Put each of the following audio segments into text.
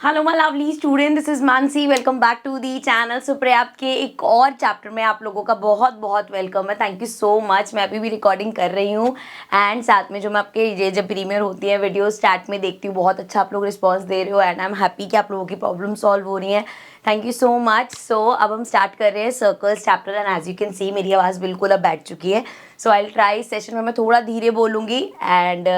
Hello my lovely student, this is Manasi. Welcome back to the channel. So प्रयाप के एक और चैप्टर में आप लोगों का बहुत बहुत वेलकम है। Thank you so much. मैं अभी भी रिकॉर्डिंग कर रही हूँ एंड साथ में जो मैं आपके ये जब प्रीमियर होती है वीडियो स्टार्ट में देखती हूँ, बहुत अच्छा आप लोग रिस्पॉन्स दे रहे हो एंड आई एम हैप्पी कि आप लोगों की प्रॉब्लम सॉल्व हो रही है। Thank you so much. So अब हम स्टार्ट कर रहे हैं circles chapter and as you can see मेरी आवाज़ बिल्कुल अब बैठ चुकी है। So I will try session में मैं थोड़ा धीरे बोलूँगी एंड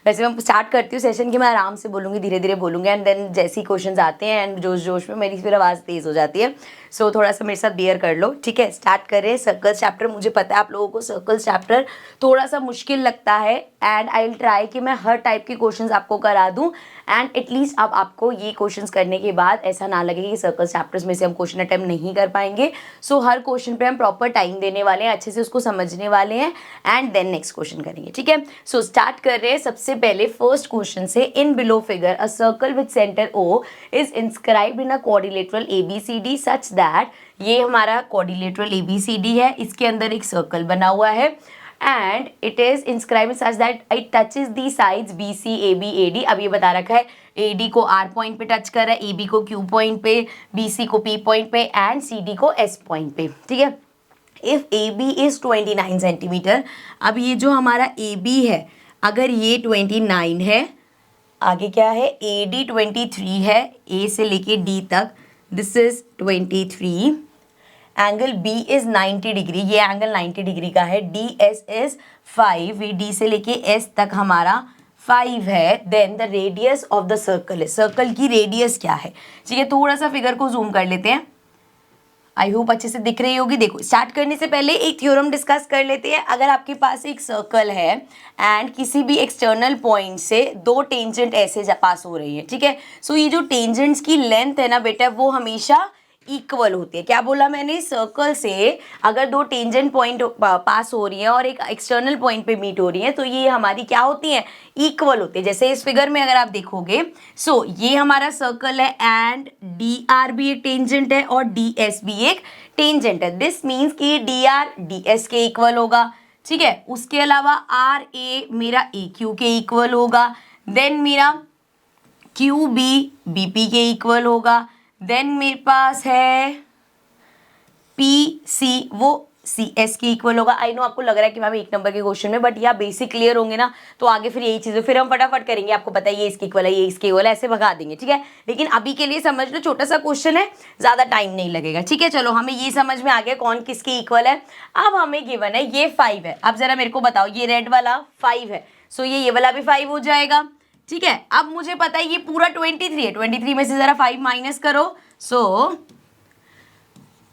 वैसे मैं स्टार्ट करती हूँ सेशन की, मैं आराम से बोलूँगी, धीरे धीरे बोलूँगी एंड देन जैसे ही क्वेश्चंस आते हैं एंड जोश जोश में मेरी फिर आवाज़ तेज़ हो जाती है। सो थोड़ा सा मेरे साथ बियर कर लो, ठीक है। स्टार्ट कर रहे हैं सर्कल्स चैप्टर। मुझे पता है आप लोगों को सर्कल्स चैप्टर थोड़ा सा मुश्किल लगता है एंड आई विल ट्राई कि मैं हर टाइप के क्वेश्चंस आपको करा दूँ एंड एटलीस्ट अब आपको ये क्वेश्चंस करने के बाद ऐसा ना लगे कि सर्कल्स चैप्टर्स में से हम क्वेश्चन अटेम्प्ट नहीं कर पाएंगे। सो हर क्वेश्चन पे हम प्रॉपर टाइम देने वाले हैं, अच्छे से उसको समझने वाले हैं एंड देन नेक्स्ट क्वेश्चन करेंगे, ठीक है। सो स्टार्ट कर रहे हैं सबसे पहले फर्स्ट क्वेश्चन से। इन below figure a circle with centre O is inscribed in a quadrilateral ABCD such that, ये हमारा क्वाड्रिलेटरल ABCD है, इसके अंदर एक सर्कल बना हुआ है and it is inscribe such that it touches the sides BC AB AD। अब ये बता रखा है AD को R पॉइंट पे टच कर रहा है, AB को Q पॉइंट पे, BC को P पॉइंट पे एंड CD को S पॉइंट पे, ठीक है। इफ AB इज 29 सेंटीमीटर, अब ये जो हमारा AB है अगर ये 29 है, आगे क्या है AD 23 है, A से लेके D तक, this is 23। Angle B is 90 degree, ये एंगल 90 डिग्री का है। DS इज 5, ये D से लेके S तक हमारा 5 है। Then the radius of the circle है, सर्कल की रेडियस क्या है, ठीक है। थोड़ा सा फिगर को जूम कर लेते हैं, आई होप अच्छे से दिख रही होगी। देखो स्टार्ट करने से पहले एक थ्योरम डिस्कस कर लेते हैं। अगर आपके पास एक सर्कल है एंड किसी भी एक्सटर्नल पॉइंट से दो टेंजेंट ऐसे पास हो रही है, ठीक है। सो ये जो टेंजेंट्स की लेंथ है ना बेटा, वो हमेशा इक्वल होती है। क्या बोला मैंने, सर्कल से अगर दो टेंजेंट पॉइंट पास हो रही है और एक एक्सटर्नल पॉइंट पे मीट हो रही है तो ये हमारी क्या होती है, इक्वल होती है। जैसे इस फिगर में अगर आप देखोगे, सो ये हमारा सर्कल है एंड DR भी एक टेंजेंट है और DS भी एक टेंजेंट है। दिस मीन्स कि DR DS के इक्वल होगा, ठीक है। उसके अलावा RA मेरा AQ के इक्वल होगा, देन मेरा QB BP के इक्वल होगा, देन मेरे पास है PC, वो CS के इक्वल होगा। आई नो आपको लग रहा है कि मैम एक नंबर के क्वेश्चन में, बट या बेसिक क्लियर होंगे ना तो आगे फिर यही चीज़ें फिर हम फटाफट करेंगे। आपको पता है ये इसके इक्वल है, ये इसके इक्वल है, ऐसे भगा देंगे, ठीक है। लेकिन अभी के लिए समझ लो, छोटा सा क्वेश्चन है, ज़्यादा टाइम नहीं लगेगा, ठीक है। चलो हमें ये समझ में आ गया कौन किसके इक्वल है। अब हमें गिवन है ये 5 है। अब जरा मेरे को बताओ, ये रेड वाला 5 है, सो ये वाला भी 5 हो जाएगा, ठीक है। अब मुझे पता है ये पूरा 23 है, 23 में से जरा 5 माइनस करो। सो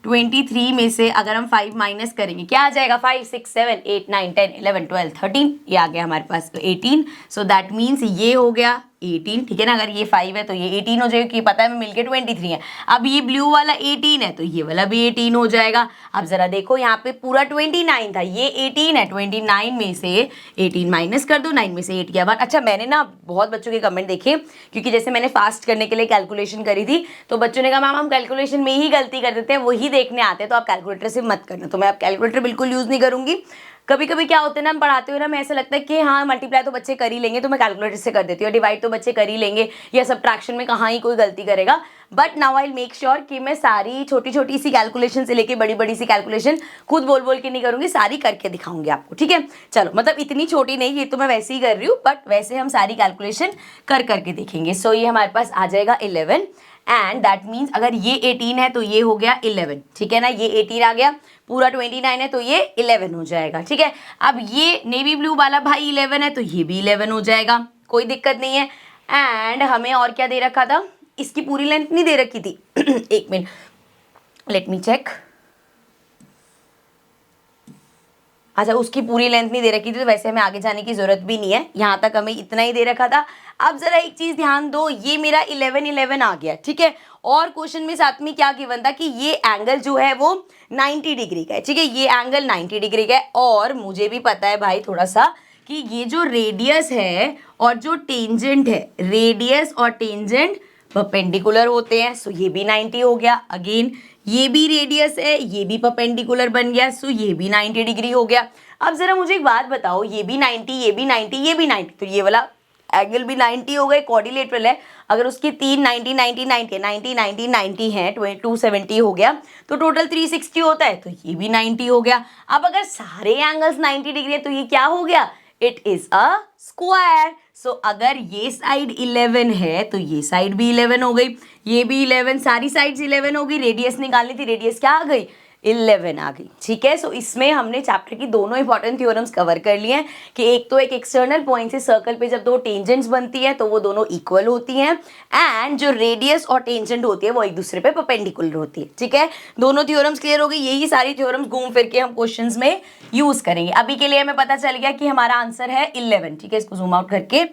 23 में से अगर हम 5 माइनस करेंगे क्या आ जाएगा, 5 6 7 8 9 10 11 12 13, ये आ गया हमारे पास 18। सो दैट मीन्स ये हो गया 18, ठीक है ना। अगर ये 5 है तो ये 18 हो जाएगा, कि पता है मैं मिलके 23 है। अब ये ब्लू वाला 18 है तो ये वाला भी 18 हो जाएगा। अब जरा देखो यहाँ पे पूरा 29 था, ये 18 है, 29 में से 18 माइनस कर दो, 9 में से 8 किया बात। अच्छा मैंने ना बहुत बच्चों के कमेंट देखे, क्योंकि जैसे मैंने फास्ट करने के लिए कैलकुलेशन करी थी तो बच्चों ने कहा मैम हम कैलकुलेशन में ही गलती कर देते हैं, वही देखने आते हैं, तो आप कैलकुलेटर से मत करना। तो मैं अब कैलकुलेटर बिल्कुल यूज़ नहीं करूँगी। कभी कभी क्या होता है ना, हम पढ़ाते हुए ना मैं ऐसा लगता है कि हाँ मल्टीप्लाई तो बच्चे कर ही लेंगे तो मैं कैलकुलेटर से कर देती हूँ, डिवाइड तो बच्चे कर ही लेंगे, या सब्ट्रैक्शन में कहाँ ही कोई गलती करेगा। But now I make sure कि मैं सारी छोटी छोटी सी कैलकुलेशन से लेके बड़ी बड़ी सी कैलकुलेशन खुद बोल बोल के नहीं करूँगी, सारी करके दिखाऊंगी आपको, ठीक है। चलो मतलब इतनी छोटी नहीं, ये तो मैं वैसे ही कर रही हूँ, बट वैसे हम सारी कैलकुलेशन कर करके देखेंगे। सो ये हमारे पास आ जाएगा 11 एंड दैट मीन्स अगर ये 18 है तो ये हो गया 11, ठीक है ना। ये 18 आ गया, पूरा 29 है तो ये 11 हो जाएगा, ठीक है। अब ये नेवी ब्लू वाला भाई 11 है तो ये भी 11 हो जाएगा, कोई दिक्कत नहीं है। एंड हमें और क्या दे रखा था, इसकी पूरी लेंथ नहीं दे रखी थी एक मिनट, लेट मी चेक। अच्छा उसकी पूरी लेंथ नहीं दे रखी थी तो वैसे हमें आगे जाने की जरूरत भी नहीं है, यहाँ तक हमें इतना ही दे रखा था। अब जरा एक चीज ध्यान दो, ये मेरा 11 11 आ गया, ठीक है। और क्वेश्चन में साथ में क्या गिवन था कि ये एंगल जो है वो 90 डिग्री का है, ठीक है। ये एंगल 90 डिग्री का है और मुझे भी पता है भाई थोड़ा सा कि ये जो रेडियस है और जो टेंजेंट है, रेडियस और टेंजेंट परपेंडिकुलर होते हैं। सो ये भी 90 हो गया। अगेन ये भी रेडियस है, ये भी परपेंडिकुलर बन गया, सो ये भी 90 डिग्री हो गया। अब जरा मुझे एक बात बताओ, ये भी 90, ये भी 90, ये भी 90, तो ये वाला एंगल भी 90 हो गए, क्वाड्रिलेटरल है। अगर उसकी 3 90 90 90 90 90 90 है, 270 हो गया, तो टोटल 360 होता है, तो ये भी 90 हो गया। अब अगर सारे एंगल्स 90 डिग्री है तो ये क्या हो गया, इट इज अ स्क्वायर। सो अगर ये साइड 11 है तो ये साइड भी 11 हो गई, ये भी 11, सारी साइड्स 11 हो गई। रेडियस निकालनी थी, रेडियस क्या आ गई, 11 आ गई, ठीक है। सो इसमें हमने चैप्टर की दोनों इंपॉर्टेंट थ्योरम्स कवर कर लिए हैं कि एक तो एक एक्सटर्नल पॉइंट से सर्कल पे जब दो टेंजेंट्स बनती है तो वो दोनों इक्वल होती हैं, एंड जो रेडियस और टेंजेंट होती है वो एक दूसरे पे परपेंडिकुलर होती है, ठीक है। दोनों थ्योरम्स क्लियर हो गई, यही सारी थ्योरम्स घूम फिर के हम क्वेश्चंस में यूज करेंगे। अभी के लिए हमें पता चल गया कि हमारा आंसर है 11, ठीक है। इसको जूम आउट करके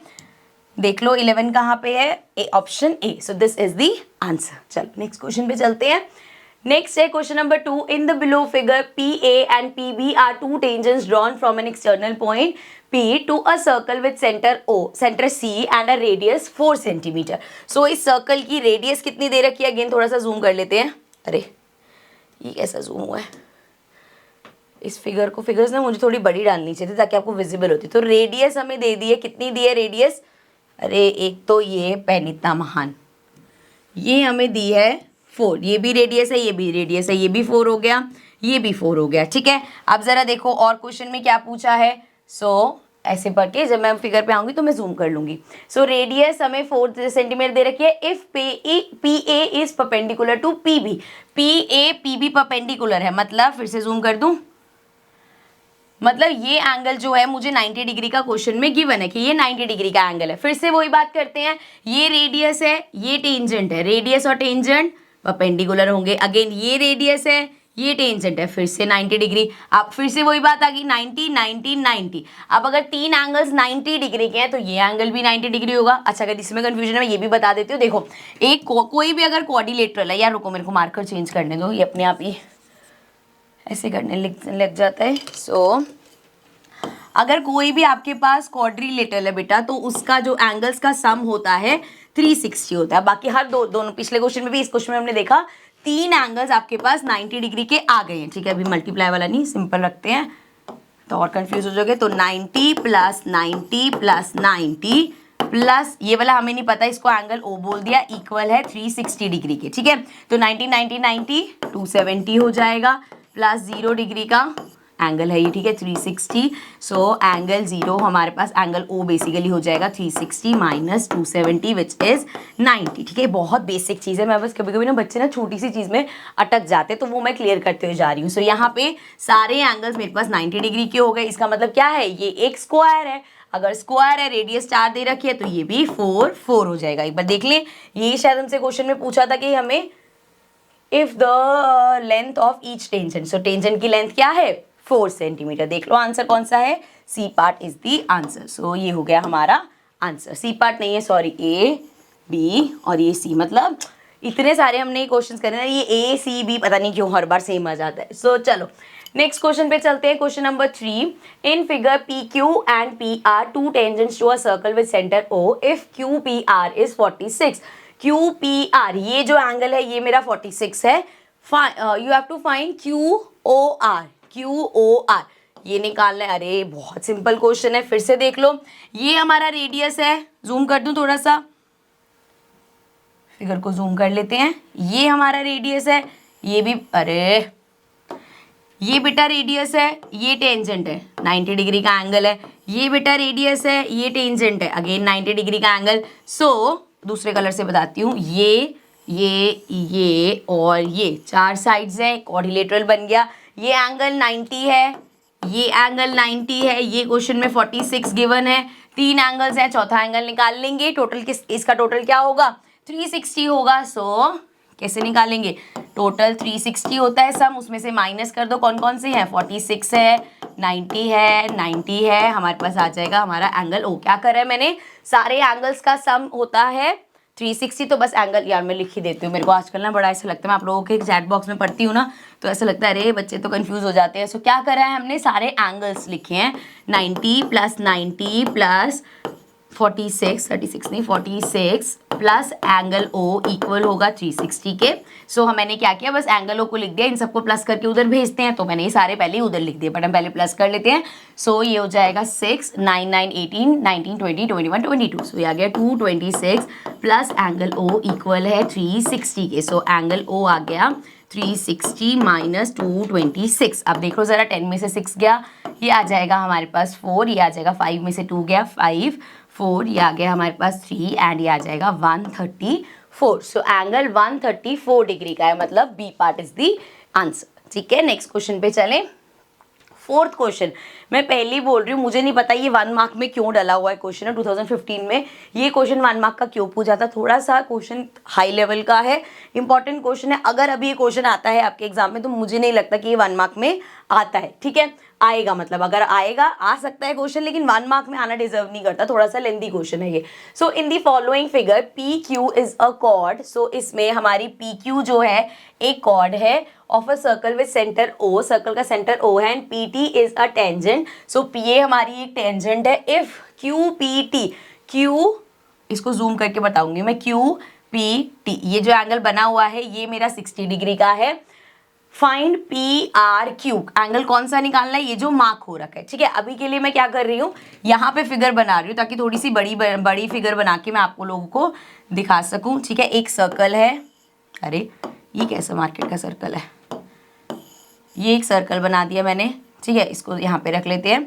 देख लो 11 कहाँ पे है, option A. So this is the answer. चलो नेक्स्ट क्वेश्चन पे चलते हैं। नेक्स्ट है question number 2। In the below figure PA and PB are two tangents drawn from an external point P to a circle with centre C and a radius 4 centimetre. So इस circle की radius कितनी दे रखी है, again थोड़ा सा zoom कर लेते हैं। अरे ये कैसा जूम हुआ है, इस फिगर को, फिगर्स ना मुझे थोड़ी बड़ी डालनी चाहिए थी ताकि आपको विजिबल होती। तो रेडियस हमें दे दी है, कितनी दी है रेडियस, अरे एक तो ये पेन इतना महान, ये हमें दी है 4, ये भी रेडियस है, ये भी रेडियस है, ये भी 4 हो गया, ये भी 4 हो गया, ठीक है। अब जरा देखो और क्वेश्चन में क्या पूछा है। सो ऐसे पढ़ के जब मैं फिगर पे आऊंगी तो मैं जूम कर लूंगी। सो रेडियस हमें 4 सेंटीमीटर दे रखी है। If PA is perpendicular to PB, PA PB perpendicular है, मतलब फिर से जूम कर दूं, मतलब ये एंगल जो है मुझे 90 डिग्री का क्वेश्चन में गिवन है कि ये 90 डिग्री का एंगल है। फिर से वही बात करते हैं, ये रेडियस है, ये टेंजेंट है, रेडियस और टेंजेंट परपेंडिकुलर होंगे। अगेन ये रेडियस है, ये टेंजेंट है, फिर से 90 डिग्री। अब फिर से वही बात आ गई, 90 90 90। अब अगर तीन एंगल्स 90 डिग्री के हैं तो ये एंगल भी 90 डिग्री होगा। अच्छा अगर इसमें कंफ्यूजन है मैं ये भी बता देती हूँ। देखो एक कोई भी अगर क्वाड्रिलेटरल है, यार रुको मेरे को मार्कर चेंज करने दो, ये अपने आप ही ऐसे करने लग जाता है। सो अगर कोई भी आपके पास क्वाड्रिलेटरल है बेटा तो उसका जो एंगल्स का सम होता है 360 होता है। बाकी हर दोनों पिछले क्वेश्चन में भी, इस क्वेश्चन में हमने देखा तीन एंगल्स आपके पास 90 डिग्री के आ गए हैं, ठीक है। अभी मल्टीप्लाई वाला नहीं, सिंपल रखते हैं तो और कंफ्यूज हो जाओगे। तो 90 प्लस 90 प्लस 90 प्लस ये वाला हमें नहीं पता, इसको एंगल O बोल दिया, इक्वल है 360 डिग्री के, ठीक है। तो 90 90 90 270 हो जाएगा, प्लस 0 डिग्री का एंगल है ये, ठीक है 360। सो एंगल 0 हमारे पास एंगल O बेसिकली हो जाएगा 360 माइनस 270 विच इज 90, ठीक है। बहुत बेसिक चीज़ है, मैं बस कभी कभी ना बच्चे ना छोटी सी चीज़ में अटक जाते तो वो मैं क्लियर करते हुए जा रही हूँ। सो यहाँ पे सारे एंगल्स मेरे पास 90 डिग्री के हो गए। इसका मतलब क्या है, ये एक स्क्वायर है, अगर स्क्वायर है रेडियस 4 दे रखी है तो ये भी 4 4 हो जाएगा। एक बार देख लें, यही शायद हमसे क्वेश्चन में पूछा था कि हमें if the length of each tangent, so tangent की लेंथ क्या है 4 सेंटीमीटर। देख लो आंसर कौन सा है, C part is the answer. So ये हो गया हमारा आंसर, सी पार्ट नहीं है सॉरी, ए बी और ये सी, मतलब इतने सारे हमने क्वेश्चन करे ना, ये ए सी बी पता नहीं क्यों हर बार सेम आ जाता है। सो चलो नेक्स्ट क्वेश्चन पे चलते हैं। Question number 3। In figure P Q and P R two tangents to a circle with centre O if Q P R is 46। Q P R ये जो एंगल है ये मेरा 46 है। You have to find Q O R, Q O R ये निकालना है। अरे बहुत सिंपल क्वेश्चन है, फिर से देख लो, ये हमारा रेडियस है, जूम कर दूं थोड़ा सा, फिगर को जूम कर लेते हैं, ये हमारा रेडियस है, ये भी, अरे ये बेटा रेडियस है, ये टेंजेंट है, 90 डिग्री का एंगल है, ये बेटा रेडियस है, ये टेंजेंट है, अगेन 90 डिग्री का एंगल। सो दूसरे कलर से बताती हूँ, ये और ये चार साइड्स है, क्वाड्रिलेटरल बन गया। ये एंगल 90 है, ये एंगल 90 है, ये क्वेश्चन में 46 गिवन है, तीन एंगल्स हैं, चौथा एंगल निकाल लेंगे। टोटल इसका टोटल क्या होगा 360 होगा। सो कैसे निकालेंगे, टोटल 360 होता है सम, उसमें से माइनस कर दो कौन कौन से हैं, 46 है, 90 है, 90 है, हमारे पास आ जाएगा हमारा एंगल ओ। क्या कर रहा है मैंने, सारे एंगल्स का सम होता है 360, तो बस एंगल यार मैं लिख ही देती हूँ। मेरे को आजकल ना बड़ा ऐसा लगता है, मैं आप लोगों के चैट बॉक्स में पढ़ती हूँ ना तो ऐसा लगता है अरे बच्चे तो कंफ्यूज हो जाते हैं। सो क्या करा है हमने, सारे एंगल्स लिखे हैं, 90 प्लस 90 प्लस 46 36 नहीं 46 प्लस एंगल ओ इक्वल होगा 360 के। सो मैंने क्या किया, बस एंगल ओ को लिख दिया, इन सबको प्लस करके उधर भेजते हैं, तो मैंने ये सारे पहले ही उधर लिख दिए, बट हम पहले प्लस कर लेते हैं। सो ये हो जाएगा 6 9 9 18 19 20 21 22। सो ये आ गया 226 प्लस एंगल ओ इक्वल है 360 के। सो एंगल ओ आ गया 360 माइनस 226। अब देखो जरा, 10 में से 6 गया, ये आ जाएगा हमारे पास 4, ये आ जाएगा 5 में से 2 गया 5, 4, ये आ गया हमारे पास 3 एंड ये आ जाएगा 134। सो एंगल 134 डिग्री का है, मतलब B part is the answer. ठीक है, नेक्स्ट क्वेश्चन पे चलें। फोर्थ क्वेश्चन, मैं पहले ही बोल रही हूँ, मुझे नहीं पता ये 1 मार्क में क्यों डला हुआ है क्वेश्चन है। 2015 में ये क्वेश्चन 1 मार्क का क्यों पूछा था, थोड़ा सा क्वेश्चन हाई लेवल का है, इंपॉर्टेंट क्वेश्चन है। अगर अभी ये क्वेश्चन आता है आपके एग्जाम में तो मुझे नहीं लगता कि ये 1 मार्क में आता है। ठीक है, आएगा, मतलब अगर आएगा आ सकता है क्वेश्चन, लेकिन 1 मार्क में आना डिजर्व नहीं करता, थोड़ा सा लेंथी क्वेश्चन है ये। So in the following figure P Q is a chord. So इसमें हमारी पी क्यू जो है एक कॉर्ड है of a circle with centre O, circle का सेंटर ओ है, and P T is a tangent. So P A हमारी एक टेंजेंट है। If Q P T, Q इसको जूम करके बताऊंगी मैं, क्यू पी टी ये जो एंगल बना हुआ है ये मेरा 60 डिग्री का है। Find P R Q, angle कौन सा निकालना है, ये जो मार्क हो रखा है। ठीक है, अभी के लिए मैं क्या कर रही हूँ, यहाँ पे फिगर बना रही हूँ ताकि थोड़ी सी बड़ी फिगर बना के मैं आपको लोगों को दिखा सकूँ। ठीक है, एक सर्कल है, अरे ये कैसा मार्केट का सर्कल है, ये एक सर्कल बना दिया मैंने। ठीक है, इसको यहाँ पे रख लेते हैं।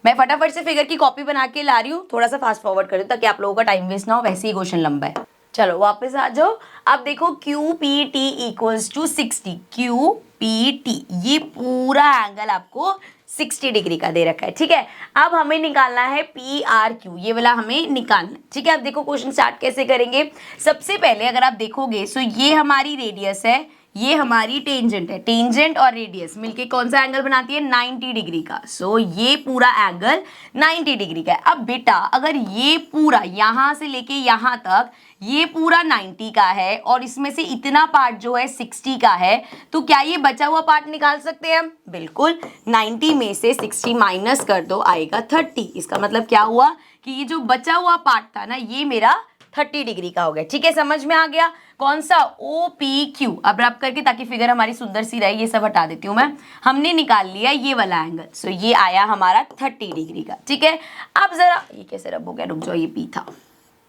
मैं फटाफट से फिगर की कॉपी बना के ला रही हूँ, थोड़ा सा फास्ट फॉरवर्ड कर दूँ ताकि आप लोगों का टाइम वेस्ट ना हो, वैसे ही क्वेश्चन लंबा है। चलो वापस आ जाओ। अब देखो Q P T equals to 60, Q P T ये पूरा एंगल आपको 60 डिग्री का दे रखा है। ठीक है, अब हमें निकालना है पी आर क्यू, ये वाला हमें निकालना है। ठीक है, अब देखो क्वेश्चन स्टार्ट कैसे करेंगे। सबसे पहले अगर आप देखोगे सो ये हमारी रेडियस है, ये हमारी टेंजेंट है, टेंजेंट और रेडियस मिलके कौन सा एंगल बनाती है, 90 डिग्री का। सो ये पूरा एंगल 90 डिग्री का है। अब बेटा अगर ये पूरा यहां से लेके यहां तक ये पूरा 90 का है और इसमें से इतना पार्ट जो है 60 का है, तो क्या ये बचा हुआ पार्ट निकाल सकते हैं हम? बिल्कुल, 90 में से 60 माइनस कर दो, आएगा 30। इसका मतलब क्या हुआ कि ये जो बचा हुआ पार्ट था ना ये मेरा 30 डिग्री का हो गया। ठीक है, समझ में आ गया कौन सा, ओ पी क्यू। अब रब करके ताकि फिगर हमारी सुंदर सी रहे, ये सब हटा देती हूँ मैं। हमने निकाल लिया ये वाला एंगल। सो ये आया हमारा 30 डिग्री का। ठीक है, अब जरा ये कैसे रब हो गया, रुक जाओ, ये पी था।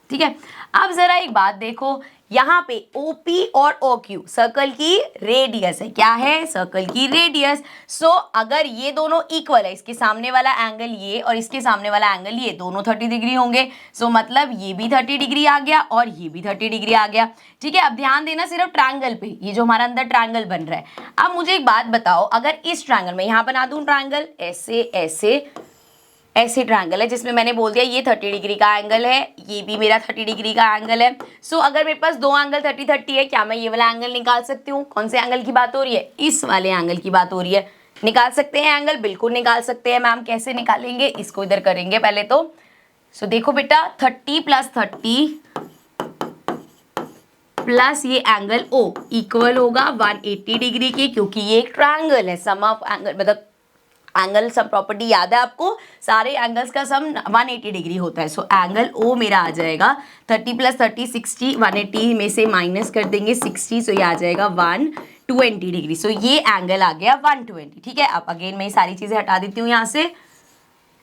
ठीक है, अब जरा एक बात देखो, यहाँ पे OP और OQ सर्कल की रेडियस है। क्या है, सर्कल की रेडियस। सो अगर ये दोनों इक्वल है, इसके सामने वाला एंगल ये और इसके सामने वाला एंगल ये, दोनों 30 डिग्री होंगे। सो मतलब ये भी 30 डिग्री आ गया और ये भी 30 डिग्री आ गया। ठीक है, अब ध्यान देना सिर्फ ट्रायंगल पे, ये जो हमारा अंदर ट्रायंगल बन रहा है। अब मुझे एक बात बताओ, अगर इस ट्रायंगल में यहाँ बना दूं ट्रायंगल, ऐसे ऐसे ऐसे ट्रायंगल है जिसमें मैंने बोल दिया ये 30 डिग्री का एंगल है, ये भी मेरा 30 डिग्री का एंगल है। सो अगर मेरे पास दो एंगल 30 30 है, क्या मैं ये वाला एंगल निकाल सकती हूँ? कौन से एंगल की बात हो रही है? इस वाले एंगल की बात हो रही है। निकाल सकते हैं एंगल, बिल्कुल निकाल सकते हैं मैम। कैसे निकालेंगे, इसको इधर करेंगे पहले तो। सो देखो बेटा 30 + 30 प्लस ये एंगल O इक्वल होगा 180 डिग्री के, क्योंकि ये एक ट्रायंगल है। सम ऑफ एंगल मतलब एंगल सम प्रॉपर्टी याद है आपको, सारे एंगल्स का सम 180 डिग्री होता है। सो एंगल O मेरा आ जाएगा 30 + 30 60, 180 में से माइनस कर देंगे 60, सो ये आ जाएगा 120 डिग्री। सो ये एंगल आ गया 120। ठीक है, अब अगेन मैं ये सारी चीजें हटा देती हूँ यहाँ से।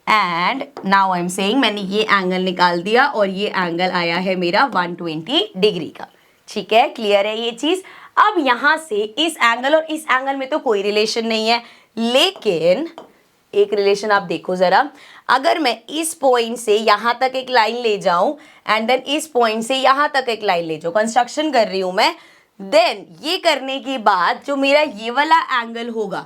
And now I am saying, मैंने ये एंगल निकाल दिया और ये एंगल आया है मेरा 120 डिग्री का। ठीक है, क्लियर है ये चीज। अब यहां से इस एंगल और इस एंगल में तो कोई रिलेशन नहीं है, लेकिन एक रिलेशन आप देखो जरा। अगर मैं इस पॉइंट से यहां तक एक लाइन ले जाऊं एंड देन इस पॉइंट से यहां तक एक लाइन ले जाऊं, कंस्ट्रक्शन कर रही हूं मैं, देन ये करने के बाद जो मेरा ये वाला एंगल होगा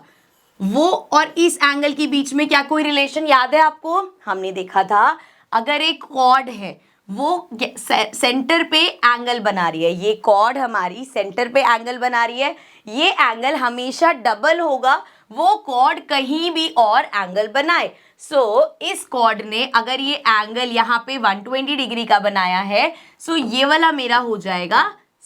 वो और इस एंगल के बीच में क्या कोई रिलेशन याद है आपको? हमने देखा था अगर एक कॉर्ड है वो सेंटर पे एंगल बना रही है, ये कॉर्ड हमारी सेंटर पे एंगल बना रही है, ये एंगल हमेशा डबल होगा वो कॉर्ड कहीं भी और एंगल बनाए। सो इस कॉर्ड ने अगर ये एंगल यहाँ पे 120 डिग्री का बनाया है, सो ये वाला मेरा हो जाएगा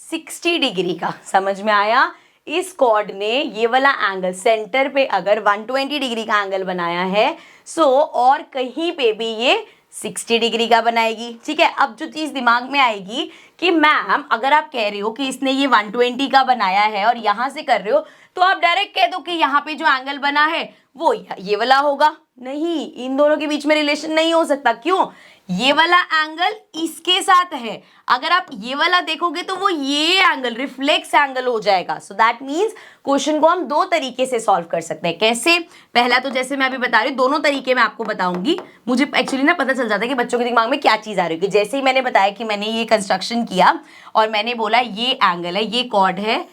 60 डिग्री का। समझ में आया? इस कॉर्ड ने ये वाला एंगल सेंटर पे अगर 120 डिग्री का एंगल बनाया है, सो और कहीं पे भी ये 60 डिग्री का बनाएगी। ठीक है, अब जो चीज दिमाग में आएगी कि मैम अगर आप कह रहे हो कि इसने ये 120 का बनाया है और यहां से कर रहे हो, तो आप डायरेक्ट कह दो कि यहाँ पे जो एंगल बना है वो ये वाला होगा। नहीं, इन दोनों के बीच में रिलेशन नहीं हो सकता। क्यों? ये वाला एंगल इसके साथ है, अगर आप ये वाला देखोगे तो वो ये एंगल रिफ्लेक्स एंगल हो जाएगा। सो दैट मीन्स क्वेश्चन को हम दो तरीके से सॉल्व कर सकते हैं। कैसे? पहला तो जैसे मैं अभी बता रही हूँ, दोनों तरीके मैं आपको बताऊंगी। मुझे एक्चुअली ना पता चल जाता है कि बच्चों के दिमाग में क्या चीज आ रही है। जैसे ही मैंने बताया कि मैंने ये कंस्ट्रक्शन किया और मैंने बोला ये एंगल है, ये कॉर्ड है,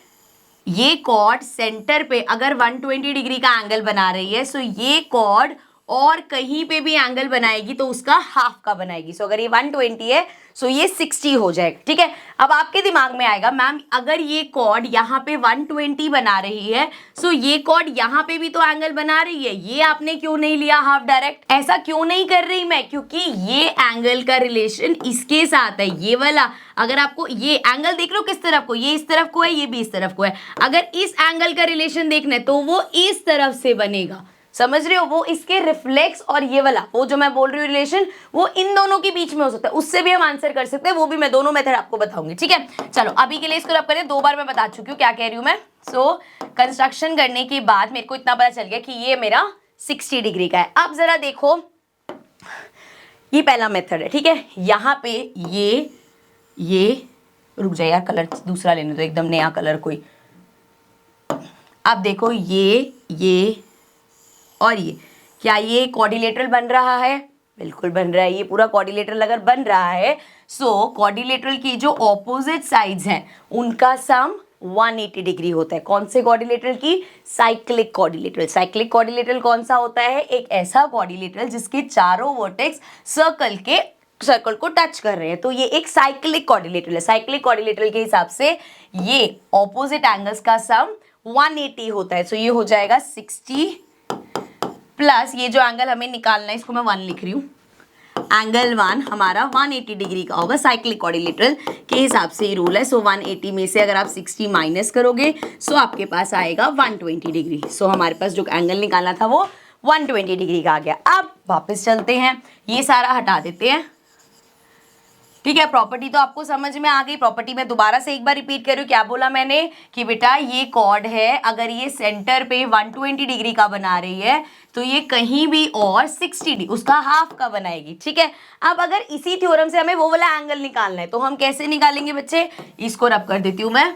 ये कॉर्ड सेंटर पे अगर 120 डिग्री का एंगल बना रही है, सो ये कॉर्ड और कहीं पे भी एंगल बनाएगी तो उसका हाफ का बनाएगी। सो अगर ये 120 है सो ये 60 हो जाएगा। ठीक है, अब आपके दिमाग में आएगा मैम अगर ये कॉर्ड यहाँ पे 120 बना रही है, सो ये कॉर्ड यहाँ पे भी तो एंगल बना रही है, ये आपने क्यों नहीं लिया हाफ डायरेक्ट? ऐसा क्यों नहीं कर रही मैं? क्योंकि ये एंगल का रिलेशन इसके साथ है, ये वाला। अगर आपको ये एंगल देख लो किस तरफ को, ये इस तरफ को है, ये भी इस तरफ को है। अगर इस एंगल का रिलेशन देखना है तो वो इस तरफ से बनेगा। समझ रहे हो? वो इसके रिफ्लेक्स और ये वाला, वो जो मैं बोल रही हूँ रिलेशन, वो इन दोनों के बीच में हो सकता है। उससे भी हम आंसर कर सकते हैं, वो भी मैं दोनों मेथड आपको बताऊंगी। ठीक है, चलो अभी के लिए इसको रब करें। 2 बार मैं बता चुकी हूँ क्या कह रही हूँ मैं। सो कंस्ट्रक्शन करने के बाद मेरे को इतना पता चल गया कि ये मेरा 60 डिग्री का है। अब जरा देखो, ये पहला मेथड है। ठीक है, यहाँ पे ये रुक जाए यार, कलर दूसरा लेने दो, एकदम नया कलर कोई। अब देखो ये और ये, क्या ये क्वाड्रिलेटरल बन रहा है? बिल्कुल बन रहा है। ये पूरा क्वाड्रिलेटरल अगर बन रहा है, सो क्वाड्रिलेटरल की जो ऑपोजिट साइड्स हैं उनका सम 180 डिग्री होता है। कौन से क्वाड्रिलेटरल की? Cyclic quadrilateral. साइक्लिक क्वाड्रिलेटरल कौन सा होता है? एक ऐसा क्वाड्रिलेटरल जिसके चारों वर्टेक्स सर्कल को टच कर रहे हैं, तो ये एक साइक्लिक क्वाड्रिलेटरल है। साइक्लिक क्वाड्रिलेटरल के हिसाब से ये ऑपोजिट एंगल्स का सम 180 होता है। सो ये हो जाएगा 60 प्लस ये जो एंगल हमें निकालना है, इसको मैं 1 लिख रही हूँ, एंगल 1 हमारा 180 डिग्री का होगा। साइक्लिक क्वाड्रिलेटरल के हिसाब से ये रूल है। सो 180 में से अगर आप 60 माइनस करोगे सो आपके पास आएगा 120 डिग्री। सो हमारे पास जो एंगल निकालना था वो 120 डिग्री का आ गया। अब वापस चलते हैं, ये सारा हटा देते हैं। ठीक है, प्रॉपर्टी तो आपको समझ में आ गई। प्रॉपर्टी में दोबारा से एक बार रिपीट कर रही हूँ। क्या बोला मैंने कि बेटा ये कॉर्ड है, अगर ये सेंटर पे 120 डिग्री का बना रही है तो ये कहीं भी और 60 डिग्री उसका हाफ का बनाएगी। ठीक है, अब अगर इसी थ्योरम से हमें वो वाला एंगल निकालना है तो हम कैसे निकालेंगे बच्चे? इसको रब कर देती हूँ मैं।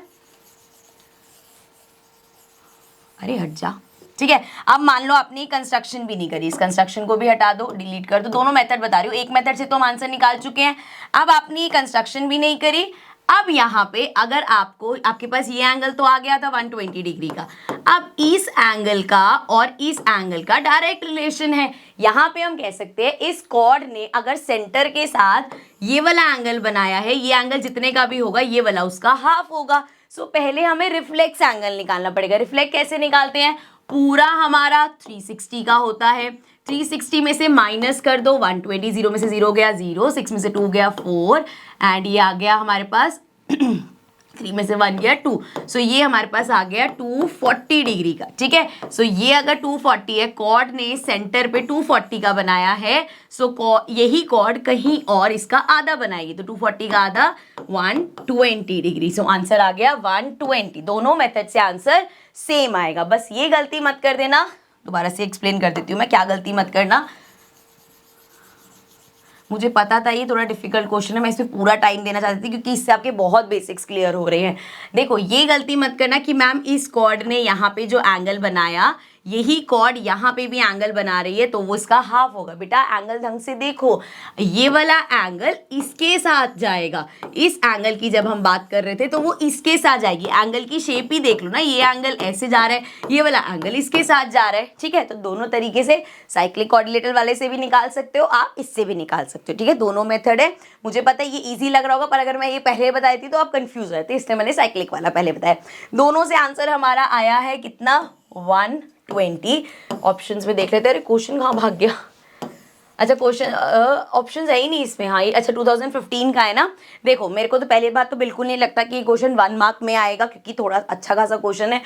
अरे हट जा। ठीक है, अब मान लो आपने कंस्ट्रक्शन भी नहीं करी, इस कंस्ट्रक्शन को भी हटा दो, डिलीट कर दो। दोनों मेथड बता रही हूँ, एक मेथड से तो हम आंसर निकाल चुके हैं। अब आपने कंस्ट्रक्शन भी नहीं करी। अब यहाँ पे अगर आपके पास ये एंगल तो आ गया था 120 डिग्री का, अब इस एंगल का और इस एंगल का डायरेक्ट रिलेशन है। यहाँ पे हम कह सकते हैं इस कॉर्ड ने अगर सेंटर के साथ ये वाला एंगल बनाया है, ये एंगल जितने का भी होगा ये वाला उसका हाफ होगा। सो पहले हमें रिफ्लेक्स एंगल निकालना पड़ेगा। रिफ्लेक्ट कैसे निकालते हैं? पूरा हमारा 360 का होता है, 360 में से माइनस कर दो 120, 0 में से 0 गया 0, 6 में से 2 गया 4 एंड ये आ गया हमारे पास 3 में से 1 गया 2। सो ये हमारे पास आ गया 240 डिग्री का। ठीक है, सो ये अगर 240 है, कॉर्ड ने सेंटर पे 240 का बनाया है, सो यही कॉर्ड कहीं और इसका आधा बनाएगी, तो 240 का आधा 120 डिग्री। सो आंसर आ गया 120। दोनों मेथड से आंसर सेम आएगा। बस ये गलती मत कर देना, दोबारा से एक्सप्लेन कर देती हूँ मैं, क्या गलती मत करना। मुझे पता था ये थोड़ा डिफिकल्ट क्वेश्चन है, मैं इसमें पूरा टाइम देना चाहती थी क्योंकि इससे आपके बहुत बेसिक्स क्लियर हो रहे हैं। देखो ये गलती मत करना कि मैम इस कॉर्ड ने यहाँ पे जो एंगल बनाया, यही कॉर्ड यहाँ पे भी एंगल बना रही है तो वो इसका हाफ होगा। बेटा एंगल ढंग से देखो, ये वाला एंगल इसके साथ जाएगा। इस एंगल की जब हम बात कर रहे थे तो वो इसके साथ जाएगी। एंगल की शेप ही देख लो ना, ये एंगल ऐसे जा रहा है, ये वाला एंगल इसके साथ जा रहा है। ठीक है, तो दोनों तरीके से साइक्लिक क्वाड्रिलेटरल वाले से भी निकाल सकते हो, आप इससे भी निकाल सकते हो। ठीक है, दोनों मेथड है। मुझे पता है ये ईजी लग रहा होगा, पर अगर मैं ये पहले बताई थी तो आप कंफ्यूज रहते, इसलिए मैंने साइक्लिक वाला पहले बताया। दोनों से आंसर हमारा आया है कितना? 120। ऑप्शंस में देख लेते हैं। अरे क्वेश्चन कहाँ भाग गया? अच्छा क्वेश्चन ऑप्शन है ही नहीं इसमें। हाँ ये अच्छा 2015 का है ना। देखो मेरे को तो पहली बात तो बिल्कुल नहीं लगता कि ये क्वेश्चन 1 मार्क में आएगा, क्योंकि थोड़ा अच्छा खासा क्वेश्चन है,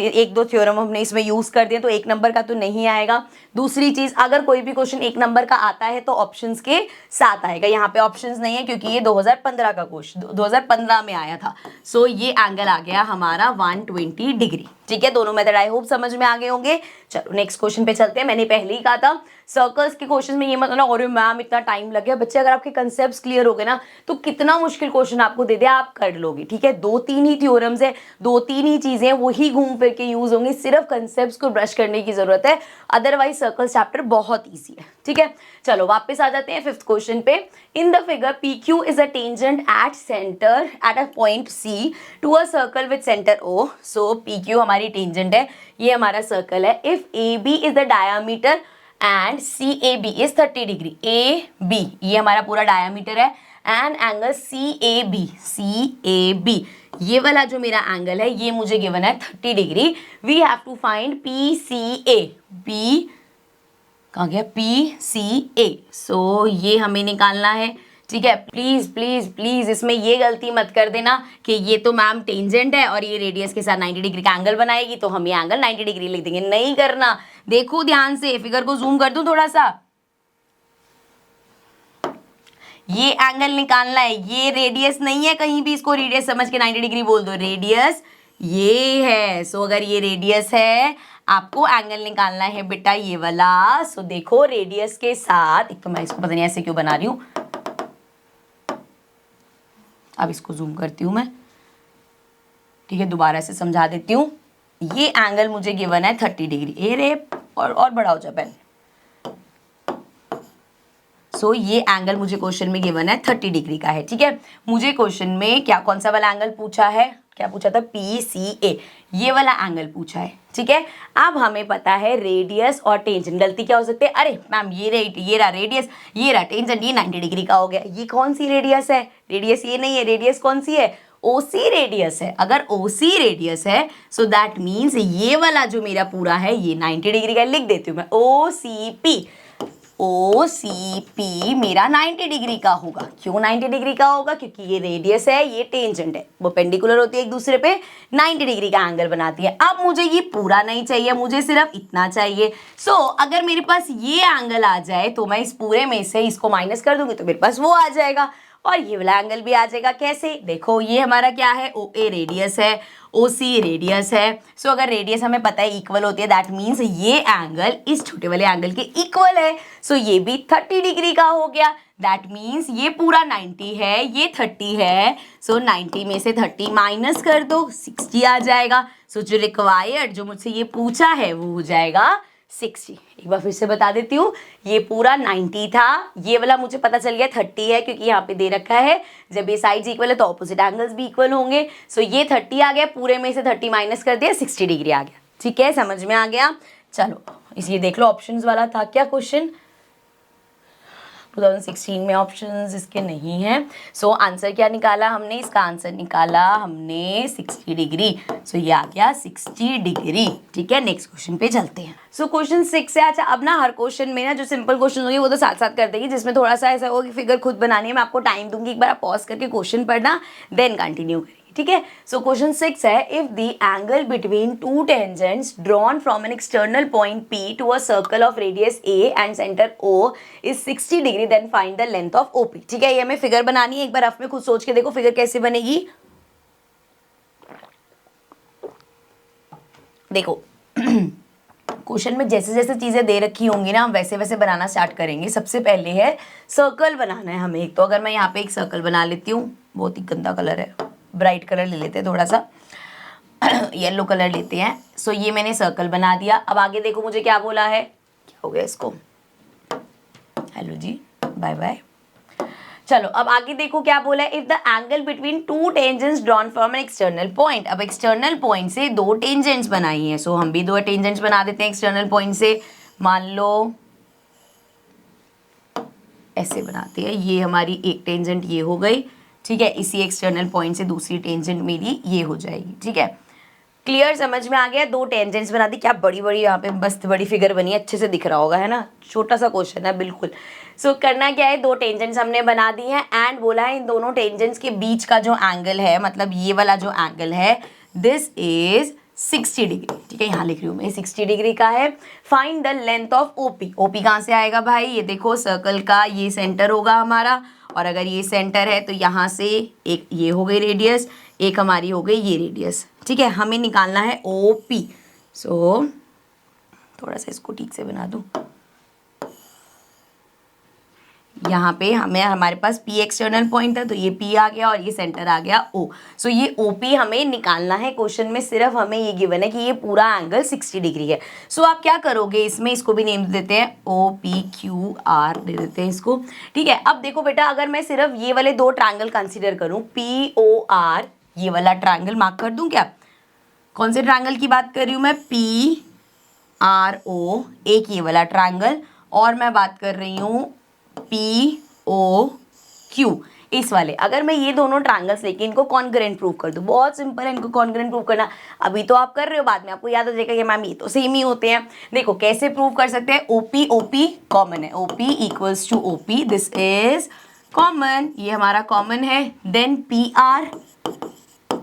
एक दो थ्योरम हमने इसमें यूज कर दिए, तो 1 नंबर का तो नहीं आएगा। दूसरी चीज, अगर कोई भी क्वेश्चन 1 नंबर का आता है तो ऑप्शंस के साथ आएगा, यहाँ पे ऑप्शंस नहीं है क्योंकि ये 2015 का क्वेश्चन 2015 में आया था। सो ये एंगल आ गया हमारा 120 डिग्री। ठीक है, दोनों मेथड आई होप समझ में आ गए होंगे। चलो नेक्स्ट क्वेश्चन पे चलते हैं। मैंने पहले ही कहा था सर्कल्स के क्वेश्चन में ये मत ना और मैम इतना टाइम लग गया। बच्चे अगर आपके कंसेप्ट्स क्लियर हो गए ना तो कितना मुश्किल क्वेश्चन आपको दे दे आप कर लोगे। ठीक है, 2-3 ही थ्योरम्स है, 2-3 ही चीजें वही घूम फिर के यूज होंगी, सिर्फ कंसेप्ट्स को ब्रश करने की जरूरत है, अदरवाइज सर्कल चैप्टर बहुत ईजी है। ठीक है, चलो वापस आ जाते हैं 5th क्वेश्चन पे। In the figure PQ is a tangent at centre at a point C to a circle with centre O। So PQ हमारी टेंजेंट है, ये हमारा सर्कल है। If AB is the diameter and CAB is 30 degree, AB ये हमारा पूरा diameter है, and angle CAB ये वाला जो मेरा एंगल है ये मुझे गिवन है 30 degree. We have to find PCA, B कहाँ गया PCA। सो ये हमें निकालना है। ठीक है, प्लीज प्लीज प्लीज इसमें ये गलती मत कर देना कि ये तो मैम टेंजेंट है और ये रेडियस के साथ 90 डिग्री का एंगल बनाएगी तो हम ये एंगल 90 डिग्री लिख देंगे, नहीं करना। देखो ध्यान से, फिगर को जूम कर दूं थोड़ा सा, ये एंगल निकालना है, ये रेडियस नहीं है कहीं भी, इसको रेडियस समझ के 90 डिग्री बोल दो, रेडियस ये है। सो अगर ये रेडियस है आपको एंगल निकालना है बेटा ये वाला। सो देखो रेडियस के साथ, एक तो मैं इसको पता नहीं ऐसे क्यों बना रही हूं, अब इसको जूम करती हूं मैं। ठीक है, दोबारा से समझा देती हूँ। ये एंगल मुझे गिवन है 30 डिग्री, ए रे और बड़ा हो जा पेन। सो ये एंगल मुझे क्वेश्चन में गिवन है 30 डिग्री का है। ठीक है, मुझे क्वेश्चन में क्या कौन सा वाला एंगल पूछा है, क्या पूछा था, PCA ये वाला एंगल पूछा है। ठीक है, अब हमें पता है रेडियस और टेंजेंट, गलती क्या हो सकती है, अरे मैम ये रहा रेडियस, ये रहा टेंजेंट, ये 90 डिग्री का हो गया। ये कौन सी रेडियस है, रेडियस ये नहीं है, रेडियस कौन सी है, OC रेडियस है। अगर OC रेडियस है सो दैट मीन्स ये वाला जो मेरा पूरा है ये 90 डिग्री का, लिख देती हूँ मैं OCP मेरा 90 डिग्री का होगा। क्यों 90 डिग्री का होगा, क्योंकि ये रेडियस है, ये टेंजेंट है, वो पेंडिकुलर होती है एक दूसरे पे, 90 डिग्री का एंगल बनाती है। अब मुझे ये पूरा नहीं चाहिए, मुझे सिर्फ इतना चाहिए। सो अगर मेरे पास ये एंगल आ जाए तो मैं इस पूरे में से इसको माइनस कर दूंगी तो मेरे पास वो आ जाएगा और ये वाला एंगल भी आ जाएगा। कैसे, देखो ये हमारा क्या है, OA रेडियस है, OC रेडियस है। सो अगर रेडियस हमें पता है इक्वल होती है दैट मीन्स ये एंगल इस छोटे वाले एंगल के इक्वल है। सो ये भी 30 डिग्री का हो गया, दैट मीन्स ये पूरा 90 है, ये 30 है। सो 90 में से 30 माइनस कर दो, 60 आ जाएगा। सो जो रिक्वायर्ड जो मुझसे ये पूछा है वो हो जाएगा 60। एक बार फिर से बता देती हूँ, ये पूरा 90 था, ये वाला मुझे पता चल गया 30 है क्योंकि यहाँ पे दे रखा है जब ये साइड्स इक्वल है तो ऑपोजिट एंगल्स भी इक्वल होंगे। सो ये 30 आ गया, पूरे में से 30 माइनस कर दिया, 60 डिग्री आ गया। ठीक है, समझ में आ गया। चलो इस ये देख लो, ऑप्शंस वाला था क्या क्वेश्चन, 2016 में ऑप्शंस इसके नहीं है। सो आंसर क्या निकाला हमने, इसका आंसर निकाला हमने 60 डिग्री। सो ये आ गया 60 डिग्री। ठीक है, नेक्स्ट क्वेश्चन पे चलते हैं। सो क्वेश्चन 6 है। अच्छा अब ना हर क्वेश्चन में ना जो सिंपल क्वेश्चन होंगे वो तो साथ साथ कर देंगे, जिसमें थोड़ा सा ऐसा होगा कि फिगर खुद बनानी है, मैं आपको टाइम दूंगी, एक बार आप पॉज करके क्वेश्चन पढ़ना देन कंटिन्यू करेंगे। ठीक है, सो क्वेश्चन 6 है, if the angle between two tangents drawn from an external point P to a circle of radius A and centre O is 60 degree then find the length of OP। ठीक है, ये हमें figure बनानी है, एक बार आप में खुद सोच के देखो फिगर कैसे बनेगी। देखो क्वेश्चन में जैसे जैसे चीजें दे रखी होंगी ना हम वैसे वैसे बनाना स्टार्ट करेंगे। सबसे पहले है सर्कल बनाना है हमें एक, तो अगर मैं यहाँ पे एक सर्कल बना लेती हूँ, बहुत ही गंदा कलर है, ब्राइट कलर ले लेते हैं, थोड़ा सा येलो कलर लेते हैं। सो ये मैंने सर्कल बना दिया। अब आगे देखो मुझे क्या बोला है, क्या हो गया इसको, हेलो जी बाय बाय। चलो अब आगे देखो क्या बोला है, if the angle between two tangents drawn from an external point. अब एक्सटर्नल पॉइंट से दो टेंजेंट्स बनाई हैं, सो हम भी दो टेंजेंट्स बना देते हैं एक्सटर्नल पॉइंट से। मान लो ऐसे बनाते हैं, ये हमारी एक टेंजेंट ये हो गई। ठीक है, इसी एक्सटर्नल पॉइंट से दूसरी टेंजेंट मेरी ये हो जाएगी। ठीक है, क्लियर, समझ में आ गया। दो टेंजेंट्स बना दी, क्या बड़ी बड़ी यहाँ पे मस्त बड़ी फिगर बनी है, अच्छे से दिख रहा होगा, है ना। छोटा सा क्वेश्चन है बिल्कुल। सो करना क्या है, दो टेंजेंट्स हमने बना दी हैं एंड बोला है इन दोनों टेंजेंट्स के बीच का जो एंगल है, मतलब ये वाला जो एंगल है, दिस इज 60 डिग्री। ठीक है, यहाँ लिख रही हूँ मैं, 60 डिग्री का है। Find the length of OP. OP कहाँ से आएगा भाई, ये देखो सर्कल का ये सेंटर होगा हमारा, और अगर ये सेंटर है तो यहाँ से एक ये हो गई रेडियस, एक हमारी हो गई ये रेडियस। ठीक है, हमें निकालना है ओपी। सो थोड़ा सा इसको ठीक से बना दूँ। यहाँ पे हमारे पास पी एक्सटर्नल पॉइंट था, तो ये पी आ गया और ये सेंटर आ गया ओ। सो ये ओपी हमें निकालना है। क्वेश्चन में सिर्फ हमें ये गिवन है कि ये पूरा एंगल 60 डिग्री है। सो आप क्या करोगे, इसमें इसको भी नेम देते हैं ओ पी क्यू आर दे देते हैं इसको। ठीक है, अब देखो बेटा, अगर मैं सिर्फ ये वाले दो ट्रायंगल कंसिडर करूँ, पी ओ आर, ये वाला ट्रायंगल मार्क कर दूँ क्या। कौन से ट्रायंगल की बात कर रही हूँ मैं, पी आर ओ, एक ये वाला ट्रायंगल, और मैं बात कर रही हूँ पी ओ क्यू, इस वाले। अगर मैं ये दोनों ट्रायंगल्स लेके इनको कॉन्ग्रुएंट प्रूव कर दूं, बहुत सिंपल है इनको कॉन्ग्रुएंट प्रूव करना। अभी तो आप कर रहे हो, बाद में आपको याद हो जाएगा कि मैम ये तो सेम ही होते हैं। देखो कैसे प्रूव कर सकते हैं, ओपी ओपी कॉमन है, OP equals to OP, this is common, ये हमारा कॉमन है। देन पी आर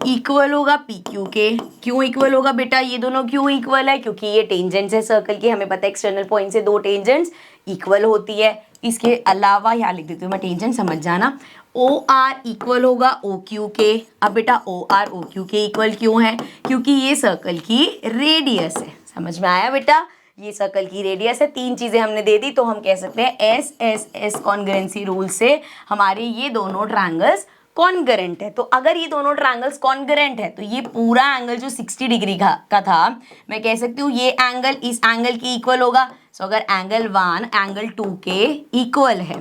इक्वल होगा पी क्यू के। क्यों इक्वल होगा बेटा, ये दोनों क्यों इक्वल है, क्योंकि ये टेंजेंट्स है सर्कल की, हमें पता है एक्सटर्नल पॉइंट से दो टेंजेंट्स इक्वल होती है। इसके अलावा यहाँ लिख देती हूँ मैं, टेंजेंट समझ जाना, ओ आर इक्वल होगा ओ क्यू के। अब बेटा ओ आर ओ क्यू के इक्वल क्यों है, क्योंकि ये सर्कल की रेडियस है। समझ में आया बेटा, ये सर्कल की रेडियस है। तीन चीजें हमने दे दी, तो हम कह सकते हैं S S S congruency rule से हमारे ये दोनों ट्रायंगल्स कॉन्ग्रुएंट है। तो अगर ये दोनों ट्रायंगल्स कॉन्ग्रुएंट है, तो ये पूरा एंगल जो 60 डिग्री का था, मैं कह सकती हूँ ये एंगल इस एंगल की इक्वल होगा। सो अगर एंगल 1 एंगल 2 के इक्वल है,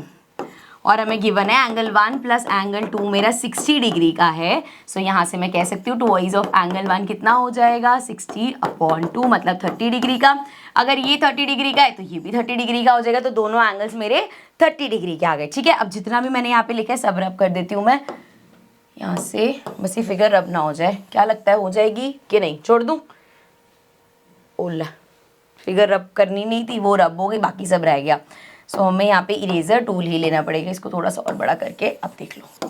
और हमें गिवन है एंगल 1 प्लस एंगल 2 मेरा 60 डिग्री का है, सो यहाँ से मैं कह सकती हूँ ट्वाइस ऑफ एंगल 1 कितना हो जाएगा, 60/2, मतलब 30 डिग्री का। अगर ये 30 डिग्री का है तो ये भी 30 डिग्री का हो जाएगा, तो दोनों एंगल्स मेरे 30 डिग्री के आ गए। ठीक है, अब जितना भी मैंने यहाँ पे लिखा है सब रब कर देती हूँ मैं यहाँ से, बस ये फिगर रब ना हो जाए। क्या लगता है हो जाएगी कि नहीं, छोड़ दूँ, ओला फिगर रब करनी नहीं थी, वो रब हो गई, बाकी सब रह गया। सो हमें यहाँ पे इरेजर टूल ही लेना पड़ेगा, इसको थोड़ा सा और बड़ा करके, अब देख लो।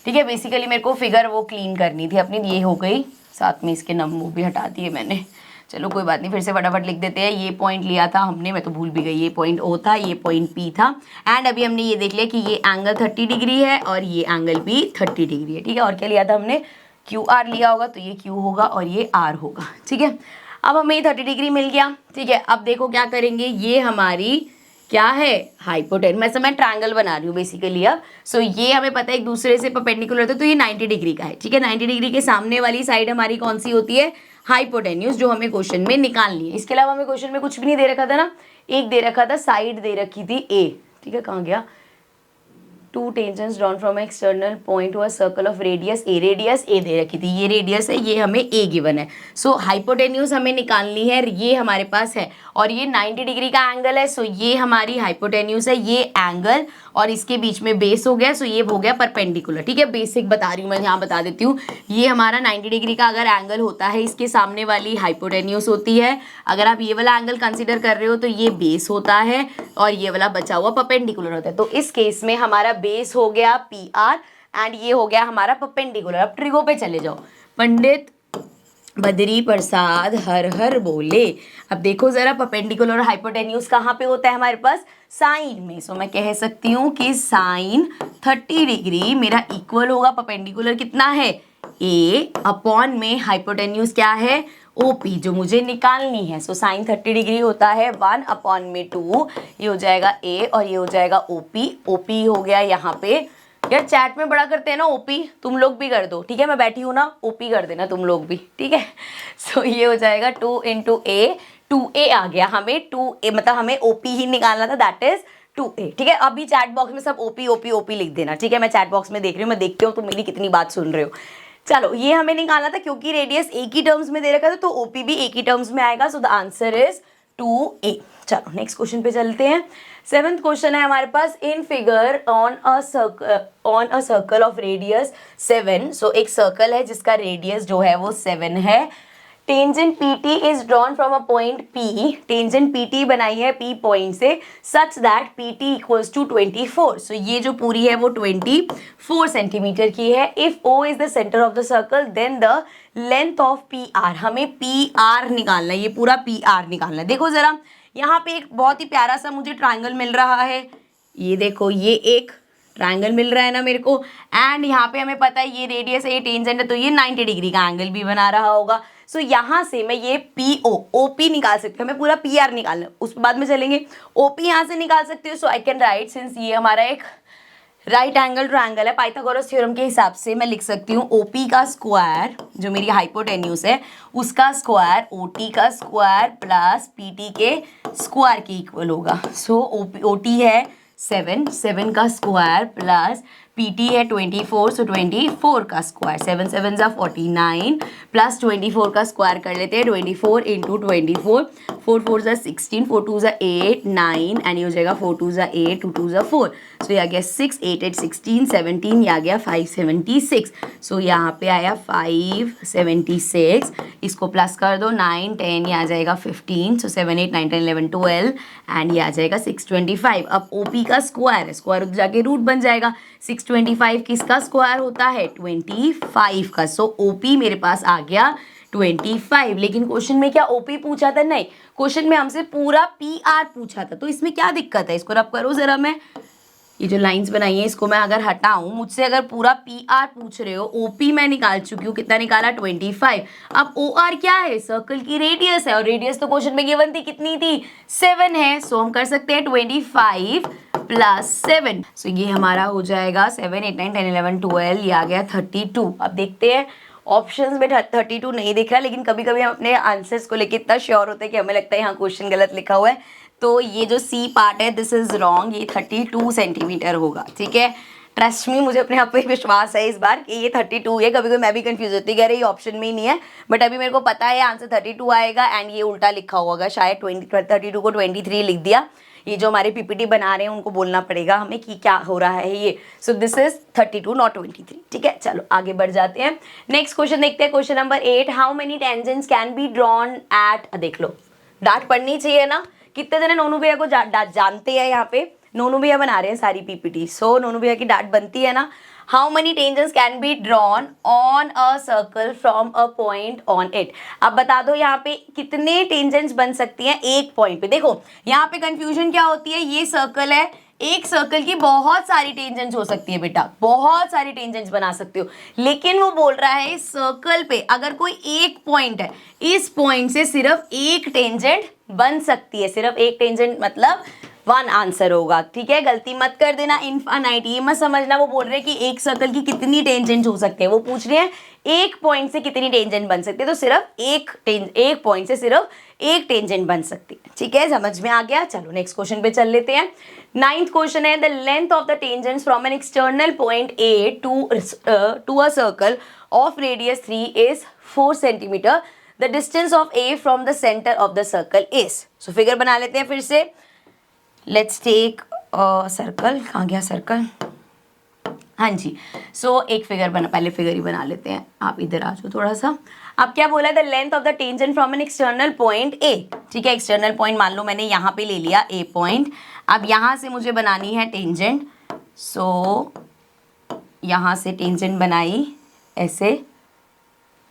ठीक है, बेसिकली मेरे को फिगर वो क्लीन करनी थी अपनी, ये हो गई, साथ में इसके नंबर भी हटा दिए मैंने। चलो कोई बात नहीं, फिर से फटाफट लिख देते हैं। ये पॉइंट लिया था हमने, मैं तो भूल भी गई, ये पॉइंट ओ था, ये पॉइंट पी था, एंड अभी हमने ये देख लिया कि ये एंगल 30 डिग्री है और ये एंगल भी 30 डिग्री है। ठीक है, और क्या लिया था हमने, क्यू आर लिया होगा, तो ये क्यू होगा और ये आर होगा। ठीक है, अब हमें 30 डिग्री मिल गया। ठीक है, अब देखो क्या करेंगे, ये हमारी क्या है, हाइपोटेन्यूज। मैं ट्रायंगल बना रही हूँ बेसिकली अब। सो ये हमें पता है एक दूसरे से परपेंडिकुलर था, तो ये 90 डिग्री का है। ठीक है, 90 डिग्री के सामने वाली साइड हमारी कौन सी होती है, हाइपोटेन्यूज, जो हमें क्वेश्चन में निकालनी है। इसके अलावा हमें क्वेश्चन में कुछ भी नहीं दे रखा था ना, एक दे रखा था साइड दे रखी थी ए। ठीक है, कहाँ गया, two tangents drawn from external point to a circle of radius A, radius A दे रखी थी, ये रेडियस है, ये हमें ए गिवन है। सो हाइपोटेन्यूज हमें निकालनी है, ये हमारे पास है, और ये 90 डिग्री का एंगल है। सो ये हमारी हाइपोटेन्यूज है, ये एंगल, और इसके बीच में बेस हो गया, सो ये हो गया परपेंडिकुलर। ठीक है, बेसिक बता रही हूँ मैं, यहाँ बता देती हूँ। ये हमारा 90 डिग्री का अगर एंगल होता है, इसके सामने वाली हाइपोटेन्यूज होती है। अगर आप ये वाला एंगल कंसिडर कर रहे हो तो ये बेस होता है, और ये वाला बचा हुआ परपेंडिकुलर होता है। तो इस केस में हमारा बेस हो गया पी आर, एंड ये हो गया हमारा परपेंडिकुलर। अब ट्रिगो पे चले जाओ, पंडित बद्री प्रसाद हर हर बोले। अब देखो जरा, परपेंडिकुलर और हाइपोटेन्यूज कहाँ पे होता है हमारे पास, साइन में। सो मैं कह सकती हूँ कि साइन 30 डिग्री मेरा इक्वल होगा, परपेंडिकुलर कितना है, ए अपॉन में हाइपोटेन्यूज क्या है, ओपी, जो मुझे निकालनी है। सो साइन 30 डिग्री होता है 1/2, ये हो जाएगा ए और ये हो जाएगा ओपी। ओपी हो गया यहाँ पे, यार चैट में बड़ा करते हैं ना ओपी, तुम लोग भी कर दो। ठीक है, मैं बैठी हूँ ना, ओपी कर देना तुम लोग भी। ठीक है, सो ये हो जाएगा 2 × ए, 2a आ गया हमें, 2a मतलब हमें ओपी ही निकालना था, दैट इज 2a। ठीक है, अभी चैट बॉक्स में सब ओपी ओपी ओपी लिख देना। ठीक है, मैं चैट बॉक्स में देख रही हूँ, मैं देखती हूँ तुम मेरी कितनी बात सुन रहे हो। चलो, ये हमें निकालना था क्योंकि रेडियस एक ही टर्म्स में दे रखा था, तो ओपी भी एक ही टर्म्स में आएगा। So the answer is 2a। चलो नेक्स्ट क्वेश्चन पे चलते हैं। 7th क्वेश्चन है हमारे पास, in figure on a circle of radius 7। So एक सर्कल है जिसका रेडियस जो है वो 7 है, tangent PT is drawn from a point P, tangent PT बनाई है P पॉइंट से such that PT equals to 24. So ये जो पूरी है वो 24 सेंटीमीटर की है. If O is the centre of the circle then the length of PR, हमें PR निकालना है, ये पूरा PR निकालना है. देखो जरा यहाँ पे एक बहुत ही प्यारा सा मुझे ट्राइंगल मिल रहा है, ये देखो ये एक ट्राइंगल मिल रहा है ना मेरे को, एंड यहाँ पे हमें पता है ये रेडियस है, ये टेंजेंट है, तो ये 90 डिग्री का एंगल भी बना रहा होगा. सो यहाँ से मैं ये OP निकाल सकती हूँ, हमें पूरा PR निकालना है, उस बाद में चलेंगे. OP यहाँ से निकाल सकती हूँ. सो आई कैन राइट, सिंस ये हमारा एक राइट एंगल ट्रायंगल है, पाइथागोरस थ्योरम के हिसाब से मैं लिख सकती हूँ OP का स्क्वायर जो मेरी हाइपोटेन्यूस है उसका स्क्वायर OT का स्क्वायर प्लस PT के स्क्वायर के इक्वल होगा. सो OT है 7 का स्क्वायर प्लस PT है 24, सो 24 का स्क्वायर, 7 7 जा 49 प्लस 24 का स्क्वायर कर लेते हैं, 24 इंटू 24, 4 4 जा 16, 4 2 जा 8 9 एंड ये हो जाएगा 4 2 जा 8, 2 2 जा 4. सो ये आ गया 6 8 8 16 17, ये आ गया 576. सो यहाँ पे आया 576, इसको प्लस कर दो 9 10, ये आ जाएगा 15, सो 7 8 9 10 11 12 एंड ये आ जाएगा 625. अब OP का स्क्वायर है, स्क्वायर जाके रूट बन जाएगा. 625 किसका स्क्वायर होता है? 25 का. सो OP मेरे पास आ गया 25. लेकिन क्वेश्चन में क्या OP पूछा था? नहीं, क्वेश्चन में हमसे पूरा PR पूछा था. तो इसमें क्या दिक्कत है? इसको रब करो जरा. मैं ये जो लाइंस बनाई है इसको मैं अगर हटाऊं, मुझसे अगर पूरा PR पूछ रहे हो, OP मैं निकाल चुकी हूँ, कितना निकाला? 25. अब OR क्या है? सर्कल की रेडियस है, और रेडियस तो क्वेश्चन में गिवन थी, कितनी थी? 7 है. सो हम कर सकते हैं 25 प्लस 7. सो ये हमारा हो जाएगा 7 8 9 10 11 12, ये आ गया 32. अब देखते हैं ऑप्शंस में 32 नहीं दिख रहा, लेकिन कभी कभी हम अपने आंसर्स को लेकर इतना श्योर होते हैं कि हमें लगता है यहाँ क्वेश्चन गलत लिखा हुआ है. तो ये जो C पार्ट है दिस इज रॉन्ग, ये 32 सेंटीमीटर होगा. ठीक है, ट्रस्ट मी, मुझे अपने आप पे विश्वास है इस बार कि ये 32 है. कभी कभी मैं भी कंफ्यूज होती कह रही ये ऑप्शन में ही नहीं है, बट अभी मेरे को पता है आंसर 32 आएगा. एंड ये उल्टा लिखा होगा शायद, 32 को 23 लिख दिया. ये जो हमारे PPT बना रहे हैं उनको बोलना पड़ेगा हमें कि क्या हो रहा है ये. सो दिस इज 32 नॉट 23. ठीक है, चलो आगे बढ़ जाते हैं. नेक्स्ट क्वेश्चन देखते हैं. Question number 8, how many tangents can be drawn at, देख लो डाट पढ़नी चाहिए ना. कितने जने नोनू भैया को जानते हैं? यहाँ पे नोनू भैया बना रहे हैं सारी PPT. सो नोनू भैया की डाट बनती है ना. How many tangents can be drawn on a circle from a point on it. अब बता दो यहाँ पे कितने टेंजेंट्स बन सकती हैं एक पॉइंट पे. देखो यहाँ पे कंफ्यूजन क्या होती है, ये सर्कल है, एक सर्कल की बहुत सारी टेंजेंट्स हो सकती है बेटा, बहुत सारी टेंजेंट्स बना सकते हो. लेकिन वो बोल रहा है इस सर्कल पे अगर कोई एक पॉइंट है, इस पॉइंट से सिर्फ एक टेंजेंट बन सकती है. सिर्फ एक टेंजेंट मतलब 1 आंसर होगा. ठीक है, गलती मत कर देना. इनफाइनाइट ये मत समझना वो बोल रहे हैं कि एक सर्कल की कितनी टेंजेंट हो सकते हैं, वो पूछ रहे हैं एक पॉइंट से कितनी टेंजेंट बन सकती है. तो सिर्फ एक पॉइंट से सिर्फ एक टेंजेंट बन सकती है. ठीक है, समझ में आ गया. चलो नेक्स्ट क्वेश्चन पे चल लेते हैं. 9th क्वेश्चन है, the length of the tangents from an external point A to a circle of radius 3 is 4 centimetre. The distance of A from the centre of the circle is. So figure बना लेते हैं फिर से. Let's take circle. कहाँ गया circle? हाँ जी. सो एक figure पहले फिगर ही बना लेते हैं. आप इधर आ जाओ थोड़ा सा. अब क्या बोला है? The length of the tangent from an external point A. ठीक है, एक्सटर्नल पॉइंट मान लो मैंने यहाँ पे ले लिया A पॉइंट. अब यहाँ से मुझे बनानी है टेंजेंट. सो यहाँ से टेंजेंट बनाई ऐसे.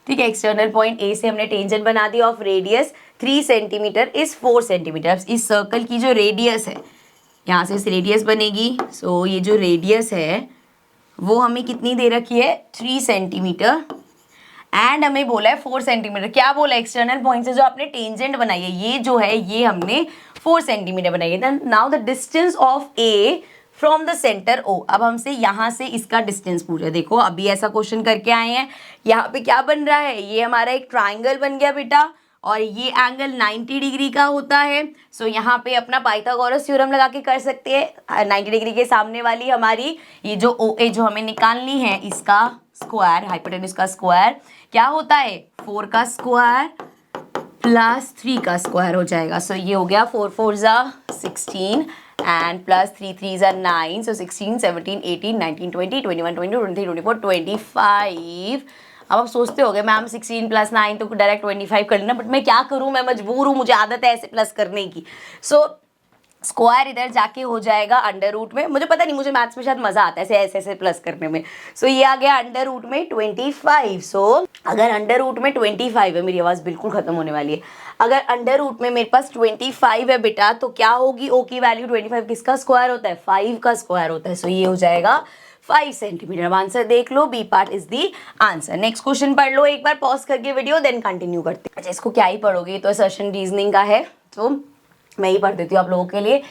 ठीक है, एक्सटर्नल पॉइंट A से हमने टेंजेंट बना दी of radius 3 centimetre is 4 centimetre. इस सर्कल की जो रेडियस है, यहाँ से इस रेडियस बनेगी. सो ये जो रेडियस है वो हमें कितनी दे रखी है? 3 सेंटीमीटर. एंड हमें बोला है 4 सेंटीमीटर. क्या बोला? एक्सटर्नल पॉइंट से जो आपने टेंजेंट बनाई है ये जो है ये हमने 4 सेंटीमीटर बनाई है. Then now the distance of A from the centre O. अब हमसे यहाँ से इसका डिस्टेंस पूछा. देखो अभी ऐसा क्वेश्चन करके आए हैं. यहाँ पे क्या बन रहा है? ये हमारा एक ट्राइंगल बन गया बेटा, और ये एंगल 90 डिग्री का होता है. सो यहाँ पे अपना पाइथागोरस थ्योरम लगा के कर सकते हैं. 90 डिग्री के सामने वाली हमारी ये जो OA जो हमें निकालनी है, इसका स्क्वायर, हाइपोटेन्यूज का स्क्वायर क्या होता है? 4 का स्क्वायर प्लस 3 का स्क्वायर हो जाएगा. सो ये हो गया 4 4 जा 16 एंड प्लस 3 3 जा 9. सो 16 17 18 19 20 21 22 23 24 25 अब आप सोचते होगे मैम 16 + 9 तो डायरेक्ट 25 कर लेना, बट मैं क्या करूँ, मैं मजबूर हूँ, मुझे आदत है ऐसे प्लस करने की। सो स्क्वायर इधर जाके हो जाएगा अंडर रूट में, मुझे पता नहीं, मुझे मैथ्स में शायद मजा आता है ऐसे ऐसे प्लस करने में। सो ये आ गया अंडर रूट में 25। सो अगर अंडर रूट में 25 है, मेरी आवाज बिल्कुल खत्म होने वाली है, अगर अंडर रूट में मेरे पास 25 है बेटा, तो क्या होगी, ओ की वैल्यू 25 किसका स्क्वायर होता है, 5 का स्क्वायर होता है। सो ये हो जाएगा 5 सेंटीमीटर। अब आंसर देख लो, B part is the answer. Next question पढ़ लो एक बार पॉज करके वीडियो, देन कंटिन्यू करते हैं। अच्छा, इसको क्या ही पढ़ोगे, तो असर्शन रीजनिंग का है, तो मैं ही पढ़ देती हूँ आप लोगों के लिए।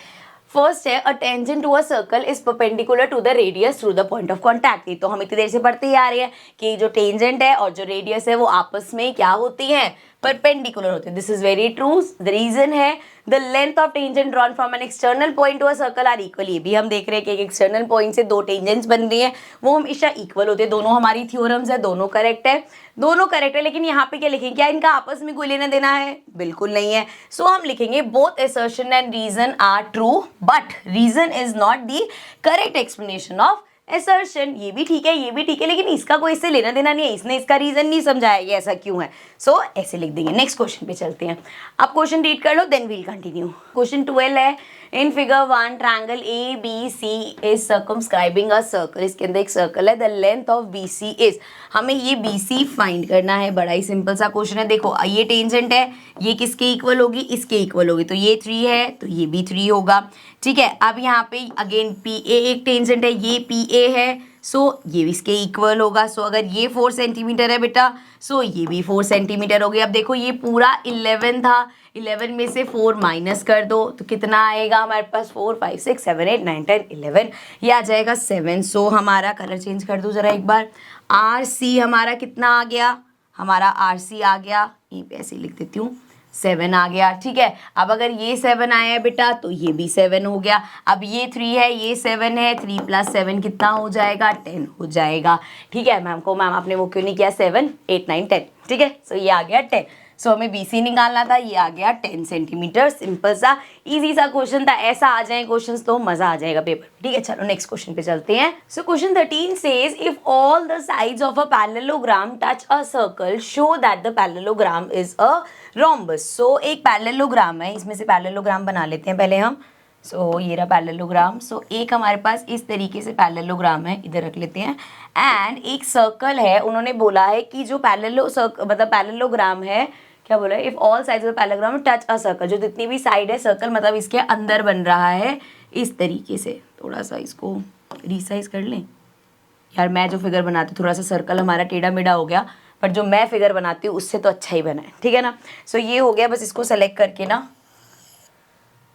फर्स्ट है, a tangent to a circle is perpendicular to the radius through the point of contact. तो हम इतनी देर से पढ़ते ही आ रहे हैं कि जो टेंजेंट है और जो रेडियस है वो आपस में क्या होती हैं, परपेंडिकुलर होते हैं। This is very true. The reason है the length of tangent drawn from an external point to a circle are equal. ये भी हम देख रहे हैं कि एक एक्सटर्नल पॉइंट से दो टेंजेंट्स बन रही हैं, वो हमेशा इक्वल होते हैं। दोनों हमारी थ्योरम्स है, दोनों करेक्ट है, दोनों करेक्ट है। लेकिन यहाँ पे क्या लिखेंगे, क्या इनका आपस में कोई लेना देना है, बिल्कुल नहीं है। सो हम लिखेंगे both assertion and reason are true but reason is not the correct explanation of assertion. ये भी ठीक है, ये भी ठीक है, लेकिन इसका कोई इससे लेना देना नहीं है, इसने इसका रीजन नहीं समझाया ये ऐसा क्यों है। सो ऐसे लिख देंगे। नेक्स्ट क्वेश्चन पे चलते हैं, आप क्वेश्चन रीड कर लो देन वील कंटिन्यू। क्वेश्चन 12 है, in figure 1 triangle A B C is circumscribing a circle. इसके अंदर एक सर्कल है, the length of B C is, हमें ये बी सी फाइंड करना है। बड़ा ही सिंपल सा क्वेश्चन है। देखो ये टेंजेंट है, ये किसके इक्वल होगी, इसके इक्वल होगी, तो ये 3 है तो ये भी 3 होगा, ठीक है। अब यहाँ पे अगेन पी ए एक टेंजेंट है, ये पी ए है, सो ये इसके इक्वल होगा। सो अगर ये 4 सेंटीमीटर है बेटा, सो ये भी 4 सेंटीमीटर हो गया। अब देखो ये पूरा 11 था, 11 में से 4 माइनस कर दो तो कितना आएगा हमारे पास, 4 5 6 7 8 9 10 11, ये आ जाएगा 7। सो हमारा कलर चेंज कर दो जरा एक बार, आर सी हमारा कितना आ गया, हमारा आर सी आ गया, यहीं पे ऐसे लिख देती हूँ, 7 आ गया, ठीक है। अब अगर ये 7 आया है बेटा तो ये भी 7 हो गया। अब ये 3 है, ये 7 है, 3 + 7 कितना हो जाएगा, 10 हो जाएगा, ठीक है। मैम को, मैम आपने वो क्यों नहीं किया, 7 8 9 10, ठीक है। सो ये आ गया 10। सो हमें BC निकालना था, ये आ गया 10 सेंटीमीटर। सिंपल सा इजी सा क्वेश्चन था, ऐसा आ जाए क्वेश्चंस तो मजा आ जाएगा पेपर, ठीक है। चलो नेक्स्ट क्वेश्चन पे चलते हैं। So question 13 says if all the sides of a parallelogram touch a circle show that the parallelogram is a rhombus. So एक पैरेललोग्राम है, इसमें से पैरेललोग्राम बना लेते हैं पहले हम। सो ये रहा पैरेललोग्राम। सो एक हमारे पास इस तरीके से पैरेललोग्राम है, इधर रख लेते हैं। एंड एक सर्कल है, उन्होंने बोला है कि जो मतलब पैरेललोग्राम है, क्या बोला है, if all sides of parallelogram touch a circle, जो जितनी भी साइड है सर्कल मतलब इसके अंदर बन रहा है इस तरीके से। थोड़ा सा इसको रिसाइज कर लें यार, मैं जो फिगर बनाती हूँ थोड़ा सा सर्कल हमारा टेढ़ा मेढ़ा हो गया, पर जो मैं फिगर बनाती हूँ उससे तो अच्छा ही बना है, ठीक है ना। सो ये हो गया, बस इसको सेलेक्ट करके ना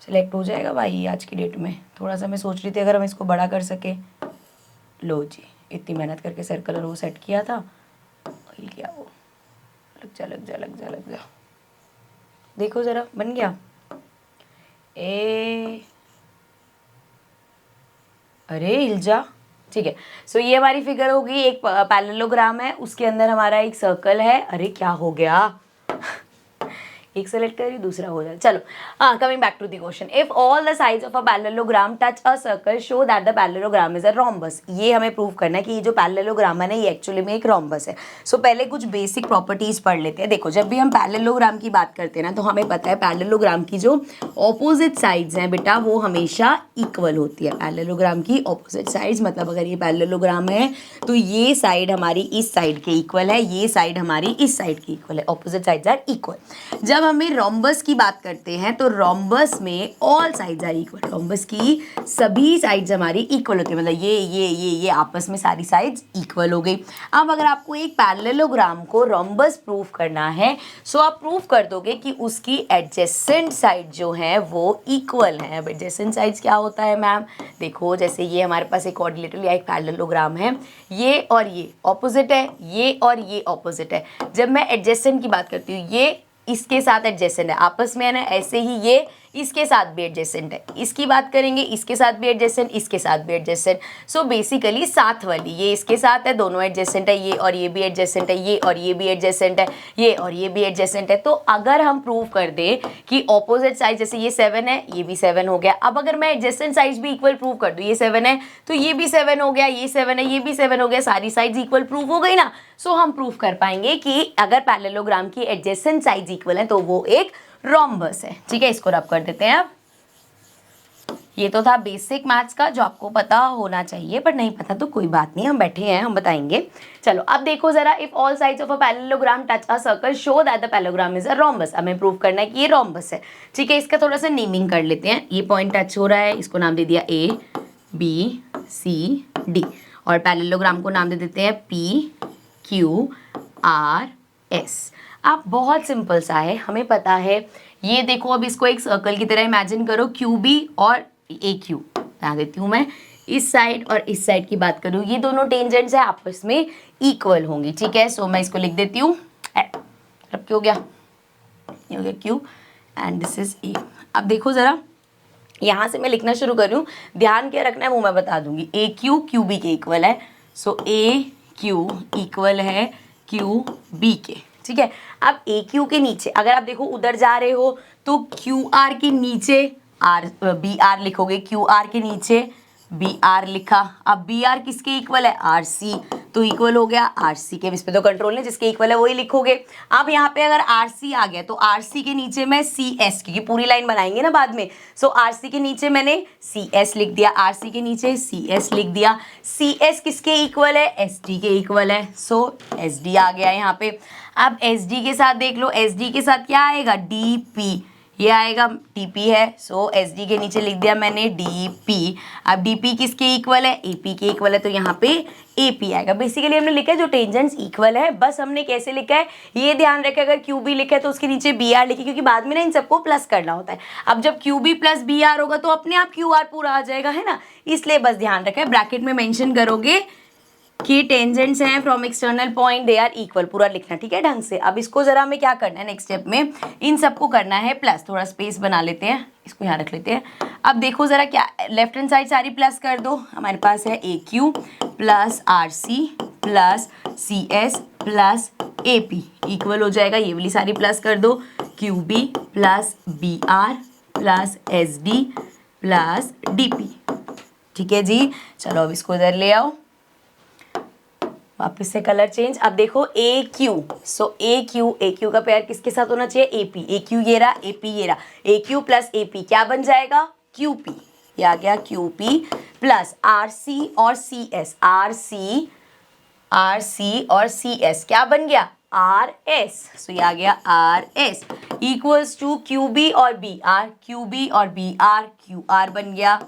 सेलेक्ट हो जाएगा भाई आज की डेट में। थोड़ा सा मैं सोच रही थी अगर हम इसको बड़ा कर सके, लो जी, इतनी मेहनत करके सर्कल और वो सेट किया था, हिल गया वो, लग जा, देखो जरा बन गया। अरे हिल जा, ठीक है। सो ये हमारी फिगर होगी, एक पैरेललोग्राम है, उसके अंदर हमारा एक सर्कल है। अरे क्या हो गया, एक सेलेक्ट करिए दूसरा हो जाए। चलो coming back to the question, if all the sides of a parallelogram touch a circle show that the parallelogram is a rhombus. ये हमें प्रूव करना है कि ये जो पैरेललोग्राम है ना, ये एक्चुअली में एक रोम्बस है। सो पहले कुछ बेसिक प्रॉपर्टीज पढ़ लेते हैं। देखो जब भी हम पैरेललोग्राम की बात करते हैं ना, तो हमें पता है पैरेललोग्राम की जो ऑपोजिट साइड्स हैं बेटा, वो हमेशा इक्वल होती है। पैरेललोग्राम की ऑपोजिट साइड्स मतलब अगर ये पैरेललोग्राम है तो ये साइड हमारी इस साइड के इक्वल है, ये साइड हमारी इस साइड की इक्वल है, ऑपोजिट साइड्स आर इक्वल। जब हमें रोम्बस की बात करते हैं तो रोम्बस में all sides are equal, rhombus की सभी साइड्स हमारी इक्वल होती है, मतलब ये आपस में सारी साइड्स इक्वल हो गई। अब अगर आपको एक पैरेललोग्राम को रोम्बस प्रूव करना है, सो आप प्रूव कर दोगे कि उसकी एडजेसेंट साइड जो है वो इक्वल है। अब एडजेसेंट साइड्स क्या होता है मैम, देखो जैसे ये हमारे पास एक क्वाड्रिलेटरल या एक पैरेललोग्राम है, ये और ये ऑपोजिट है, ये और ये ऑपोजिट है। जब मैं एडजेसेंट की बात करती हूँ, ये इसके साथ एडजेसेंट है आपस में है ना, ऐसे ही ये इसके साथ भी एडजेसेंट है, इसकी बात करेंगे इसके साथ भी एडजेसेंट, इसके साथ भी एडजेसेंट। सो बेसिकली साथ वाली ये इसके साथ है, दोनों एडजेसेंट है, ये और ये भी एडजेसेंट है, ये और ये भी एडजेसेंट है, ये और ये भी एडजेसेंट है। तो अगर हम प्रूव कर दें कि ऑपोजिट साइड, जैसे ये 7 है, ये भी 7 हो गया। अब अगर मैं एडजेसेंट साइड्स भी इक्वल प्रूव कर दूं, ये 7 है तो ये भी 7 हो गया, ये 7 है ये भी 7 हो गया, सारी साइड्स इक्वल प्रूव हो गई ना। सो हम प्रूव कर पाएंगे कि अगर पैरेललोग्राम की एडजेसेंट साइड्स इक्वल है तो वो एक रोम्बस है। ठीक है, इसको रब कर देते हैं। अब ये तो था बेसिक मैथ्स का जो आपको पता होना चाहिए, पर नहीं पता तो कोई बात नहीं, हम बैठे हैं, हम बताएंगे। चलो अब देखो जरा, if all sides of a parallelogram touch a circle show that the parallelogram is a rhombus. हमें प्रूव करना है कि ये रोम्बस है। ठीक है, इसका थोड़ा सा नेमिंग कर लेते हैं। ये पॉइंट टच हो रहा है, इसको नाम दे दिया ए बी सी डी, और पैरेललोग्राम को नाम दे देते हैं पी क्यू आर एस। अब बहुत सिंपल सा है, हमें पता है। ये देखो, अब इसको एक सर्कल की तरह इमेजिन करो, क्यू बी और ए क्यू बता देती हूँ मैं। इस साइड और इस साइड की बात करूँ, ये दोनों टेंजेंट्स है आपस में इक्वल होंगी। ठीक है, सो मैं इसको लिख देती हूँ, अब क्या हो गया, ये हो गया Q and this is a. अब देखो ज़रा, यहाँ से मैं लिखना शुरू कर रही हूँ, ध्यान क्या रखना है वो मैं बता दूंगी। ए क्यू क्यू बी के इक्वल है, सो ए क्यू इक्वल है क्यू बी के। ठीक है, अब ए क्यू के नीचे अगर आप देखो उधर जा रहे हो तो क्यू आर के नीचे आर बी आर लिखोगे, क्यू आर के नीचे बी आर लिखा। अब बी आर किसके इक्वल है, आर सी, तो इक्वल हो गया आर सी के। इस पे तो कंट्रोल नहीं, जिसके इक्वल है वही लिखोगे। अब यहाँ पे अगर आर सी आ गया तो आर सी के नीचे मैं सी एस, क्योंकि पूरी लाइन बनाएंगे ना बाद में, सो आर सी के नीचे मैंने सी एस लिख दिया, आर सी के नीचे सी एस लिख दिया। सी एस किसके इक्वल है, एस डी के इक्वल है, सो एस डी आ गया यहाँ पे। अब एस डी के साथ देख लो, एस डी के साथ क्या आएगा, डी पी, ये आएगा टीपी है, सो एस डी के नीचे लिख दिया मैंने डीपी। अब डीपी किसके इक्वल है, एपी के इक्वल है, तो यहाँ पे एपी आएगा। बेसिकली हमने लिखा है जो टेंजेंट्स इक्वल है, बस हमने कैसे लिखा है ये ध्यान रखें। अगर क्यू बी लिखा है तो उसके नीचे बी आर लिखिए, क्योंकि बाद में ना इन सबको प्लस करना होता है। अब जब Q B plus B R होगा तो अपने आप क्यू आर पूरा आ जाएगा, है ना, इसलिए बस ध्यान रखें, ब्रैकेट में मेंशन करोगे कि टेंजेंट्स हैं from external point they are equal, पूरा लिखना। ठीक है, ढंग से। अब इसको जरा हमें क्या करना है नेक्स्ट स्टेप में, इन सबको करना है प्लस। थोड़ा स्पेस बना लेते हैं, इसको यहाँ रख लेते हैं। अब देखो जरा, क्या लेफ्ट हैंड साइड सारी प्लस कर दो। हमारे पास है A Q plus R C plus C S plus A P equal हो जाएगा, ये वाली सारी प्लस कर दो, Q B plus B R plus S D plus D P. ठीक है जी, चलो अब इसको इधर ले आओ, वापस से कलर चेंज। अब देखो ए क्यू, सो ए क्यू का पेयर किसके साथ होना चाहिए, ए पी। ए क्यू ये रहा, ए पी ये रहा, A Q plus A P क्या बन जाएगा, क्यू पी। ये आ गया Q P plus R C और सी एस, आर सी और सी एस क्या बन गया, आर एस। सो ये आ गया R S equals to Q B और बी आर, क्यू बी और बी आर, क्यू आर बन गया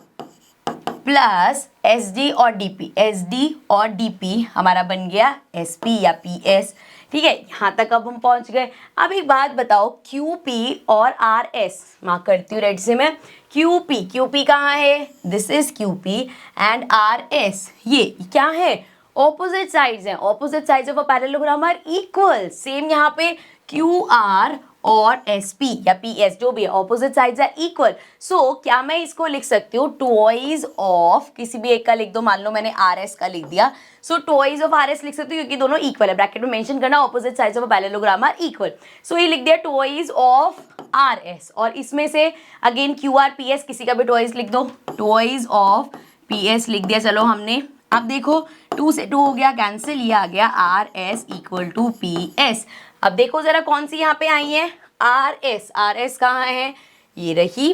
प्लस एस डी और डी पी, एस डी और डी पी हमारा बन गया एस पी या पी एस। ठीक है, यहाँ तक अब हम पहुँच गए। अब एक बात बताओ, क्यू पी और आर एस, मार्क करती हूँ रेड से मैं, क्यू पी कहाँ है, this is Q P and R S ये क्या है, ऑपोजिट साइड्स हैं। Opposite sides of a parallelogram are equal. Same यहाँ पे क्यू आर और एस पी या पी एस जो भी है, opposite sides are equal. So क्या मैं इसको लिख सकती हूँ, टॉइज ऑफ किसी भी एक का लिख दो, मान लो मैंने आर एस का लिख दिया, सो टॉइज ऑफ आर एस लिख सकती हूँ क्योंकि दोनों इक्वल है। ब्रैकेट में मेंशन करना opposite sides of a parallelogram are equal, so ये लिख दिया टॉइज ऑफ आर एस। और इसमें से again Q R P S किसी का भी टॉइज लिख दो, टॉइज ऑफ पी एस लिख दिया। चलो हमने, अब देखो 2 से 2 हो गया कैंसिल, ये आ गया R S equal to P S. अब देखो जरा कौन सी यहाँ पे आई है, आर एस कहाँ है, ये रही।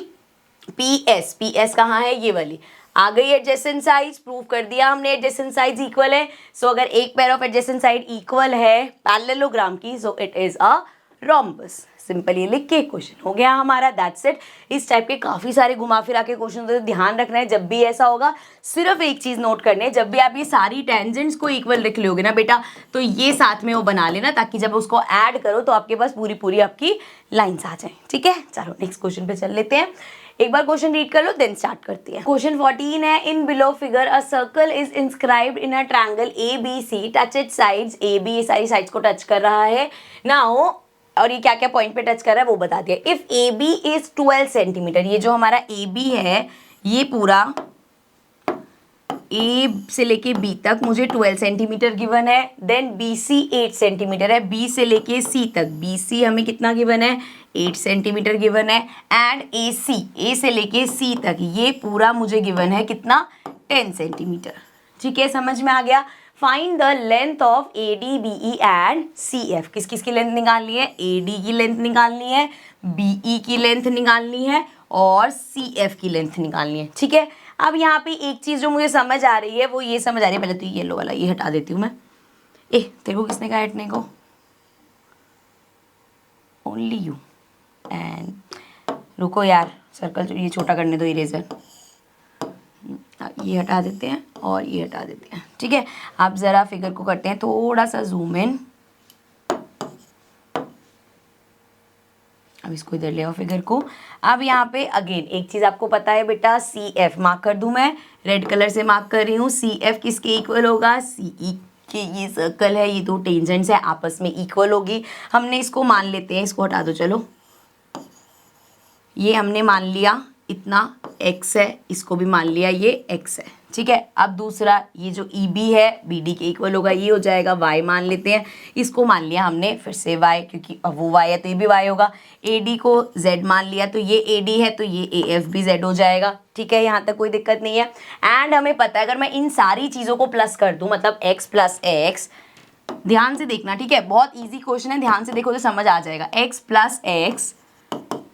पी एस कहाँ है, ये वाली आ गई। एडजेसेंट साइड्स प्रूव कर दिया हमने, एडजेसेंट साइड्स इक्वल है। सो अगर एक pair of adjacent side equal है पैरेललोग्राम की, so it is a rhombus. Simple ये लिख के क्वेश्चन हो गया हमारा, दैट्स इट। इस टाइप के काफ़ी सारे घुमा फिरा के क्वेश्चन होते हैं, ध्यान रखना है जब भी ऐसा होगा। सिर्फ एक चीज़ नोट करनी है, जब भी आप ये सारी टेंजेंट्स को इक्वल लिख लोगे ना बेटा, तो ये साथ में वो बना लेना, ताकि जब उसको ऐड करो तो आपके पास पूरी पूरी आपकी लाइन्स आ जाएं। ठीक है, चलो नेक्स्ट क्वेश्चन पे चल लेते हैं। एक बार क्वेश्चन रीड कर लो देन स्टार्ट करती है। क्वेश्चन 14 है, in below figure a circle is inscribed in a triangle A B C, touch its sides. A B ये सारी साइड्स को टच कर रहा है। नाउ और ये क्या क्या पॉइंट पे टच कर रहा है वो बता दिया। If A B is 12 centimetre, ये जो हमारा ए बी है ये पूरा ए से लेके बी तक मुझे 12 सेंटीमीटर गिवन है। देन बी सी 8 सेंटीमीटर है, बी से लेके सी तक, बी सी हमें कितना गिवन है 8 सेंटीमीटर गिवन है। एंड ए सी, ए से लेके सी तक ये पूरा मुझे गिवन है कितना 10 सेंटीमीटर। ठीक है, समझ में आ गया। Find the length of A D B E and C F. किस किस की लेंथ निकालनी है, ए डी की लेंथ निकालनी है, बी ई की लेंथ निकालनी है और सी एफ की लेंथ निकालनी है। ठीक है, अब यहाँ पे एक चीज़ जो मुझे समझ आ रही है वो ये समझ आ रही है, पहले तो येलो वाला ये हटा देती हूँ मैं। तेरे को किसने कहा हटने को, ओनली यू। एंड रुको यार, सर्कल ये छोटा करने दो, इरेजर ये हटा देते हैं और ये हटा देते हैं। ठीक है, आप ज़रा फिगर को करते हैं थोड़ा सा जूम इन। अब इसको इधर ले आओ फिगर को। अब यहाँ पे अगेन एक चीज़ आपको पता है बेटा, सी एफ मार्क कर दूँ मैं, रेड कलर से मार्क कर रही हूँ। सी एफ किसके इक्वल होगा, सी ई के, ये सर्कल है, ये दो टेंजेंट्स है आपस में इक्वल होगी। हमने इसको मान लेते हैं, इसको हटा दो चलो, ये हमने मान लिया इतना x है, इसको भी मान लिया ये x है। ठीक है, अब दूसरा ये जो ई बी है बी डी के इक्वल होगा, ये हो जाएगा y मान लेते हैं, इसको मान लिया हमने फिर से y, क्योंकि अब वो y है तो ये भी y होगा। ए डी को z मान लिया तो ये ए डी है तो ये ए एफ भी z हो जाएगा। ठीक है, यहाँ तक कोई दिक्कत नहीं है। एंड हमें पता है अगर मैं इन सारी चीज़ों को प्लस कर दूँ, मतलब x प्लस एक्स, ध्यान से देखना, ठीक है, बहुत ईजी क्वेश्चन है, ध्यान से देखो तो समझ आ जाएगा। x plus x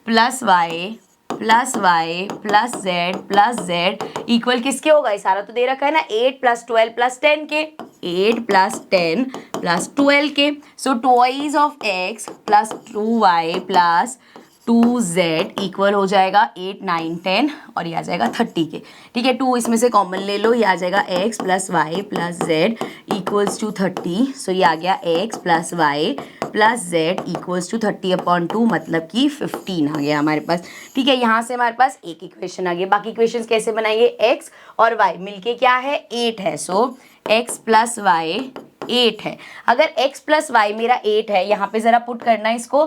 plus y plus y plus z plus z equal किसके होगा, ये सारा तो दे रखा है ना, 8 प्लस 12 प्लस 10 के, 8 प्लस 10 प्लस 12 के। So twice of x plus 2y plus 2z equal हो जाएगा 8 9 10 और ये आ जाएगा 30 के। ठीक है, 2 इसमें से कॉमन ले लो, ये आ जाएगा x plus y plus z equals to 30। So ये आ गया x plus y plus z equals to 30/2, मतलब कि 15 आ गया हमारे पास। ठीक है, यहाँ से हमारे पास एक इक्वेशन आ गई। बाकी इक्वेशंस कैसे बनाएंगे, x और y मिलके क्या है 8 है, सो x प्लस वाई 8 है। अगर x प्लस वाई मेरा 8 है, यहाँ पे ज़रा पुट करना है इसको,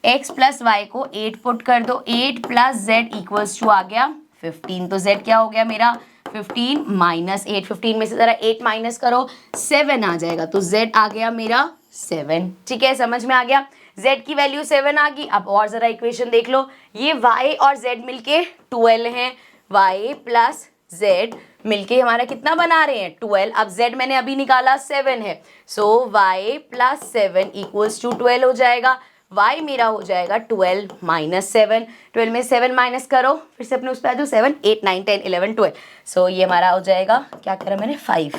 x प्लस वाई को 8 पुट कर दो, 8 प्लस जेड इक्वल्स टू आ गया 15। तो z क्या हो गया मेरा 15 माइनस 8, 15 में से ज़रा 8 माइनस करो 7 आ जाएगा, तो z आ गया मेरा 7। ठीक है, समझ में आ गया, z की वैल्यू 7 आ गई। अब और ज़रा इक्वेशन देख लो, ये y और z मिलके 12 हैं, y प्लस z मिलके हमारा कितना बना रहे हैं 12। अब z मैंने अभी निकाला 7 है, सो y प्लस 7 इक्वल्स टू 12 हो जाएगा। y मेरा हो जाएगा 12 माइनस 7, 12 में 7 माइनस करो, फिर से अपने उस पर आ जाओ, 7 8 9 10 11 12। सो ये हमारा हो जाएगा, क्या करा मैंने 5,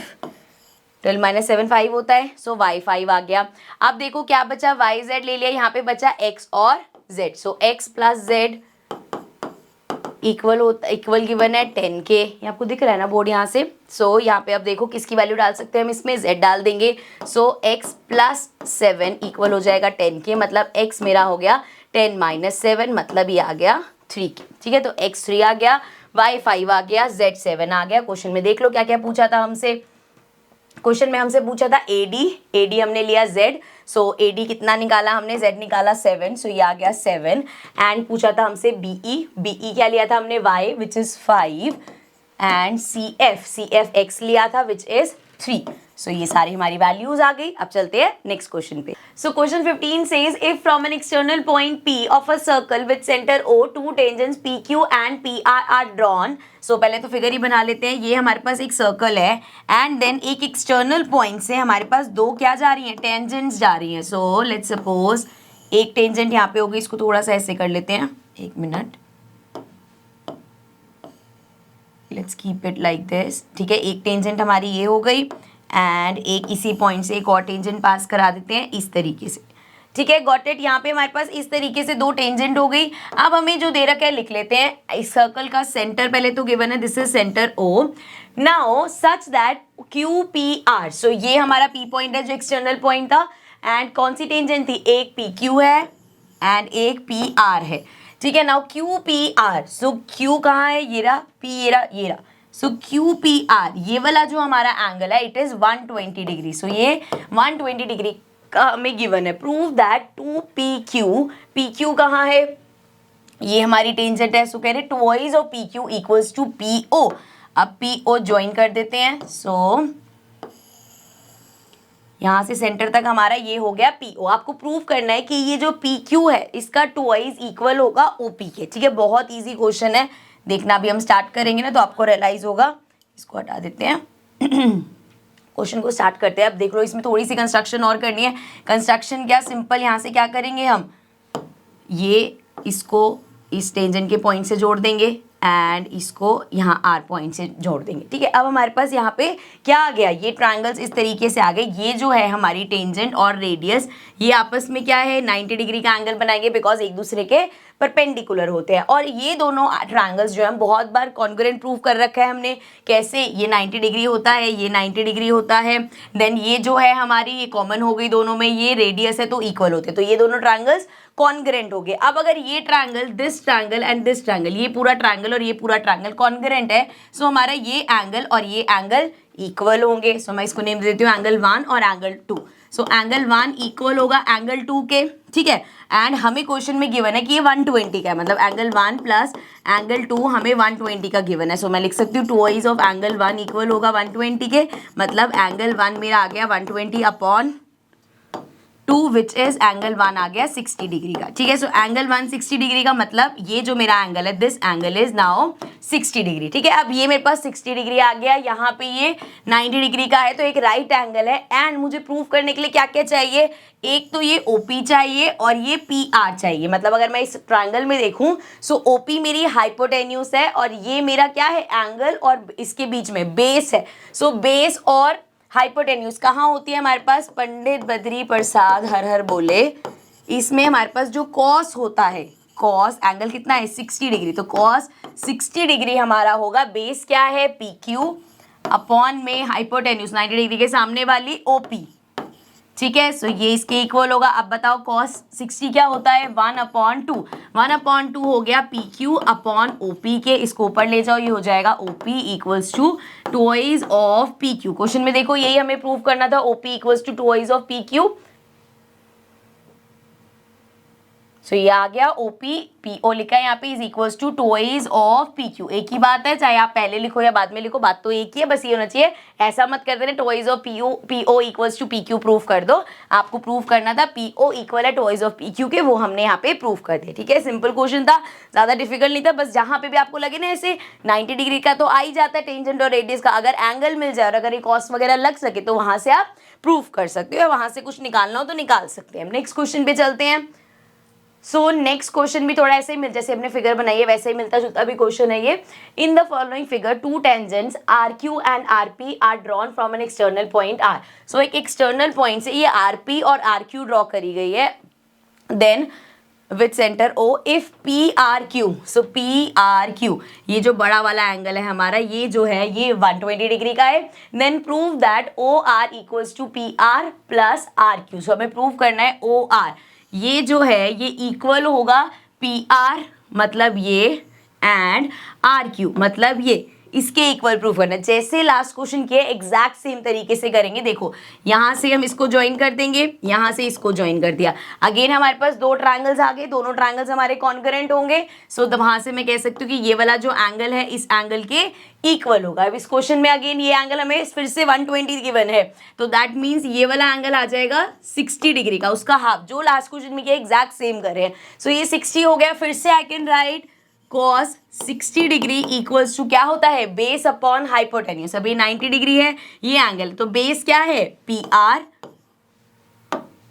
12 माइनस 7 5 होता है, सो y 5 आ गया। अब देखो क्या बचा, y z ले लिया, यहाँ पे बचा x और z, सो x plus z equal given है 10 के, ये आपको दिख रहा है ना बोर्ड यहाँ से। सो यहाँ पे अब देखो किसकी वैल्यू डाल सकते हैं हम, इसमें z डाल देंगे, सो x प्लस 7 इक्वल हो जाएगा 10 के, मतलब x मेरा हो गया 10 माइनस 7, मतलब ये आ गया 3 के। ठीक है, तो x 3 आ गया, y 5 आ गया, z 7 आ गया। क्वेश्चन में देख लो क्या क्या पूछा था हमसे, क्वेश्चन में हमसे पूछा था AD हमने लिया Z, सो AD कितना निकाला हमने, Z निकाला 7, सो ये आ गया 7। एंड पूछा था हमसे BE क्या लिया था हमने Y which is 5 and CF X लिया था विच इज़ 3। सो ये सारी हमारी वैल्यूज आ गई। अब चलते हैं नेक्स्ट क्वेश्चन पे। So question 15 says if from an external point P of a circle with centre O two tangents PQ and PR are drawn. So पहले तो फिगर ही बना लेते हैं, ये हमारे पास एक सर्कल है एंड देन एक एक्सटर्नल पॉइंट से हमारे पास दो क्या जा रही हैं, टेंजेंट्स जा रही हैं। सो लेट्स सपोज एक टेंजेंट यहाँ पे होगी, इसको थोड़ा सा ऐसे कर लेते हैं, एक minute, let's keep it like this. ठीक है, एक टेंजेंट हमारी ये हो गई एंड एक इसी पॉइंट से एक और टेंजेंट पास करा देते हैं इस तरीके से। ठीक है, गॉट इट। यहाँ पे हमारे पास इस तरीके से दो टेंजेंट हो गई। अब हमें जो दे रखा है लिख लेते हैं, इस सर्कल का सेंटर पहले तो गिवन है, this is centre O। Now such that QPR, सो ये हमारा P पॉइंट है जो एक्सटर्नल पॉइंट था, एंड कौन सी टेंजेंट थी, एक PQ है एंड एक PR है। ठीक है, नाउ QPR, सो Q कहाँ है, ये रहा, P ये रहा, सो QPR ये वाला जो हमारा एंगल है इट इज 120 डिग्री। सो ये 120 डिग्री का हमें गिवन है, प्रूव दैट 2PQ, PQ कहाँ है, ये हमारी टेंजेंट है, सो कह रहे twice of PQ equals to PO। अब PO ज्वाइन कर देते हैं, सो यहाँ से सेंटर तक हमारा ये हो गया PO। आपको प्रूव करना है कि ये जो PQ है इसका ट्वाइस इक्वल होगा OP के, ठीक है, बहुत इजी क्वेश्चन है, देखना अभी हम स्टार्ट करेंगे ना तो आपको रियलाइज होगा। इसको हटा देते हैं क्वेश्चन को स्टार्ट करते हैं। अब देख लो इसमें थोड़ी सी कंस्ट्रक्शन और करनी है। कंस्ट्रक्शन क्या, सिंपल, यहाँ से क्या करेंगे हम, ये इसको इस टेंजेंट के पॉइंट से जोड़ देंगे एंड इसको यहाँ R पॉइंट से जोड़ देंगे, ठीक है। अब हमारे पास यहाँ पे क्या आ गया, ये ट्रायंगल्स इस तरीके से आ गए। ये जो है हमारी टेंजेंट और रेडियस, ये आपस में क्या है 90 डिग्री का एंगल बनाएंगे, बिकॉज एक दूसरे के परपेंडिकुलर होते हैं। और ये दोनों ट्रायंगल्स जो है बहुत बार कॉन्ग्रुएंट प्रूव कर रखा है हमने, कैसे, ये 90 डिग्री होता है, ये 90 डिग्री होता है, देन ये जो है हमारी ये कॉमन हो गई दोनों में, ये रेडियस है तो इक्वल होते हैं, तो ये दोनों ट्रायंगल्स कॉन्ग्रुएंट हो गए। अब अगर ये triangle, this triangle and this triangle, ये पूरा ट्रायंगल और ये पूरा ट्रायंगल कॉन्ग्रुएंट है, सो हमारा ये एंगल और ये एंगल इक्वल होंगे। सो मैं इसको नेम दे देती हूँ एंगल 1 और एंगल 2। सो एंगल 1 इक्वल होगा एंगल 2 के, ठीक है। एंड हमें क्वेश्चन में गिवन है कि ये 120 का है, मतलब एंगल 1 प्लस एंगल 2 हमें 120 का गिवन है। सो मैं लिख सकती हूँ ट्वाइस ऑफ एंगल 1 इक्वल होगा 120 के, मतलब एंगल 1 मेरा आ गया 120 अपॉन 2 विच इज एंगल 1 आ गया 60 डिग्री का, ठीक है। सो एंगल 1 60 डिग्री का, मतलब ये जो मेरा एंगल है, this angle is now 60 degree, ठीक है। अब ये मेरे पास 60 डिग्री आ गया, यहाँ पे ये 90 डिग्री का है, तो एक राइट एंगल है। एंड मुझे प्रूव करने के लिए क्या क्या चाहिए, एक तो ये OP चाहिए और ये PR चाहिए। मतलब अगर मैं इस ट्रायंगल में देखूं, सो OP मेरी हाइपोटेन्यूस है और ये मेरा क्या है, एंगल, और इसके बीच में बेस है। सो बेस और हाइपोटेन्यूस कहाँ होती है हमारे पास, पंडित बद्री प्रसाद हर हर बोले, इसमें हमारे पास जो कॉस होता है, कॉस एंगल कितना है 60 डिग्री, तो कॉस 60 डिग्री हमारा होगा, बेस क्या है PQ अपॉन में हाइपोटेन्यूस 90 डिग्री के सामने वाली OP, ठीक है। सो ये इसके इक्वल होगा। अब बताओ cos 60 क्या होता है, 1/2, 1/2 हो गया PQ अपॉन OP के, इसको ऊपर ले जाओ, ये हो जाएगा OP equals to twice of PQ। Question में देखो यही हमें प्रूव करना था, OP equals to twice of PQ। So ये आ गया OP, PO लिखा है यहाँ पे, is equals to twice of PQ। एक ही बात है, चाहे आप पहले लिखो या बाद में लिखो, बात तो एक ही है, बस ये होना चाहिए, ऐसा मत कर देना twice of PO equals to PQ prove कर दो। आपको प्रूव करना था PO इक्वल है ट्वाइस ऑफ PQ के, वो हमने यहाँ पे प्रूव कर दिया, ठीक है। सिंपल क्वेश्चन था, ज्यादा डिफिकल्ट नहीं था, बस जहाँ पे भी आपको लगे ना ऐसे 90 डिग्री का तो आ ही जाता है टेंजेंट और रेडियस का, अगर एंगल मिल जाए और अगर ये कॉस वगैरह लग सके तो वहां से आप प्रूव कर सकते हो, या वहां से कुछ निकालना हो तो निकाल सकते हैं। नेक्स्ट क्वेश्चन पे चलते हैं। सो नेक्स्ट क्वेश्चन भी थोड़ा ऐसे ही जैसे हमने फिगर बनाई है वैसे ही मिलता जुलता भी क्वेश्चन है ये। In the following figure two tangents RQ and RP are drawn from an external point R। So एक एक्सटर्नल पॉइंट से ये RP और RQ ड्रॉ करी गई है, then with centre O if PRQ, so PRQ ये जो बड़ा वाला एंगल है हमारा, ये जो है ये 120 डिग्री का है, then prove that OR equals to PR plus RQ। So हमें प्रूव करना है OR ये जो है ये इक्वल होगा PR मतलब ये, एंड RQ मतलब ये, इसके इक्वल प्रूफ करना है। जैसे लास्ट क्वेश्चन किए एग्जैक्ट सेम तरीके से करेंगे। देखो यहाँ से हम इसको ज्वाइन कर देंगे, यहाँ से इसको ज्वाइन कर दिया, अगेन हमारे पास दो ट्रायंगल्स आ गए, दोनों ट्रायंगल्स हमारे कॉन्करेंट होंगे। सो वहां से मैं कह सकती हूँ कि ये वाला जो एंगल है इस एंगल के इक्वल होगा। अब इस क्वेश्चन में अगेन ये एंगल हमें फिर से 120 गिवन है, तो दैट मीन्स ये वाला एंगल आ जाएगा 60 डिग्री का, उसका हाफ, जो लास्ट क्वेश्चन में किया एग्जैक्ट सेम कर रहे हैं। सो ये 60 हो गया, फिर से I can write cos 60 degree equals to क्या होता है, बेस अपॉन हाइपोटेन्यूस। अभी 90 डिग्री है ये एंगल, तो बेस क्या है PR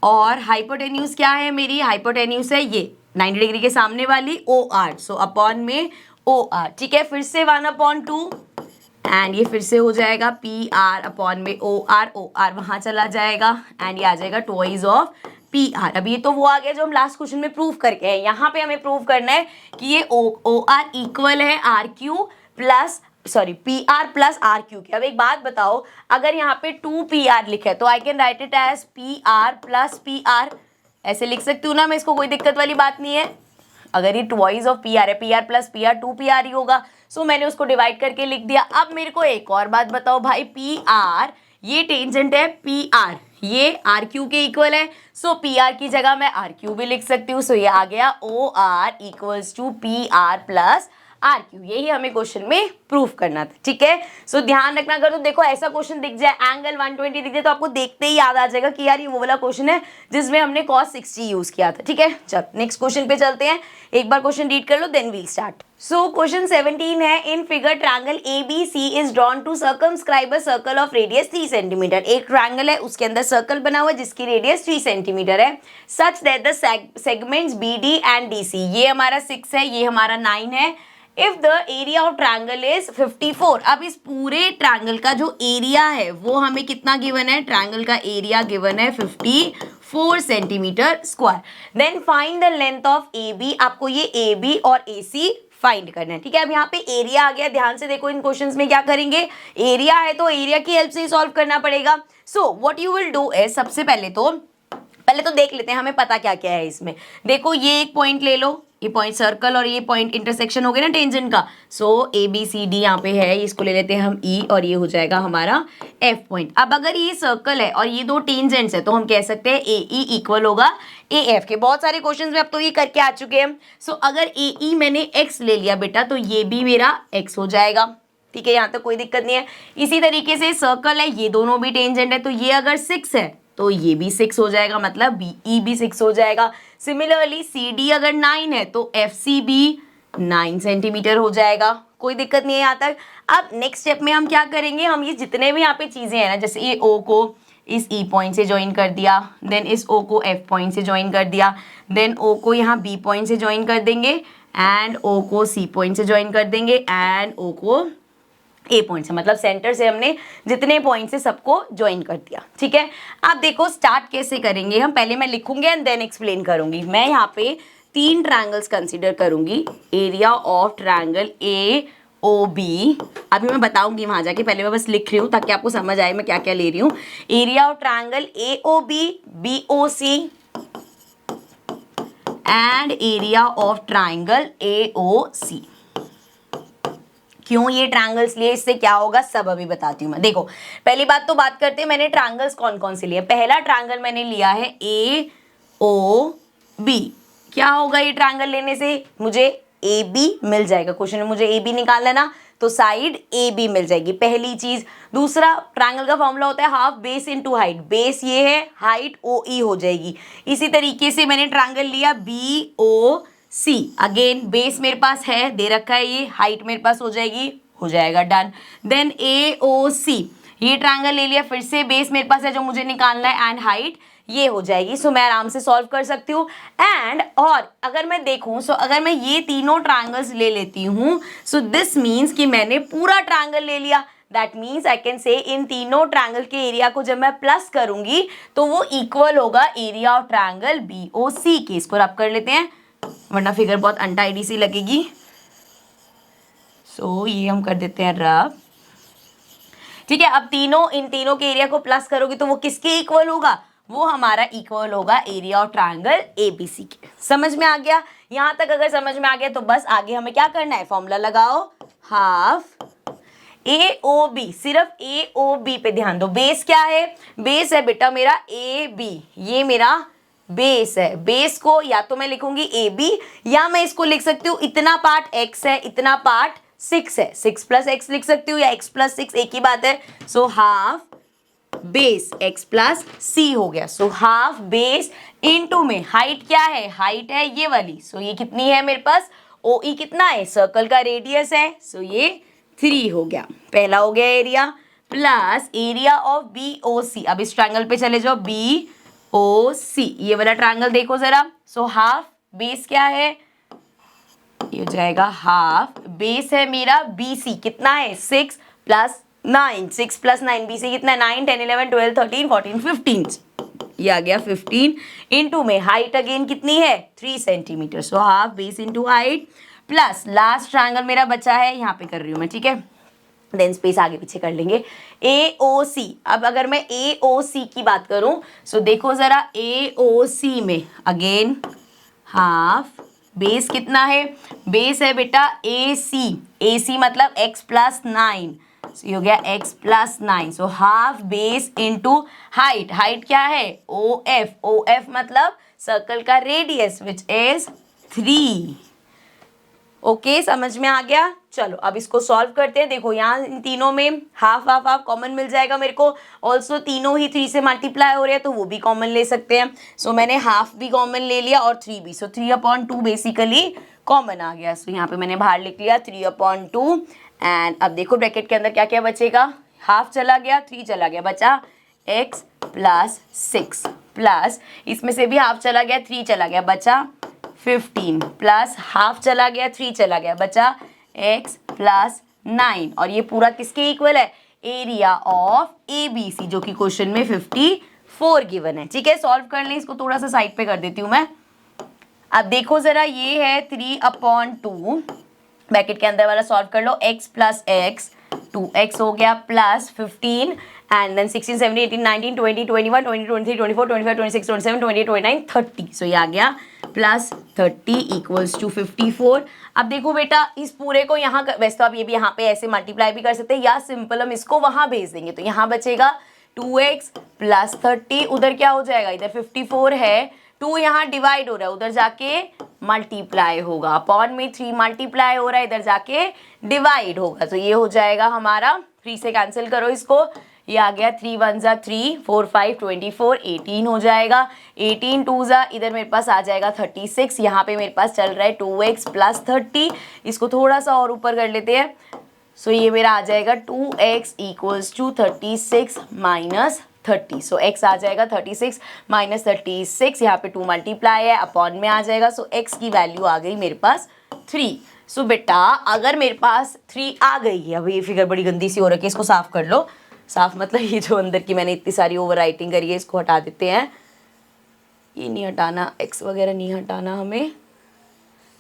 और हाइपोटेन्यूस क्या है मेरी, हाइपोटेन्यूस है ये 90 डिग्री के सामने वाली OR, सो अपॉन में OR, ठीक है। फिर से 1/2 एंड ये फिर से हो जाएगा PR अपॉन में OR, OR वहां चला जाएगा एंड ये आ जाएगा ट्वाइस ऑफ PR। अब ये तो वो आ गया जो हम लास्ट क्वेश्चन में प्रूव करके हैं, यहाँ पे हमें प्रूव करना है कि ये OR इक्वल है RQ plus PR plus RQ के। अब एक बात बताओ, अगर यहाँ पे 2PR लिखा है तो I can write it as PR plus PR, ऐसे लिख सकती हूँ ना मैं, इसको कोई दिक्कत वाली बात नहीं है। अगर ये ट्वाइस ऑफ PR है, PR प्लस PR 2PR ही होगा, सो मैंने उसको डिवाइड करके लिख दिया। अब मेरे को एक और बात बताओ भाई, PR ये टेंजेंट है PR, ये आर क्यू के इक्वल है, सो पी आर की जगह मैं आर क्यू भी लिख सकती हूँ। सो ये आ गया O R equals to P R plus R Q. यही हमें क्वेश्चन में प्रूफ करना था, ठीक है। सो ध्यान रखना, अगर तो देखो ऐसा क्वेश्चन दिख जाए, एंगल 120 दिख जाए, तो आपको देखते ही याद आ जाएगा कि यार ये वो वाला क्वेश्चन है जिसमें हमने cos 60 यूज किया था, ठीक है। चल नेक्स्ट क्वेश्चन पे चलते हैं, एक बार क्वेश्चन रीड कर लो then we'll start. So question 17 है, in figure triangle ABC is drawn to circumscribe a circle of radius 3 centimetre. एक ट्रायंगल है, उसके अंदर सर्कल बना हुआ है जिसकी रेडियस 3 सेंटीमीटर है, such that the segments BD and DC, ये हमारा 6 है, ये हमारा 9 है। If the area of triangle is 54, अब इस पूरे ट्रायंगल का जो एरिया है वो हमें कितना गिवन है, ट्रायंगल का एरिया गिवन है 54 centimetre square. Then find the length of AB, आपको ये AB और AC फाइंड करना है, ठीक है। अब यहाँ पे एरिया आ गया, ध्यान से देखो इन क्वेश्चंस में क्या करेंगे, एरिया है तो एरिया की हेल्प से ही सॉल्व करना पड़ेगा। So what you will do is, सबसे पहले तो देख लेते हैं हमें पता क्या क्या है इसमें। देखो ये एक पॉइंट ले लो, ये पॉइंट सर्कल और ये पॉइंट इंटरसेक्शन हो गया ना टेंजेंट का। सो ABCD यहाँ पे है, इसको ले लेते हैं हम E और ये हो जाएगा हमारा F पॉइंट। अब अगर ये सर्कल है और ये दो टेंजेंट्स है तो हम कह सकते हैं AE इक्वल होगा AF के। बहुत सारे क्वेश्चंस में अब तो ये करके आ चुके हैं। सो अगर AE मैंने X ले लिया बेटा तो ये भी मेरा X हो जाएगा, ठीक है, यहाँ तक कोई दिक्कत नहीं है। इसी तरीके से सर्कल है, ये दोनों भी टेंजेंट है, तो ये अगर 6 है तो ये भी 6 हो जाएगा, मतलब BE भी 6 हो जाएगा। सिमिलरली CD अगर 9 है तो FC भी 9 सेंटीमीटर हो जाएगा, कोई दिक्कत नहीं है यहाँ तक। अब नेक्स्ट स्टेप में हम क्या करेंगे, हम ये जितने भी यहाँ पे चीजें हैं ना, जैसे ये O को इस E पॉइंट से ज्वाइन कर दिया, देन इस O को F पॉइंट से ज्वाइन कर दिया, देन O को यहाँ B पॉइंट से ज्वाइन कर देंगे, एंड O को C पॉइंट से ज्वाइन कर देंगे, एंड O को A पॉइंट से, मतलब सेंटर से हमने जितने पॉइंट से सबको ज्वाइन कर दिया, ठीक है। अब देखो स्टार्ट कैसे करेंगे हम, पहले मैं लिखूंगी एंड देन एक्सप्लेन करूंगी। मैं यहाँ पे 3 ट्रायंगल्स कंसीडर करूंगी, एरिया ऑफ ट्रायंगल AOB, अभी मैं बताऊंगी वहां जाके, पहले मैं बस लिख रही हूँ ताकि आपको समझ आए मैं क्या क्या ले रही हूँ। Area of triangle AOB BOC and area of triangle AOC। क्यों ये ट्रायंगल्स लिए, इससे क्या होगा सब अभी बताती हूँ मैं। देखो पहली बात तो बात करते हैं मैंने ट्रायंगल्स कौन कौन से लिए। पहला ट्रायंगल मैंने लिया है AOB। क्या होगा ये ट्रायंगल लेने से, मुझे AB मिल जाएगा, क्वेश्चन में मुझे AB निकालना है ना, तो साइड AB मिल जाएगी, पहली चीज। दूसरा ट्रायंगल का फॉर्मूला होता है half base into height, base ये है, हाइट OE हो जाएगी। इसी तरीके से मैंने ट्रायंगल लिया BOC, अगेन बेस मेरे पास है, दे रखा है, ये हाइट मेरे पास हो जाएगी, हो जाएगा डन। देन AOC, ये ट्रायंगल ले लिया, फिर से बेस मेरे पास है जो मुझे निकालना है, एंड हाइट ये हो जाएगी। सो मैं आराम से सॉल्व कर सकती हूँ। एंड और अगर मैं देखूं, सो अगर मैं ये तीनों ट्रायंगल्स ले लेती हूँ, सो दिस मीन्स कि मैंने पूरा ट्रायंगल ले लिया। That means I can say इन तीनों ट्रायंगल के एरिया को जब मैं प्लस करूंगी तो वो इक्वल होगा एरिया ऑफ ट्रायंगल BOC के। इसको रब कर लेते हैं वरना फिगर बहुत अनटाइडी सी लगेगी। सो ये हम कर देते हैं रब, ठीक है। अब इन तीनों के एरिया को प्लस करोगे तो वो किसके इक्वल होगा, वो हमारा इक्वल होगा एरिया ऑफ ट्रायंगल ABC के। समझ में आ गया, यहाँ तक अगर समझ में आ गया तो बस आगे हमें क्या करना है, फॉर्मूला लगाओ, हाफ AOB, सिर्फ AOB पे ध्यान दो। बेस क्या है, बेस है बेटा मेरा AB, ये मेरा बेस है। बेस को या तो मैं लिखूंगी AB, या मैं इसको लिख सकती हूँ इतना पार्ट X है, इतना पार्ट 6 है, 6 प्लस X लिख सकती हूँ, या X प्लस 6 एक ही बात है। So half base X plus C हो गया। सो हाफ बेस इनटू में हाइट क्या है, हाइट है ये वाली, सो ये कितनी है मेरे पास, OE कितना है, सर्कल का रेडियस है, सो ये 3 हो गया। पहला हो गया area, plus area of BOC। अब इस ट्रायंगल पे चले जाओ, BOC ये वाला ट्रायंगल देखो जरा। सो हाफ बेस क्या है, ये हो जाएगा हाफ बेस है मेरा BC, कितना है 6 प्लस 9, 6 प्लस 9 BC कितना है 9 10 11 12 13 14 15, ये आ गया 15 इनटू में हाइट अगेन कितनी है 3 centimetre. So half base into height, plus last triangle मेरा बचा है, यहाँ पे कर रही हूँ मैं, ठीक है, देन स्पेस आगे पीछे कर लेंगे। AOC, अब अगर मैं AOC की बात करूं, सो देखो जरा AOC में अगेन हाफ बेस कितना है, बेस है बेटा AC, AC मतलब X प्लस 9, सो ये हो गया x plus 9. So half base into height. Height क्या है? OF. OF मतलब सर्कल का रेडियस विच इज 3. ओके समझ में आ गया. चलो अब इसको सॉल्व करते हैं. देखो यहाँ इन तीनों में हाफ हाफ हाफ कॉमन मिल जाएगा मेरे को. ऑल्सो तीनों ही 3 से मल्टीप्लाई हो रहे हैं तो वो भी कॉमन ले सकते हैं. सो मैंने हाफ भी कॉमन ले लिया और 3 भी. सो 3/2 बेसिकली कॉमन आ गया. सो यहाँ पे मैंने बाहर लिख लिया 3/2. एंड अब देखो ब्रैकेट के अंदर क्या क्या बचेगा. हाफ चला गया, 3 चला गया, बचा x प्लस 6 प्लस इसमें से भी हाफ चला गया, 3 चला गया, बचा 15 प्लस हाफ चला गया, 3 चला गया, बचा x प्लस 9. और ये पूरा किसके इक्वल है? एरिया ऑफ ABC जो कि क्वेश्चन में 54 गिवन है. ठीक है सॉल्व कर लें इसको. थोड़ा सा साइड पे कर देती हूँ मैं. अब देखो जरा ये है 3/2 ब्रैकेट के अंदर वाला सॉल्व कर लो. x प्लस x 2x हो गया प्लस 15 एंड देन 16 17 18 19 20 21 22 23 24 25 26 27 28 29 30. सो ये आ गया प्लस 30 इक्वल्स टू 54. अब देखो बेटा इस पूरे को यहाँ वैसे तो आप ये भी यहाँ पे ऐसे मल्टीप्लाई भी कर सकते हैं या सिंपल हम इसको वहाँ भेज देंगे. तो यहाँ बचेगा 2x प्लस 30. उधर क्या हो जाएगा? इधर 54 है, 2 यहाँ डिवाइड हो रहा है, उधर जाके मल्टीप्लाई होगा. अपॉन में 3 मल्टीप्लाई हो रहा है, इधर जाके डिवाइड होगा. तो ये हो जाएगा हमारा 3 से कैंसिल करो इसको. ये आ गया 3 1 जा 3 4 5 24 18 हो जाएगा. 18 2 जा इधर मेरे पास आ जाएगा 36. यहाँ पे मेरे पास चल रहा है 2x प्लस 30. इसको थोड़ा सा और ऊपर कर लेते हैं. सो ये मेरा आ जाएगा 2x equals to 36 minus 30. So x आ जाएगा 36 माइनस 36. यहाँ पे 2 मल्टीप्लाई है, अपॉन में आ जाएगा. सो x की वैल्यू आ गई मेरे पास 3. सो बेटा अगर मेरे पास 3 आ गई है, अब ये फिगर बड़ी गंदी सी हो रखी है, इसको साफ कर लो. साफ मतलब ये जो अंदर की मैंने इतनी सारी ओवर राइटिंग करी है इसको हटा देते हैं. ये नहीं हटाना, x वगैरह नहीं हटाना हमें.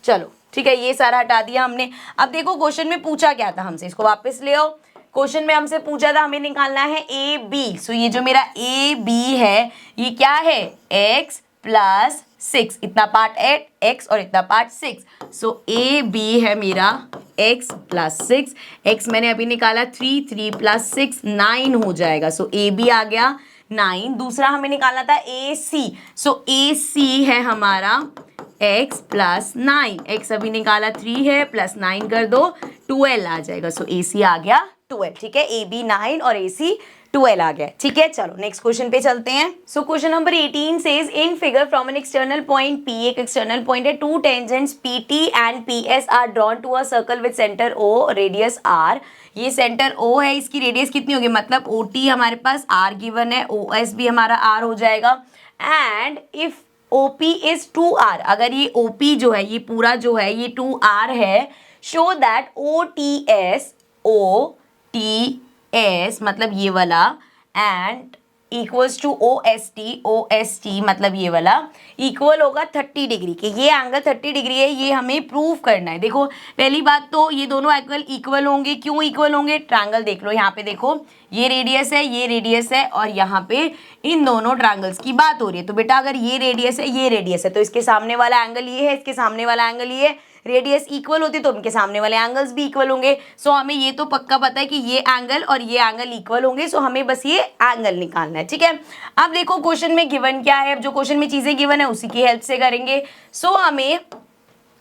चलो ठीक है ये सारा हटा दिया हमने. अब देखो क्वेश्चन में पूछा क्या था हमसे, इसको वापस ले आओ. क्वेश्चन में हमसे पूछा था हमें निकालना है AB. सो ये जो मेरा AB है ये क्या है? x plus 6. इतना पार्ट 8x और इतना पार्ट 6. सो AB है मेरा x प्लस 6. x मैंने अभी निकाला 3 3 प्लस 6 9 हो जाएगा. सो AB आ गया 9. दूसरा हमें निकालना था AC. सो AC है हमारा x प्लस 9. x अभी निकाला 3 है, प्लस 9 कर दो 12 आ जाएगा. सो AC आ गया 12. ठीक है AB 9 और AC 12 आ गया. ठीक है चलो नेक्स्ट क्वेश्चन पे चलते हैं. So question number 18 says in figure from an external point P. एक एक्सटर्नल पॉइंट है, 2 tangents PT and PS are drawn to a circle with centre O radius R. ये सेंटर O है, इसकी radius कितनी होगी? मतलब OT हमारे पास R गिवन है, OS भी हमारा R हो जाएगा. And if OP is 2R, अगर ये OP जो है ये पूरा जो है ये 2R है, शो दैट OTS मतलब ये वाला एंड इक्वल्स टू OST मतलब ये वाला इक्वल होगा 30 डिग्री के. ये एंगल 30 डिग्री है, ये हमें प्रूव करना है. देखो पहली बात तो ये दोनों एंगल इक्वल होंगे. क्यों इक्वल होंगे? ट्रायंगल देख लो. यहाँ पे देखो ये रेडियस है, ये रेडियस है और यहाँ पे इन दोनों ट्रायंगल्स की बात हो रही है. तो बेटा अगर ये रेडियस है, ये रेडियस है, तो इसके सामने वाला एंगल ये है, इसके सामने वाला एंगल ये है. रेडियस इक्वल होती तो उनके सामने वाले एंगल्स भी इक्वल होंगे. सो हमें ये तो पक्का पता है कि ये एंगल और ये एंगल इक्वल होंगे. सो हमें बस ये एंगल निकालना है. ठीक है अब देखो क्वेश्चन में गिवन क्या है. अब जो क्वेश्चन में चीजें गिवन है उसी की हेल्प से करेंगे. सो हमें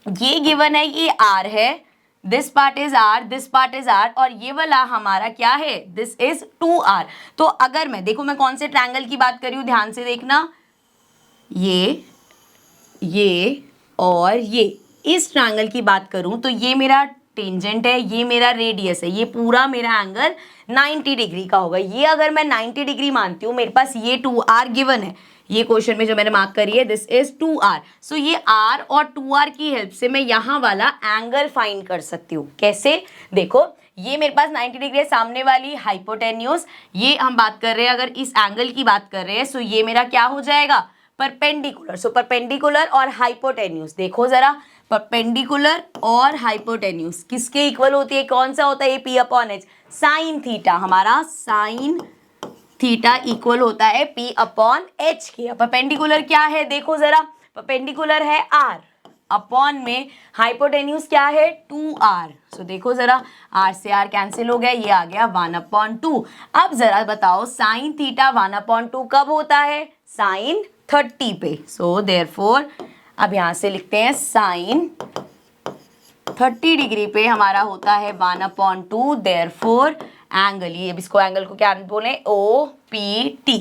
ये गिवन है कि R है, this part is R, this part is R और ये वाला हमारा क्या है? This is 2R. तो अगर मैं देखो मैं कौन से ट्रायंगल की बात कर रही हूँ, ध्यान से देखना. ये और ये इस ट्रायंगल की बात करूं तो ये मेरा टेंजेंट है, ये मेरा रेडियस है, ये पूरा मेरा एंगल 90 डिग्री का होगा. ये अगर मैं 90 डिग्री मानती हूँ, मेरे पास ये 2R गिवन है, ये क्वेश्चन में जो मैंने मार्क करी है दिस इज 2R. सो ये R और 2R की हेल्प से मैं यहाँ वाला एंगल फाइंड कर सकती हूँ. कैसे? देखो ये मेरे पास 90 डिग्री है, सामने वाली हाइपोटेन्यूज. ये हम बात कर रहे हैं अगर इस एंगल की बात कर रहे हैं, सो ये मेरा क्या हो जाएगा? परपेंडिकुलर. सो परपेंडिकुलर और हाइपोटेन्यूज देखो जरा, परपेंडिकुलर और हाइपोटेन्यूज किसके इक्वल होती है? कौन सा होता है? ये P/H. साइन थीटा, हमारा साइन थीटा इक्वल होता है P/H के. परपेंडिकुलर क्या है? देखो जरा, परपेंडिकुलर है R अपॉन में हाइपोटेन्यूज क्या है 2r। सो देखो जरा r से r कैंसिल हो गया, ये आ गया 1/2। अब जरा बताओ साइन थीटा 1/2 कब होता है, साइन 30 पे। सो देयरफॉर अब यहाँ से लिखते हैं साइन 30 डिग्री पे हमारा होता है 1/2। देयरफॉर एंगल, ये अब इसको एंगल को क्या बोले, OPT।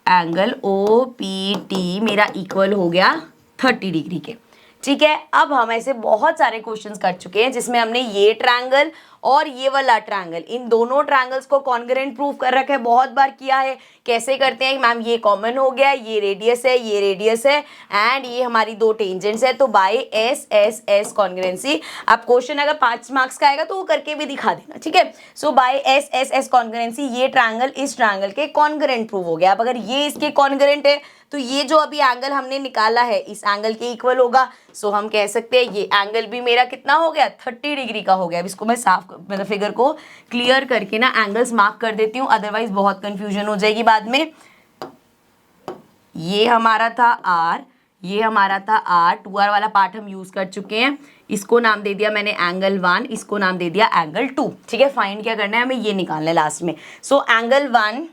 एंगल OPT मेरा इक्वल हो गया 30 डिग्री के। ठीक है, अब हम ऐसे बहुत सारे क्वेश्चंस कर चुके हैं जिसमें हमने ये ट्रायंगल और ये वाला ट्रायंगल, इन दोनों ट्रायंगल्स को कॉन्ग्रुएंट प्रूव कर रखा है, बहुत बार किया है। कैसे करते हैं मैम, ये कॉमन हो गया, ये रेडियस है, ये रेडियस है एंड ये हमारी दो टेंजेंट्स है, तो bye S S S congruency. अब क्वेश्चन अगर 5 मार्क्स का आएगा तो वो करके भी दिखा देना, ठीक है। So by S S S congruency ये ट्रायंगल इस ट्रायंगल के कॉन्ग्रुएंट प्रूव हो गया। अब अगर ये इसके कॉन्ग्रुएंट है तो ये जो अभी एंगल हमने निकाला है इस एंगल के इक्वल होगा। सो हम कह सकते हैं ये एंगल भी मेरा कितना हो गया, 30 डिग्री का हो गया। अब इसको मैं साफ मतलब फिगर को क्लियर करके ना एंगल्स मार्क कर देती हूँ, अदरवाइज बहुत कंफ्यूजन हो जाएगी बाद में। ये हमारा था R, ये हमारा था R, 2R वाला पार्ट हम यूज कर चुके हैं। इसको नाम दे दिया मैंने एंगल 1, इसको नाम दे दिया एंगल 2। ठीक है, फाइंड क्या करना है हमें, ये निकालना है लास्ट में। सो एंगल 1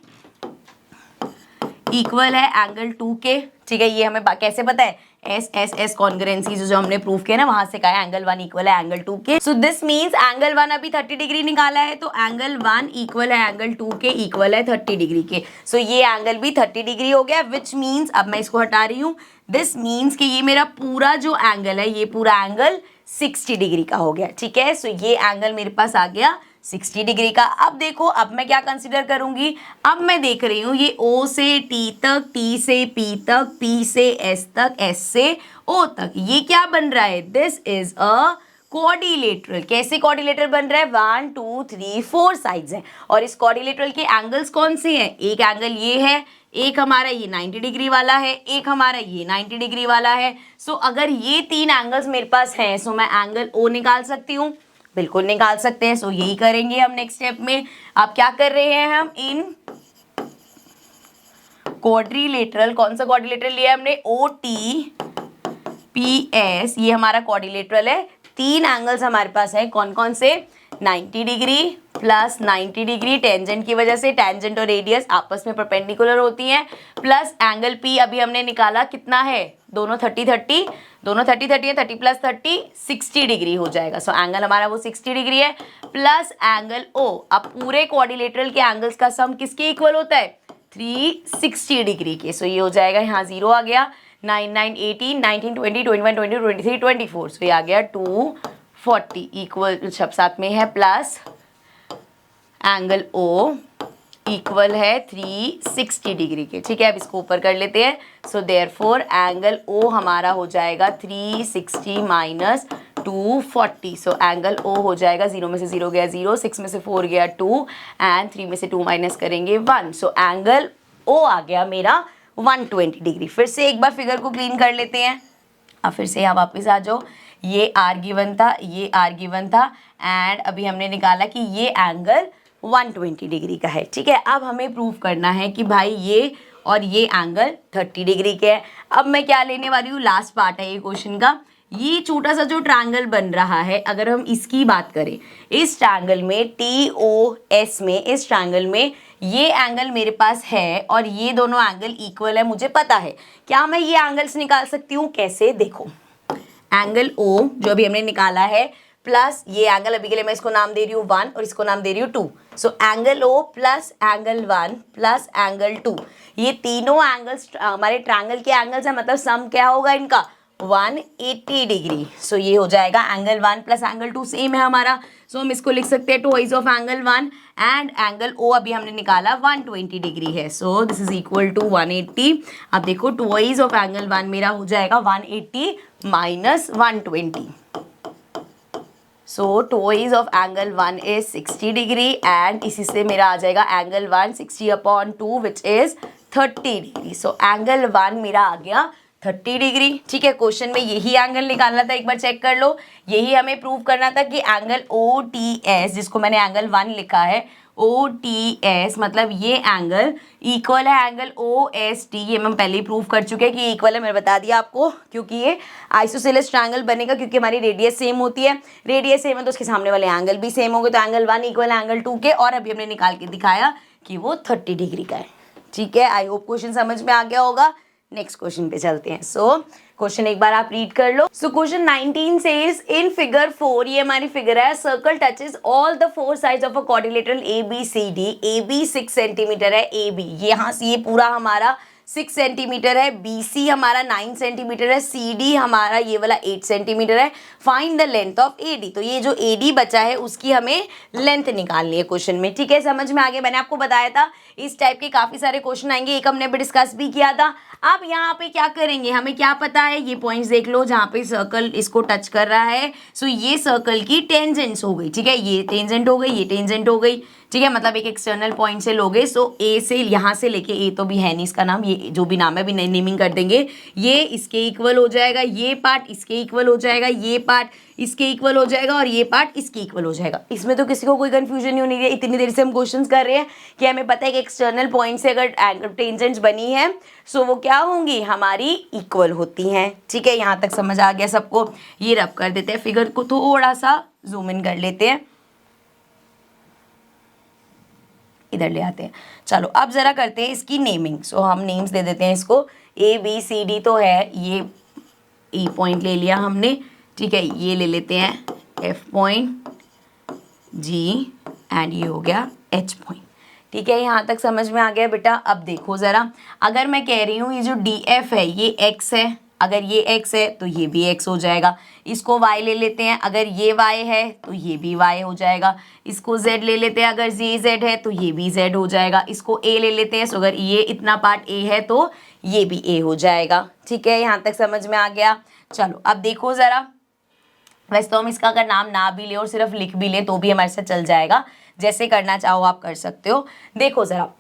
इक्वल है एंगल 2 के। ठीक है, ये हमें कैसे पता है, एस एस एस कॉन्ग्रुएंसी जो हमने प्रूव किया ना वहां से कहा है एंगल 1 इक्वल है एंगल 2 के। सो दिस मींस एंगल 1 अभी 30 डिग्री निकाला है, तो एंगल 1 इक्वल है एंगल 2 के, इक्वल है 30 डिग्री के। सो ये एंगल भी 30 डिग्री हो गया, विच मीन्स, अब मैं इसको हटा रही हूँ, दिस मीन्स कि ये मेरा पूरा जो एंगल है, ये पूरा एंगल 60 डिग्री का हो गया। ठीक है, सो ये एंगल मेरे पास आ गया 60 डिग्री का। अब देखो, अब मैं क्या कंसीडर करूंगी, अब मैं देख रही हूँ ये O से T तक, T से P तक, P से S तक, S से O तक, ये क्या बन रहा है, दिस इज अ क्वाड्रिलेटरल। कैसे क्वाड्रिलेटरल बन रहा है, 1 2 3 4 साइड्स हैं और इस क्वाड्रिलेटरल के एंगल्स कौन से हैं, एक एंगल ये है, एक हमारा ये 90 डिग्री वाला है, एक हमारा ये 90 डिग्री वाला है। सो अगर ये 3 एंगल्स मेरे पास हैं, सो मैं एंगल O निकाल सकती हूँ, बिल्कुल निकाल सकते हैं। सो यही करेंगे हम नेक्स्ट स्टेप में। अब क्या कर रहे हैं हम, इन क्वाड्रिलेटरल, कौन सा क्वाड्रिलेटरल लिया हमने, OTPS, ये हमारा क्वाड्रिलेटरल है। 3 एंगल्स हमारे पास है, कौन कौन से, 90 डिग्री प्लस 90 डिग्री टेंजेंट की वजह से, टेंजेंट और रेडियस आपस में परपेंडिकुलर होती हैं, प्लस एंगल P अभी हमने निकाला कितना है, दोनों 30 30, दोनों 30 30 है, 30 प्लस 30 60 डिग्री हो जाएगा। सो एंगल हमारा वो 60 डिग्री है, प्लस एंगल O। अब पूरे क्वाड्रिलेटरल के एंगल्स का सम किसके इक्वल होता है, 360 डिग्री के। सो ये हो जाएगा, यहाँ 0 आ गया, 9 9 18 19 20 21 22 23 24। सो ये आ गया 240 इक्वल, साथ में है प्लस एंगल O इक्वल है 360 डिग्री के। ठीक है, अब इसको ऊपर कर लेते हैं। सो देयरफॉर एंगल O हमारा हो जाएगा 360 माइनस 240। सो एंगल O हो जाएगा, 0 में से 0 गया 0, 6 में से 4 गया 2 एंड 3 में से 2 माइनस करेंगे 1। सो एंगल O आ गया मेरा 120 डिग्री। फिर से एक बार फिगर को क्लीन कर लेते हैं। अब फिर से यहाँ वापस आ जाओ, ये R गिवन था, ये R गिवन था एंड अभी हमने निकाला कि ये एंगल 120 डिग्री का है। ठीक है, अब हमें प्रूव करना है कि भाई ये और ये एंगल 30 डिग्री के है। अब मैं क्या लेने वाली हूँ, लास्ट पार्ट है ये क्वेश्चन का, ये छोटा सा जो ट्रायंगल बन रहा है, अगर हम इसकी बात करें, इस ट्रायंगल में TOS में, इस ट्रायंगल में ये एंगल मेरे पास है और ये दोनों एंगल इक्वल है, मुझे पता है। क्या मैं ये एंगल्स निकाल सकती हूँ, कैसे, देखो एंगल O जो अभी हमने निकाला है प्लस ये एंगल, अभी के लिए मैं इसको नाम दे रही हूँ 1 और इसको नाम दे रही हूँ 2। So angle O plus angle 1 plus angle 2, ये तीनों एंगल्स हमारे ट्रायंगल के एंगल्स हैं, मतलब सम क्या होगा इनका, 180 डिग्री। सो ये हो जाएगा एंगल 1 प्लस एंगल 2 सेम है हमारा। सो हम इसको लिख सकते हैं twice of angle 1 and angle O अभी हमने निकाला 120 डिग्री है। So this is equal to 180। अब देखो ट्वाइस ऑफ एंगल 1 मेरा हो जाएगा 180 minus 120। So twice of angle 1 is 60 degree and इसी से मेरा आ जाएगा angle 1 60 upon 2 which is 30 degree. So angle 1 मेरा आ गया 30 डिग्री। ठीक है, क्वेश्चन में यही एंगल निकालना था, एक बार चेक कर लो। यही हमें प्रूव करना था कि एंगल OTS, जिसको मैंने एंगल 1 लिखा है, OTS मतलब ये एंगल इक्वल है एंगल OST। ये हम पहले ही प्रूव कर चुके हैं कि ये इक्वल है, मैंने बता दिया आपको, क्योंकि ये आइसोसेलेस ट्रायंगल बनेगा क्योंकि हमारी रेडियस सेम होती है। रेडियस सेम है तो उसके सामने वाले एंगल भी सेम होंगे, तो एंगल 1 इक्वल एंगल 2 के, और अभी हमने निकाल के दिखाया कि वो 30 डिग्री का है। ठीक है, आई होप क्वेश्चन समझ में आ गया होगा। नेक्स्ट क्वेश्चन पे चलते हैं। सो क्वेश्चन एक बार आप रीड कर लो। So question 19 says in figure 4, ये हमारी फिगर है, circle touches all the 4 sides of a quadrilateral ABCD। AB 6 centimetre है, AB यहाँ से ये पूरा हमारा 6 सेंटीमीटर है, BC हमारा 9 सेंटीमीटर है, CD हमारा ये वाला 8 सेंटीमीटर है। Find the length of AD, तो ये जो AD बचा है उसकी हमें लेंथ निकालनी है क्वेश्चन में। ठीक है, समझ में आ गया। मैंने आपको बताया था इस टाइप के काफ़ी सारे क्वेश्चन आएंगे, एक हमने भी डिस्कस भी किया था। अब यहाँ पे क्या करेंगे, हमें क्या पता है, ये पॉइंट्स देख लो जहाँ पे सर्कल इसको टच कर रहा है। सो ये सर्कल की टेंजेंट्स हो गई। ठीक है, ये टेंजेंट हो गई, ये टेंजेंट हो गई। ठीक है, मतलब एक एक्सटर्नल पॉइंट से लोगे। सो ए से यहाँ से लेके, ए तो भी है नहीं इसका नाम, ये जो भी नाम है अभी नई नेमिंग कर देंगे। ये इसके इक्वल हो जाएगा, ये पार्ट इसके इक्वल हो जाएगा, ये पार्ट इसके इक्वल हो जाएगा, और ये पार्ट इसके इक्वल हो जाएगा। इसमें तो किसी को कोई कंफ्यूजन नहीं होनी है। इतनी देर से हम क्वेश्चंस कर रहे हैं कि हमें पता है कि एक्सटर्नल पॉइंट से अगर टेंजेंट्स बनी है सो वो क्या होंगी, हमारी इक्वल होती हैं। ठीक है, यहाँ तक समझ आ गया सबको। ये रब कर देते हैं, फिगर को थोड़ा सा जूम इन कर लेते हैं, इधर ले आते हैं। चलो अब जरा करते हैं इसकी नेमिंग। सो हम नेम्स दे देते हैं इसको। ABCD तो है, ये E पॉइंट ले लिया हमने। ठीक है, ये ले लेते हैं F पॉइंट, G, एंड ये हो गया H पॉइंट। ठीक है, यहाँ तक समझ में आ गया बेटा। अब देखो ज़रा, अगर मैं कह रही हूँ ये जो DF है ये X है, अगर ये x है तो ये भी x हो जाएगा। इसको y ले लेते हैं, अगर ये y है तो ये भी y हो जाएगा। इसको z ले लेते हैं, अगर ये z है तो ये भी z हो जाएगा। इसको a ले लेते हैं, सो अगर ये इतना पार्ट a है तो ये भी a हो जाएगा। ठीक है, यहाँ तक समझ में आ गया। चलो अब देखो ज़रा, वैसे तो हम इसका अगर नाम ना भी ले और सिर्फ लिख भी ले तो भी हमारे साथ चल जाएगा, जैसे करना चाहो आप कर सकते हो। देखो ज़रा,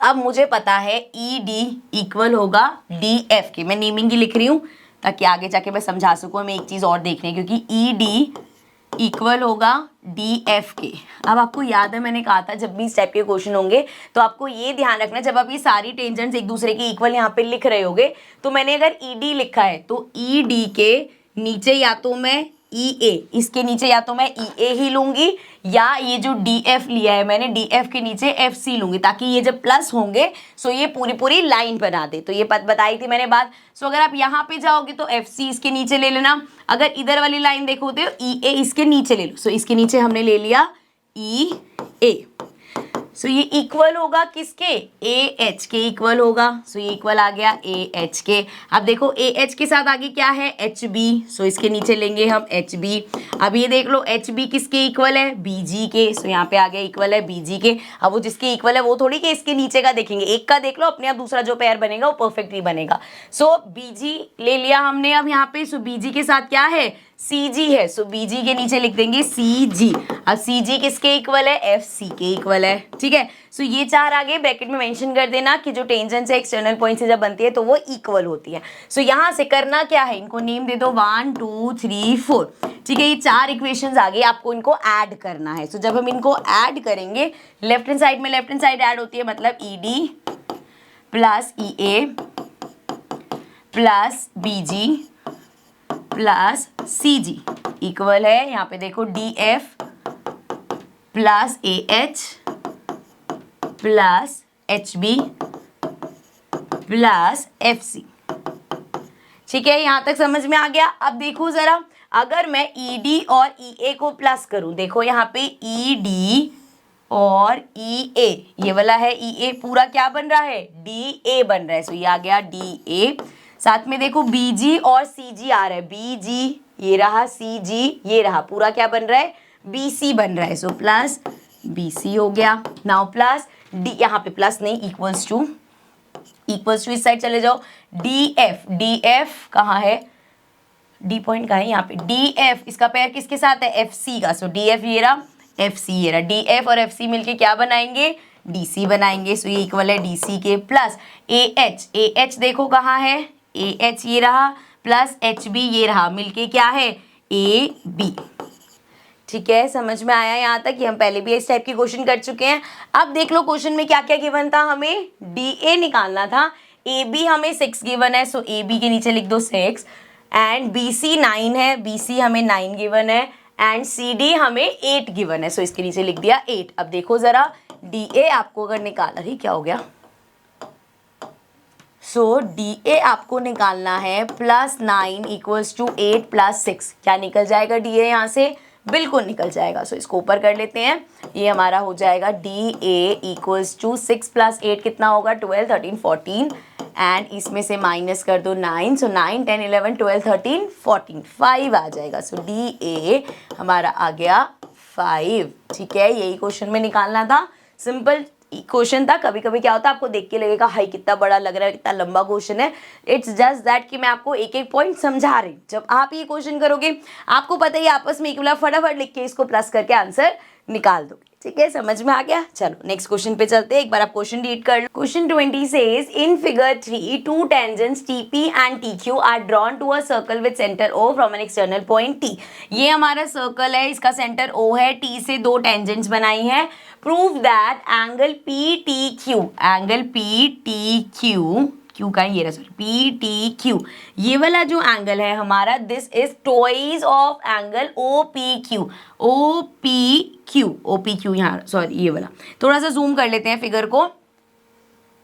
अब मुझे पता है ED इक्वल होगा DF के, मैं नेमिंग ही लिख रही हूँ ताकि आगे जाके मैं समझा सकूँ। हमें एक चीज़ और देखनी है, क्योंकि ED इक्वल होगा DF के। अब आपको याद है मैंने कहा था जब भी इस टाइप के क्वेश्चन होंगे तो आपको ये ध्यान रखना, जब आप ये सारी टेंजेंट्स एक दूसरे के इक्वल यहाँ पे लिख रहे होगे तो मैंने अगर ED लिखा है तो ED के नीचे या तो मैं EA, इसके नीचे या तो मैं EA ही लूंगी, या ये जो DF लिया है मैंने DF के नीचे FC लूंगी, ताकि ये जब प्लस होंगे सो ये पूरी पूरी लाइन बना दे। तो ये बताई थी मैंने बात। सो अगर आप यहाँ पे जाओगे तो FC इसके नीचे ले लेना, अगर इधर वाली लाइन देखो तो EA इसके नीचे ले लो। सो इसके नीचे हमने ले लिया EA। सो ये इक्वल होगा किसके, AH के इक्वल होगा। सो ये इक्वल आ गया AH के। अब देखो AH के साथ आगे क्या है, HB। सो इसके नीचे लेंगे हम HB। अब ये देख लो HB किसके इक्वल है, BG के। सो यहाँ पे आ गया इक्वल है BG के। अब वो जिसके इक्वल है वो थोड़ी कि इसके नीचे का देखेंगे, एक का देख लो, अपने आप दूसरा जो पेयर बनेगा वो परफेक्टली बनेगा। सो BG ले लिया हमने अब यहाँ पे। सो BG के साथ क्या है, CG है। सो BG के नीचे लिख देंगे CG। अब CG किसके इक्वल है, FC के इक्वल है। ठीक है, सो ये चार आगे ब्रैकेट में मेंशन कर देना कि जो टेंजेंट है एक्सटर्नल पॉइंट से जब बनती है तो वो इक्वल होती है। सो यहाँ से करना क्या है, इनको नेम दे दो 1 2 3 4। ठीक है, ये चार इक्वेशंस आ गई, आपको इनको ऐड करना है। सो जब हम इनको ऐड करेंगे, लेफ्ट हैंड साइड में लेफ्ट हैंड साइड ऐड होती है, मतलब ED plus EA plus BG plus CG equal है, यहाँ पे देखो DF plus AH plus HB plus FC। ठीक है, यहाँ तक समझ में आ गया। अब देखो जरा, अगर मैं ED और EA को प्लस करूं, देखो यहाँ पे ED और EA, ये वाला है EA, पूरा क्या बन रहा है, DA बन रहा है। सो ये आ गया DA। साथ में देखो BG और CG आ रहा है, BG ये रहा, CG ये रहा, पूरा क्या बन रहा है, BC बन रहा है। सो प्लस BC हो गया। नाउ प्लस D, यहाँ पे प्लस नहीं, इक्वल्स टू इस साइड चले जाओ। DF कहाँ है, D पॉइंट कहाँ है, यहाँ पे DF, इसका पेयर किसके साथ है, FC का। सो DF ये रहा, FC ये रहा, DF और FC मिलके क्या बनाएंगे, DC बनाएंगे। सो ये इक्वल है DC के। प्लस AH देखो कहाँ है, ए एच ये रहा प्लस एच बी ये रहा, मिलके क्या है ए बी। ठीक है, समझ में आया यहाँ तक कि हम पहले भी इस टाइप की क्वेश्चन कर चुके हैं। अब देख लो क्वेश्चन में क्या क्या गिवन था, हमें डी ए निकालना था, ए बी हमें 6 गिवन है, सो ए बी के नीचे लिख दो 6, एंड बी सी 9 है, बी सी हमें 9 गिवन है, एंड सी डी हमें 8 गिवन है, सो इसके नीचे लिख दिया 8। अब देखो जरा डी ए आपको अगर निकालना, ही क्या हो गया, सो डी ए आपको निकालना है +9 इक्वल्स टू 8 + 6, क्या निकल जाएगा डी ए यहाँ से, बिल्कुल निकल जाएगा। सो इसको ऊपर कर लेते हैं, ये हमारा हो जाएगा डी ए इक्वल्स टू 6 + 8 कितना होगा 12, 13, 14, एंड इसमें से माइनस कर दो 9, सो 9, 10, 11, 12, 13, 14, 5 आ जाएगा। सो डी ए हमारा आ गया 5। ठीक है, यही क्वेश्चन में निकालना था, सिंपल क्वेश्चन था। कभी कभी क्या होता है आपको देख के लगेगा हाई कितना बड़ा लग रहा है, कितना लंबा क्वेश्चन है, इट्स जस्ट दैट कि मैं आपको एक एक पॉइंट समझा रही। जब आप ये क्वेश्चन करोगे आपको पता ही आपस में एक बार फटाफट लिख के इसको प्लस करके आंसर निकाल दोगे। ठीक है, समझ में आ गया। चलो नेक्स्ट क्वेश्चन पे चलते हैं, एक बार आप क्वेश्चन रीड कर लो। Question 20 says in figure 3 two tangents TP and TQ are drawn to a circle with centre O from an external point T। ये हमारा सर्कल है, इसका सेंटर O है, T से दो टेंजेंट्स बनाई है। Prove that angle PTQ, angle PTQ, Q का ये रहा सॉरी PTQ, ये वाला जो एंगल है हमारा, this is twice of angle OPQ। OPQ यहाँ सॉरी ये वाला, थोड़ा सा जूम कर लेते हैं फिगर को।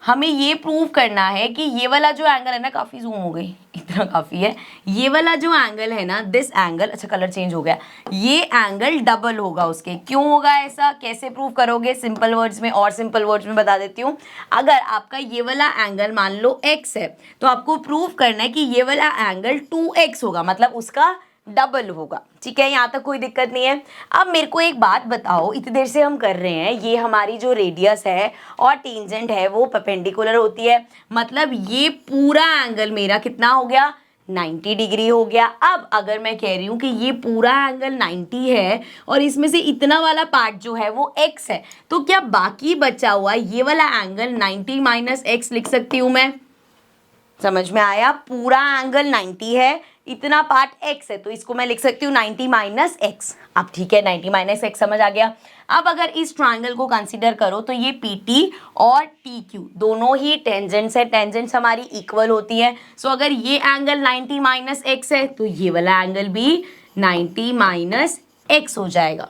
हमें ये प्रूव करना है कि ये वाला जो एंगल है ना, काफ़ी जूम हो गई, इतना काफ़ी है, ये वाला जो एंगल है ना, दिस एंगल, अच्छा कलर चेंज हो गया, ये एंगल डबल होगा उसके। क्यों होगा ऐसा, कैसे प्रूव करोगे, सिंपल वर्ड्स में, और सिंपल वर्ड्स में बता देती हूँ। अगर आपका ये वाला एंगल मान लो x है, तो आपको प्रूव करना है कि ये वाला एंगल 2x होगा, मतलब उसका डबल होगा। ठीक है, यहाँ तक कोई दिक्कत नहीं है। अब मेरे को एक बात बताओ, इतनी देर से हम कर रहे हैं, ये हमारी जो रेडियस है और टेंजेंट है वो परपेंडिकुलर होती है, मतलब ये पूरा एंगल मेरा कितना हो गया 90 डिग्री हो गया। अब अगर मैं कह रही हूँ कि ये पूरा एंगल 90 है और इसमें से इतना वाला पार्ट जो है वो x है, तो क्या बाकी बचा हुआ ये वाला एंगल 90 - x लिख सकती हूँ मैं? समझ में आया, पूरा एंगल 90 है, इतना पार्ट x है, तो इसको मैं लिख सकती हूँ 90 - x। अब ठीक है, 90 - x समझ आ गया। अब अगर इस ट्रायंगल को कंसीडर करो तो ये PT और TQ दोनों ही टेंजेंट्स है, टेंजेंट्स हमारी इक्वल होती है। सो अगर ये एंगल 90 - x है तो ये वाला एंगल भी 90 - x हो जाएगा।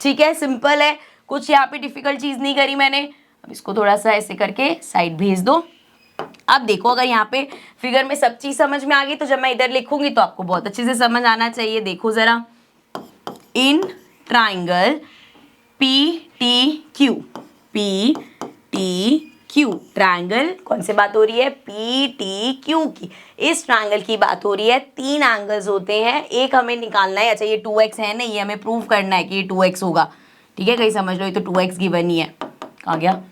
ठीक है, सिंपल है, कुछ यहाँ पे डिफिकल्ट चीज़ नहीं करी मैंने। अब इसको थोड़ा सा ऐसे करके साइड भेज दो। अब देखो, अगर यहाँ पे फिगर में सब चीज समझ में आ गई तो जब मैं इधर लिखूंगी तो आपको बहुत अच्छे से समझ आना चाहिए। देखो जरा, इन ट्राइंगल PTQ, ट्राइंगल कौन से बात हो रही है, PTQ की। इस ट्राइंगल की बात हो रही है। 3 एंगल्स होते हैं, एक हमें निकालना है। अच्छा ये 2x है ना, ये हमें प्रूव करना है कि ये 2x होगा। ठीक है, कहीं समझ लो, ये तो 2x गिवन ही है। कहाँ गया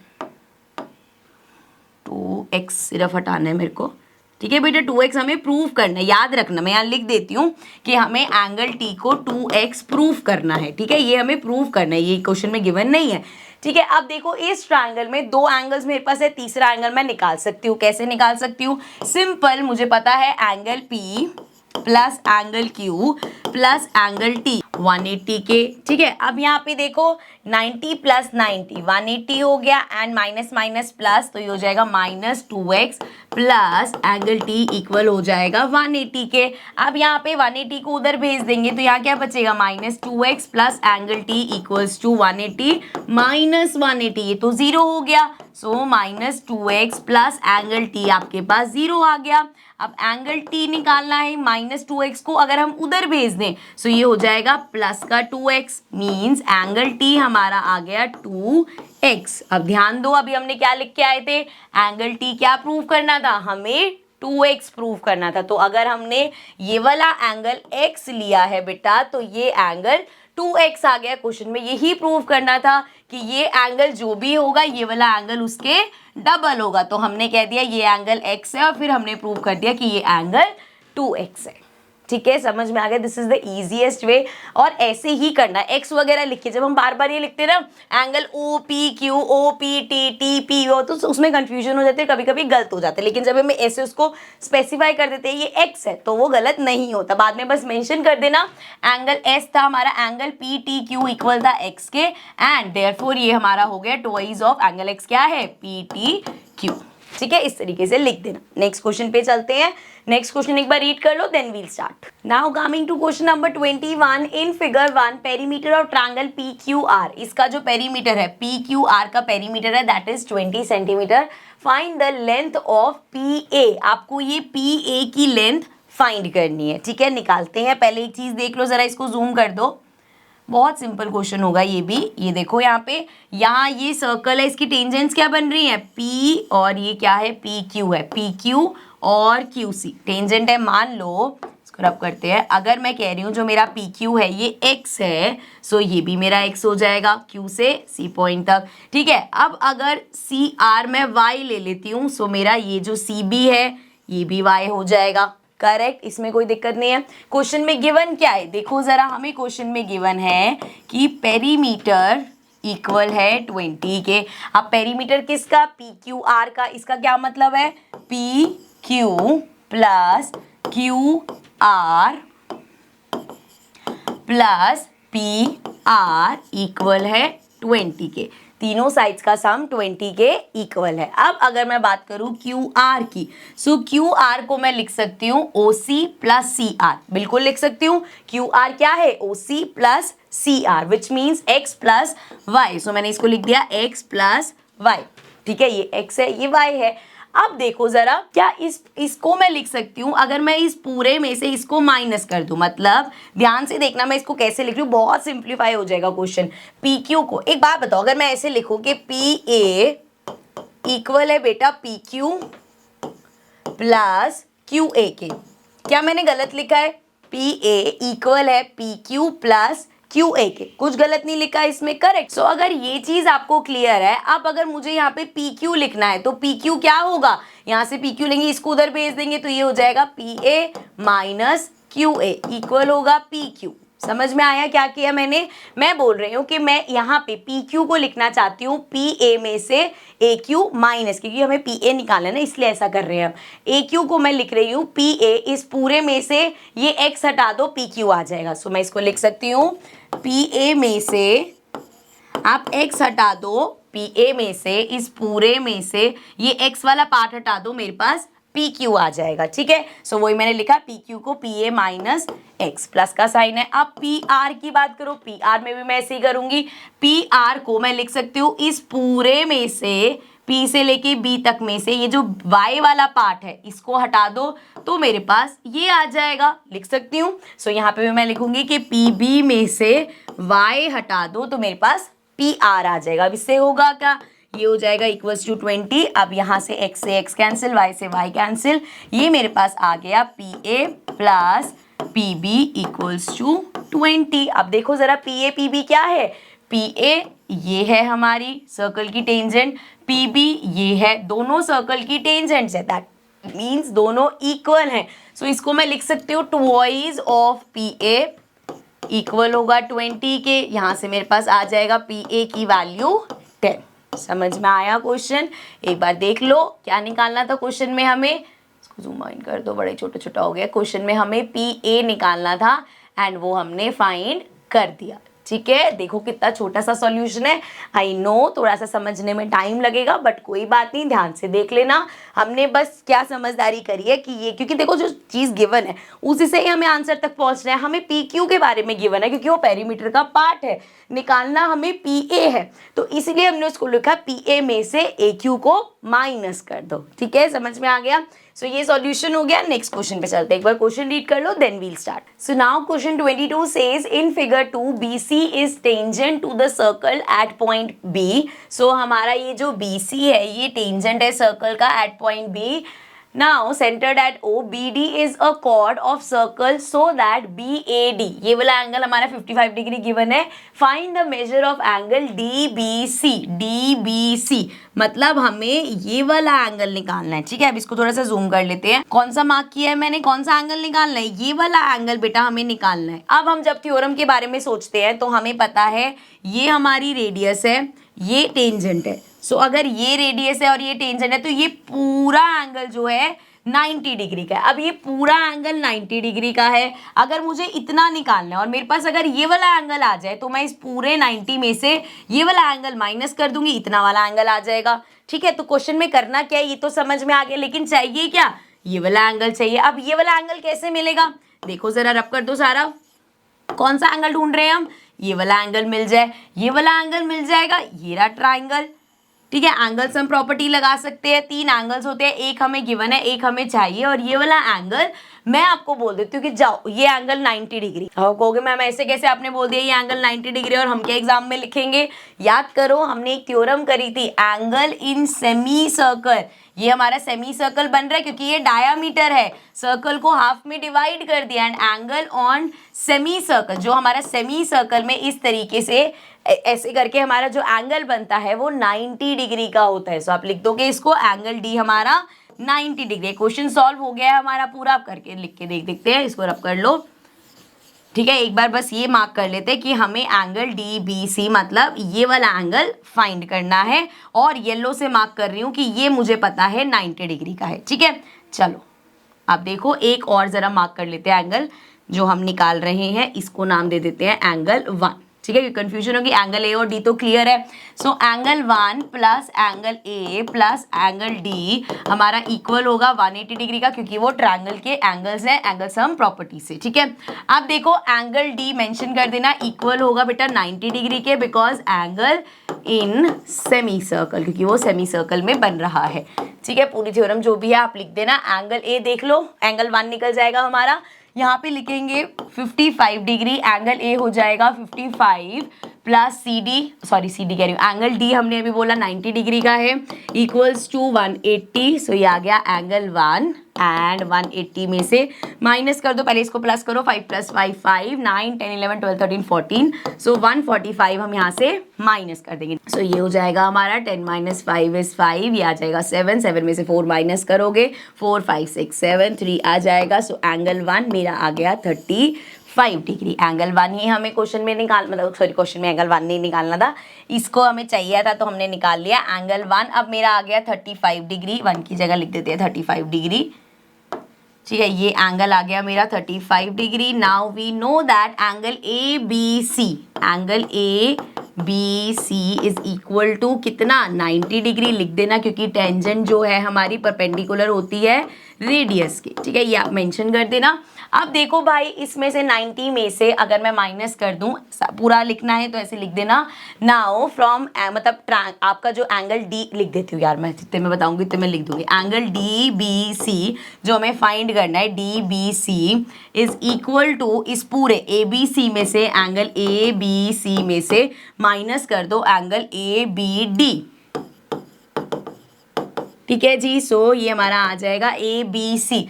2x, सिर्फ हटाना है मेरे को। ठीक है बेटा, 2x हमें प्रूव करना है, याद रखना, मैं यहाँ लिख देती हूँ कि हमें एंगल T को 2x प्रूव करना है। ठीक है, ये हमें प्रूव करना है, ये क्वेश्चन में गिवन नहीं है। ठीक है, अब देखो इस ट्रायंगल में 2 एंगल्स मेरे पास है, तीसरा एंगल मैं निकाल सकती हूँ। कैसे निकाल सकती हूँ, सिंपल, मुझे पता है angle P plus angle Q plus angle T 180 के। ठीक है, अब यहाँ पे देखो 90 + 90 180 हो गया, एंड माइनस माइनस प्लस, तो ये हो जाएगा -2x plus angle T equal हो जाएगा 180 के। अब यहाँ पे 180 को उधर भेज देंगे तो यहाँ क्या बचेगा -2x plus angle T equals to 180 - 180, ये तो 0 हो गया। सो -2x प्लस एंगल T आपके पास 0 आ गया। अब एंगल T निकालना है, -2x को अगर हम उधर भेज दें तो ये हो जाएगा प्लस का 2x, मीन्स एंगल T हमारा आ गया 2x। अब ध्यान दो, अभी हमने क्या लिख के आए थे, एंगल T क्या प्रूव करना था, हमें 2x प्रूव करना था। तो अगर हमने ये वाला एंगल x लिया है बेटा, तो ये एंगल 2x आ गया। क्वेश्चन में यही प्रूव करना था कि ये एंगल जो भी होगा ये वाला एंगल उसके डबल होगा। तो हमने कह दिया ये एंगल x है और फिर हमने प्रूव कर दिया कि ये एंगल 2x है। ठीक है, समझ में आ गया। This is the easiest way. और ऐसे ही करना, एक्स वगैरह लिख के जब हम बार बार ये लिखते हैं ना angle O P Q, O P T, T P O, तो उसमें कंफ्यूजन हो जाती है, कभी कभी गलत हो जाता है। लेकिन जब हमें ऐसे उसको स्पेसिफाई कर देते हैं ये एक्स है, तो वो गलत नहीं होता। बाद में बस मेंशन कर देना एंगल एस था हमारा, angle P T Q equal था एक्स के, एंड देयरफॉर ये हमारा हो गया ट्वाइस ऑफ एंगल एक्स क्या है, पी टी क्यू। ठीक है, इस तरीके से लिख देना। नेक्स्ट क्वेश्चन पे चलते हैं। नेक्स्ट क्वेश्चन एक बार रीड कर लो, then we'll start. Now coming to question number 21 in figure 1 perimeter of triangle P Q R. इसका जो पेरीमीटर है, पी क्यू आर का पेरीमीटर है that is 20 centimetre. Find the length of P A. आपको ये P A की length find करनी है। ठीक है, निकालते हैं। पहले एक चीज देख लो जरा, इसको जूम कर दो। बहुत सिंपल क्वेश्चन होगा ये भी। ये देखो यहाँ पे, यहाँ ये सर्कल है, इसकी टेंजेंट्स क्या बन रही है, पी, और ये क्या है, पी क्यू है, पी क्यू और क्यू सी टेंजेंट है। मान लो, इसको रब करते हैं, अगर मैं कह रही हूँ जो मेरा पी क्यू है ये एक्स है, सो ये भी मेरा एक्स हो जाएगा क्यू से सी पॉइंट तक। ठीक है, अब अगर सी आर मैं वाई ले लेती हूँ, सो मेरा ये जो सी बी है ये भी वाई हो जाएगा। करेक्ट, इसमें कोई दिक्कत नहीं है। क्वेश्चन में गिवन क्या है, देखो जरा, हमें क्वेश्चन में गिवन है कि पेरीमीटर इक्वल है 20 के। अब पेरीमीटर किसका, पी क्यू आर का। इसका क्या मतलब है, P Q plus Q R plus P R equal है 20 के। तीनों साइड्स का सम 20 के इक्वल है। अब अगर मैं बात करूं क्यू आर की, सो क्यू आर को मैं लिख सकती हूँ ओ सी प्लस सी आर। बिल्कुल लिख सकती हूँ। क्यू आर क्या है, O C plus C R, which means X plus Y. So मैंने इसको लिख दिया एक्स प्लस वाई। ठीक है, ये एक्स है, ये वाई है। अब देखो जरा, क्या इसको मैं लिख सकती हूँ, अगर मैं इस पूरे में से इसको माइनस कर दूं, मतलब ध्यान से देखना मैं इसको कैसे लिख रही हूँ, बहुत सिंप्लीफाई हो जाएगा क्वेश्चन। पी क्यू को, एक बात बताओ, अगर मैं ऐसे लिखूं कि पी ए इक्वल है बेटा P Q plus Q A के, क्या मैंने गलत लिखा है, पी ए इक्वल है P Q plus Q A के, कुछ गलत नहीं लिखा इसमें। करेक्ट। सो अगर ये चीज आपको क्लियर है, अब अगर मुझे यहाँ पे पी क्यू लिखना है तो पी क्यू क्या होगा, यहाँ से पी क्यू लेंगे, इसको उधर भेज देंगे, तो ये हो जाएगा P A minus Q A equal होगा पी क्यू। समझ में आया क्या किया मैंने। मैं बोल रही हूँ कि मैं यहाँ पे पी क्यू को लिखना चाहती हूँ पी ए में से ए क्यू माइनस, क्योंकि हमें पी ए निकालना है ना, इसलिए ऐसा कर रहे हैं हम। ए क्यू को मैं लिख रही हूँ पी ए, इस पूरे में से ये एक्स हटा दो, पी क्यू आ जाएगा। सो मैं इसको लिख सकती हूँ पी ए में से, आप एक्स हटा दो, पी ए में से इस पूरे में से ये एक्स वाला पार्ट हटा दो, मेरे पास पी क्यू आ जाएगा। ठीक है, सो वही मैंने लिखा, पी क्यू को P A minus x, plus का साइन है। अब पी आर की बात करो, पी आर में भी मैं ऐसे ही करूंगी। पी आर को मैं लिख सकती हूँ इस पूरे में से, पी से लेके बी तक में से ये जो वाई वाला पार्ट है इसको हटा दो, तो मेरे पास ये आ जाएगा, लिख सकती हूँ। सो यहाँ पे भी मैं लिखूंगी कि पी बी में से वाई हटा दो, तो मेरे पास पी आर आ जाएगा। अब इससे होगा क्या, ये हो जाएगा इक्वल्स टू 20। अब यहाँ से x कैंसिल, y से y कैंसिल, ये मेरे पास आ गया P A plus P B equals to 20। अब देखो जरा, पी ए पी बी क्या है, पी ए ये है हमारी सर्कल की टेंजेंट, पी बी ये है, दोनों सर्कल की टेंजेंट्स है, दैट मीन्स दोनों इक्वल हैं। सो इसको मैं लिख सकती हूँ twice of P A equal होगा 20 के। यहाँ से मेरे पास आ जाएगा पी ए की वैल्यू 10। समझ में आया क्वेश्चन, एक बार देख लो क्या निकालना था क्वेश्चन में हमें। इसको जूम इन कर दो, बड़े छोटा छोटा हो गया। क्वेश्चन में हमें पी ए निकालना था एंड वो हमने फाइंड कर दिया। ठीक है, देखो कितना छोटा सा सॉल्यूशन है। आई नो थोड़ा सा समझने में टाइम लगेगा, बट कोई बात नहीं, ध्यान से देख लेना। हमने बस क्या समझदारी करी है कि ये, क्योंकि देखो जो चीज़ गिवन है उसी से ही हमें आंसर तक पहुंचना है। हमें पी क्यू के बारे में गिवन है क्योंकि वो पेरीमीटर का पार्ट है, निकालना हमें पी ए है, तो इसलिए हमने उसको लिखा पी ए में से ए क्यू को माइनस कर दो। ठीक है, समझ में आ गया। सो ये सॉल्यूशन हो गया। नेक्स्ट क्वेश्चन पे चलते हैं, एक बार क्वेश्चन रीड कर लो, then we'll start. So now question 22 says in figure 2 BC is tangent to the circle at point B। सो हमारा ये जो BC है ये टेंजेंट है सर्कल का at point B Now centered at O, BD is a chord of circle so that BAD, ये वाला एंगल हमारा 55 डिग्री गिवन है. Find the measure of angle DBC. DBC मतलब हमें ये वाला एंगल निकालना है. ठीक है, अब इसको थोड़ा सा जूम कर लेते हैं. कौन सा मार्क किया है मैंने, कौन सा एंगल निकालना है, ये वाला एंगल बेटा हमें निकालना है. अब हम जब थ्योरम के बारे में सोचते हैं तो हमें पता है ये हमारी रेडियस है, ये टेंजेंट है. सो अगर ये रेडियस है और ये टेंजेंट है तो ये पूरा एंगल जो है 90 डिग्री का है. अब ये पूरा एंगल 90 डिग्री का है. अगर मुझे इतना निकालना है और मेरे पास अगर ये वाला एंगल आ जाए तो मैं इस पूरे 90 में से ये वाला एंगल माइनस कर दूंगी, इतना वाला एंगल आ जाएगा. ठीक है, तो क्वेश्चन में करना क्या है ये तो समझ में आ गया, लेकिन चाहिए क्या, ये वाला एंगल चाहिए. अब ये वाला एंगल कैसे मिलेगा, देखो जरा रब कर दो सारा. कौन सा एंगल ढूंढ रहे हैं हम, ये वाला एंगल मिल जाए, ये वाला एंगल मिल जाएगा, ये रहा ट्राइंगल. ठीक है, एंगल्स हम प्रॉपर्टी लगा सकते हैं. 3 एंगल्स होते हैं, एक हमें गिवन है, एक हमें चाहिए, और ये वाला एंगल मैं आपको बोल देती हूँ कि जाओ ये एंगल 90 डिग्री. और कहोगे मैम ऐसे कैसे, आपने बोल दिया ये एंगल 90 डिग्री और हम क्या एग्जाम में लिखेंगे. याद करो हमने एक थ्योरम करी थी, एंगल इन सेमी सर्कल. ये हमारा सेमी सर्कल बन रहा है क्योंकि ये डायामीटर है, सर्कल को हाफ में डिवाइड कर दिया. And angle on semi circle, जो हमारा सेमी सर्कल में इस तरीके से ऐसे करके हमारा जो एंगल बनता है वो 90 डिग्री का होता है. सो आप लिख दोगे इसको, एंगल डी हमारा 90 डिग्री. क्वेश्चन सॉल्व हो गया है हमारा पूरा. आप करके लिख के देखते हैं, इसको रब कर लो. ठीक है, एक बार बस ये मार्क कर लेते हैं कि हमें एंगल DBC मतलब ये वाला एंगल फाइंड करना है, और येलो से मार्क कर रही हूँ कि ये मुझे पता है 90 डिग्री का है. ठीक है, चलो आप देखो एक और ज़रा मार्क कर लेते हैं एंगल जो हम निकाल रहे हैं, इसको नाम दे देते हैं एंगल 1. ठीक है, कंफ्यूजन होगी, एंगल ए और डी तो क्लियर है. So angle 1 plus angle A plus angle D हमारा इक्वल होगा 180 डिग्री का, क्योंकि वो ट्रायंगल के एंगल्स हैं, एंगल सम प्रॉपर्टी से. ठीक है, अब देखो एंगल डी मेंशन कर देना, इक्वल होगा बेटा 90 डिग्री के, because angle in semi circle, क्योंकि वो सेमी सर्कल में बन रहा है. ठीक है, पूरी थ्योरम जो भी है आप लिख देना. एंगल ए देख लो, एंगल 1 निकल जाएगा हमारा, यहाँ पे लिखेंगे 55 डिग्री, एंगल ए हो जाएगा 55 प्लस सी डी कह रही हूँ, एंगल डी हमने अभी बोला 90 डिग्री का है, इक्वल्स टू 180. सो ये आ गया एंगल 1, एंड 180 में से माइनस कर दो, पहले इसको प्लस करो, 5 + 5 5, 9 10 11 12 13 14. सो 145 हम यहाँ से माइनस कर देंगे. सो ये हो जाएगा हमारा 10 - 5 = 5, ये आ जाएगा 7, 7 में से 4 माइनस करोगे, 4 5 6 7 3 आ जाएगा. सो एंगल 1 मेरा आ गया 35 डिग्री. एंगल 1 ही हमें क्वेश्चन में क्वेश्चन में एंगल 1 नहीं निकालना था, इसको हमें चाहिए था तो हमने निकाल लिया एंगल 1. अब मेरा आ गया 35 डिग्री, 1 की जगह लिख देते हैं 35 डिग्री. ठीक है, ये एंगल आ गया मेरा 35 degree. Now we know that angle ABC is equal to कितना, 90 डिग्री लिख देना, क्योंकि टेंजेंट जो है हमारी परपेंडिकुलर होती है रेडियस की. ठीक है, ये आप मेंशन कर देना. अब देखो भाई, इसमें से 90 में से अगर मैं माइनस कर दूं, पूरा लिखना है तो ऐसे लिख देना. नाउ फ्रॉम मतलब आपका जो एंगल डी लिख देती हूँ यार, मैं जितने में बताऊंगी उतने में लिख दूंगी. एंगल DBC जो हमें फाइंड करना है, DBC इज इक्वल टू इस पूरे ABC में से, एंगल ABC में से माइनस कर दो एंगल ABD. ठीक है जी, सो ये हमारा आ जाएगा ABC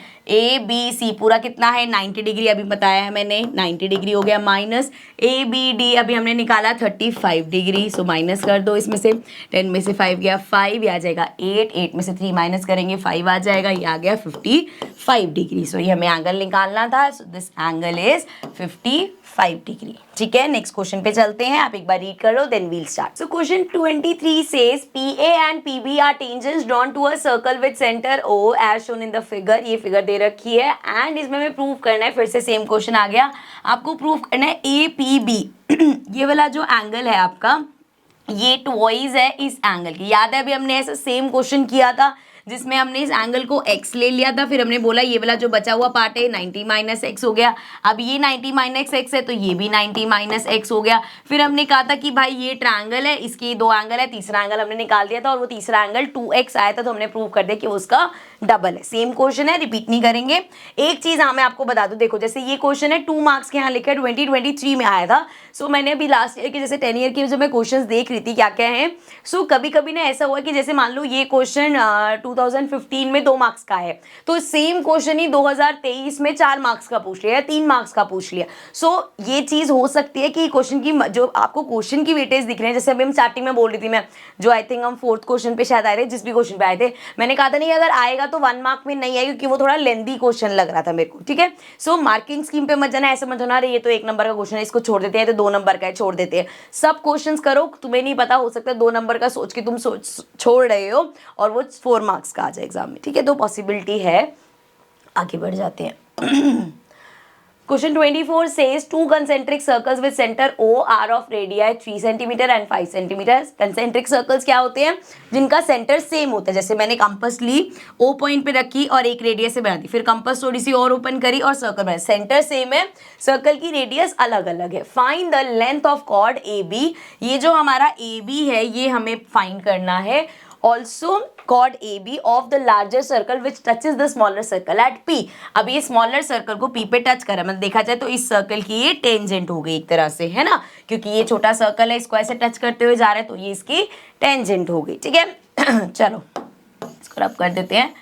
पूरा कितना है 90 डिग्री, अभी बताया है मैंने 90 डिग्री हो गया, माइनस ABD अभी हमने निकाला 35 डिग्री. सो माइनस कर दो, इसमें से 10 में से 5 गया 5, ये आ जाएगा 8, 8 में से 3 माइनस करेंगे 5 आ जाएगा, ये आ गया 55 डिग्री. सो ये हमें एंगल निकालना था. So this angle is 55 degree. ठीक है, नेक्स्ट क्वेश्चन पे चलते हैं, आप एक बार रीड कर लो then we'll start. So question 23 says PA and PB are tangents drawn to a circle with centre O as shown in the figure. ये फिगर दे रखी है एंड इसमें हमें प्रूव करना है, फिर से सेम क्वेश्चन आ गया, आपको प्रूव करना है APB ये वाला जो एंगल है आपका, ये ट्वाइस है इस एंगल की. याद है अभी हमने ऐसा सेम क्वेश्चन किया था जिसमें हमने इस एंगल को x ले लिया था, फिर हमने बोला ये वाला जो बचा हुआ पार्ट है 90 - x हो गया. अब ये 90 - x है तो ये भी 90 - x हो गया. फिर हमने कहा था कि भाई ये ट्रायंगल है, इसके 2 एंगल है, तीसरा एंगल हमने निकाल दिया था और वो तीसरा एंगल 2x आया था, तो हमने प्रूव कर दिया कि उसका डबल है, सेम क्वेश्चन है, रिपीट नहीं करेंगे। एक चीज हाँ मैं आपको बता दूं, देखो जैसे ये क्वेश्चन है 2 मार्क्स के यहाँ लिखा है, 2023 में आया था। सो मैंने अभी लास्ट ईयर के जैसे 10 ईयर की जो मैं क्वेश्चंस देख रही थी क्या क्या है, सो कभी कभी ना ऐसा हुआ कि जैसे मान लो ये क्वेश्चन 2015 में 2 मार्क्स का है, तो सेम क्वेश्चन ही 2023 में 4 मार्क्स का पूछ लिया या 3 मार्क्स का पूछ लिया। सो ये चीज हो सकती है कि क्वेश्चन की जो आपको क्वेश्चन की वेटेज दिख रहे हैं, जैसे अभी हम स्टार्टिंग में बोल रही थी मैं, जो आई थिंक हम 4th क्वेश्चन पे शायद आए थे, जिस भी क्वेश्चन पे आए थे, मैंने कहा था नहीं अगर आएगा तो 1 मार्क में नहीं आएगा, क्योंकि वो थोड़ा लेंदी क्वेश्चन लग रहा था मेरे को, ठीक है। सो मार्किंग स्कीम पे मत जाना, ऐसा मत होना अरे ये तो 1 नंबर का क्वेश्चन है इसको छोड़ देते हैं, तो 2 नंबर का है छोड़ देते हैं। सब क्वेश्चन करो, तुम्हें नहीं पता, हो सकता है 2 नंबर का सोच के तुम छोड़ रहे हो और वो 4 मार्क्स का आ जाए एग्जाम में, ठीक है। तो पॉसिबिलिटी है। आगे बढ़ जाते हैं। Question 24 says 2 concentric circles with center O are of radii 3 cm and 5 cm. Concentric circles क्या होते हैं? जिनका सेंटर सेम होता है। जैसे मैंने कंपास ली, O पॉइंट पे रखी और एक रेडियस से बना दी, फिर कंपास थोड़ी सी और ओपन करी और सर्कल बनाया। सेंटर सेम है, सर्कल की रेडियस अलग अलग है। Find the length of chord A B. ये जो हमारा ए बी है ये हमें फाइंड करना है। Also chord AB of the larger circle which touches the smaller circle at P। अब ये स्मॉलर सर्कल को P पे टच करा, मतलब देखा जाए तो इस सर्कल की ये टेंजेंट हो गई एक तरह से, है ना, क्योंकि ये छोटा सर्कल है, इसको ऐसे टच करते हुए जा रहा है तो ये इसकी टेंजेंट हो गई, ठीक है। चलो इसको रब कर देते हैं।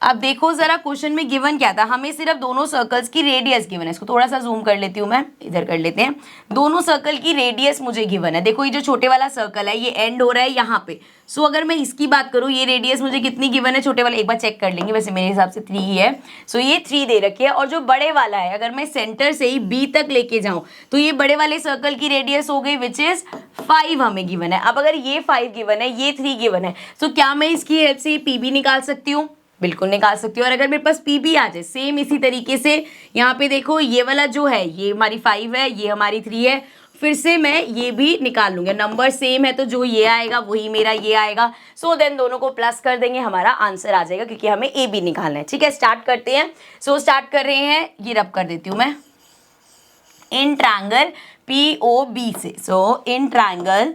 अब देखो जरा क्वेश्चन में गिवन क्या था, हमें सिर्फ दोनों सर्कल्स की रेडियस गिवन है। इसको थोड़ा सा जूम कर लेती हूँ मैं, इधर कर लेते हैं। दोनों सर्कल की रेडियस मुझे गिवन है। देखो ये जो छोटे वाला सर्कल है ये एंड हो रहा है यहाँ पे। सो अगर मैं इसकी बात करूँ, ये रेडियस मुझे कितनी गिवन है छोटे वाले, एक बार चेक कर लेंगे, वैसे मेरे हिसाब से 3 ही है। सो ये 3 दे रखी है। और जो बड़े वाला है, अगर मैं सेंटर से ही बी तक लेके जाऊँ तो ये बड़े वाले सर्कल की रेडियस हो गई विच इज 5 हमें गिवन है। अब अगर ये 5 गिवन है, ये 3 गिवन है, तो क्या मैं इसकी हेल्प से पी भी निकाल सकती हूँ? बिल्कुल निकाल सकती हूँ। और अगर मेरे पास पी भी आ जाए सेम इसी तरीके से, यहाँ पे देखो ये वाला जो है ये हमारी 5 है, ये हमारी 3 है, फिर से मैं ये भी निकाल लूंगी। नंबर सेम है तो जो ये आएगा वही मेरा ये आएगा। सो देन दोनों को प्लस कर देंगे, हमारा आंसर आ जाएगा, क्योंकि हमें ए बी निकालना है, ठीक है। स्टार्ट करते हैं। सो स्टार्ट कर रहे हैं, ये रब कर देती हूँ मैं, in triangle P O B से। So in triangle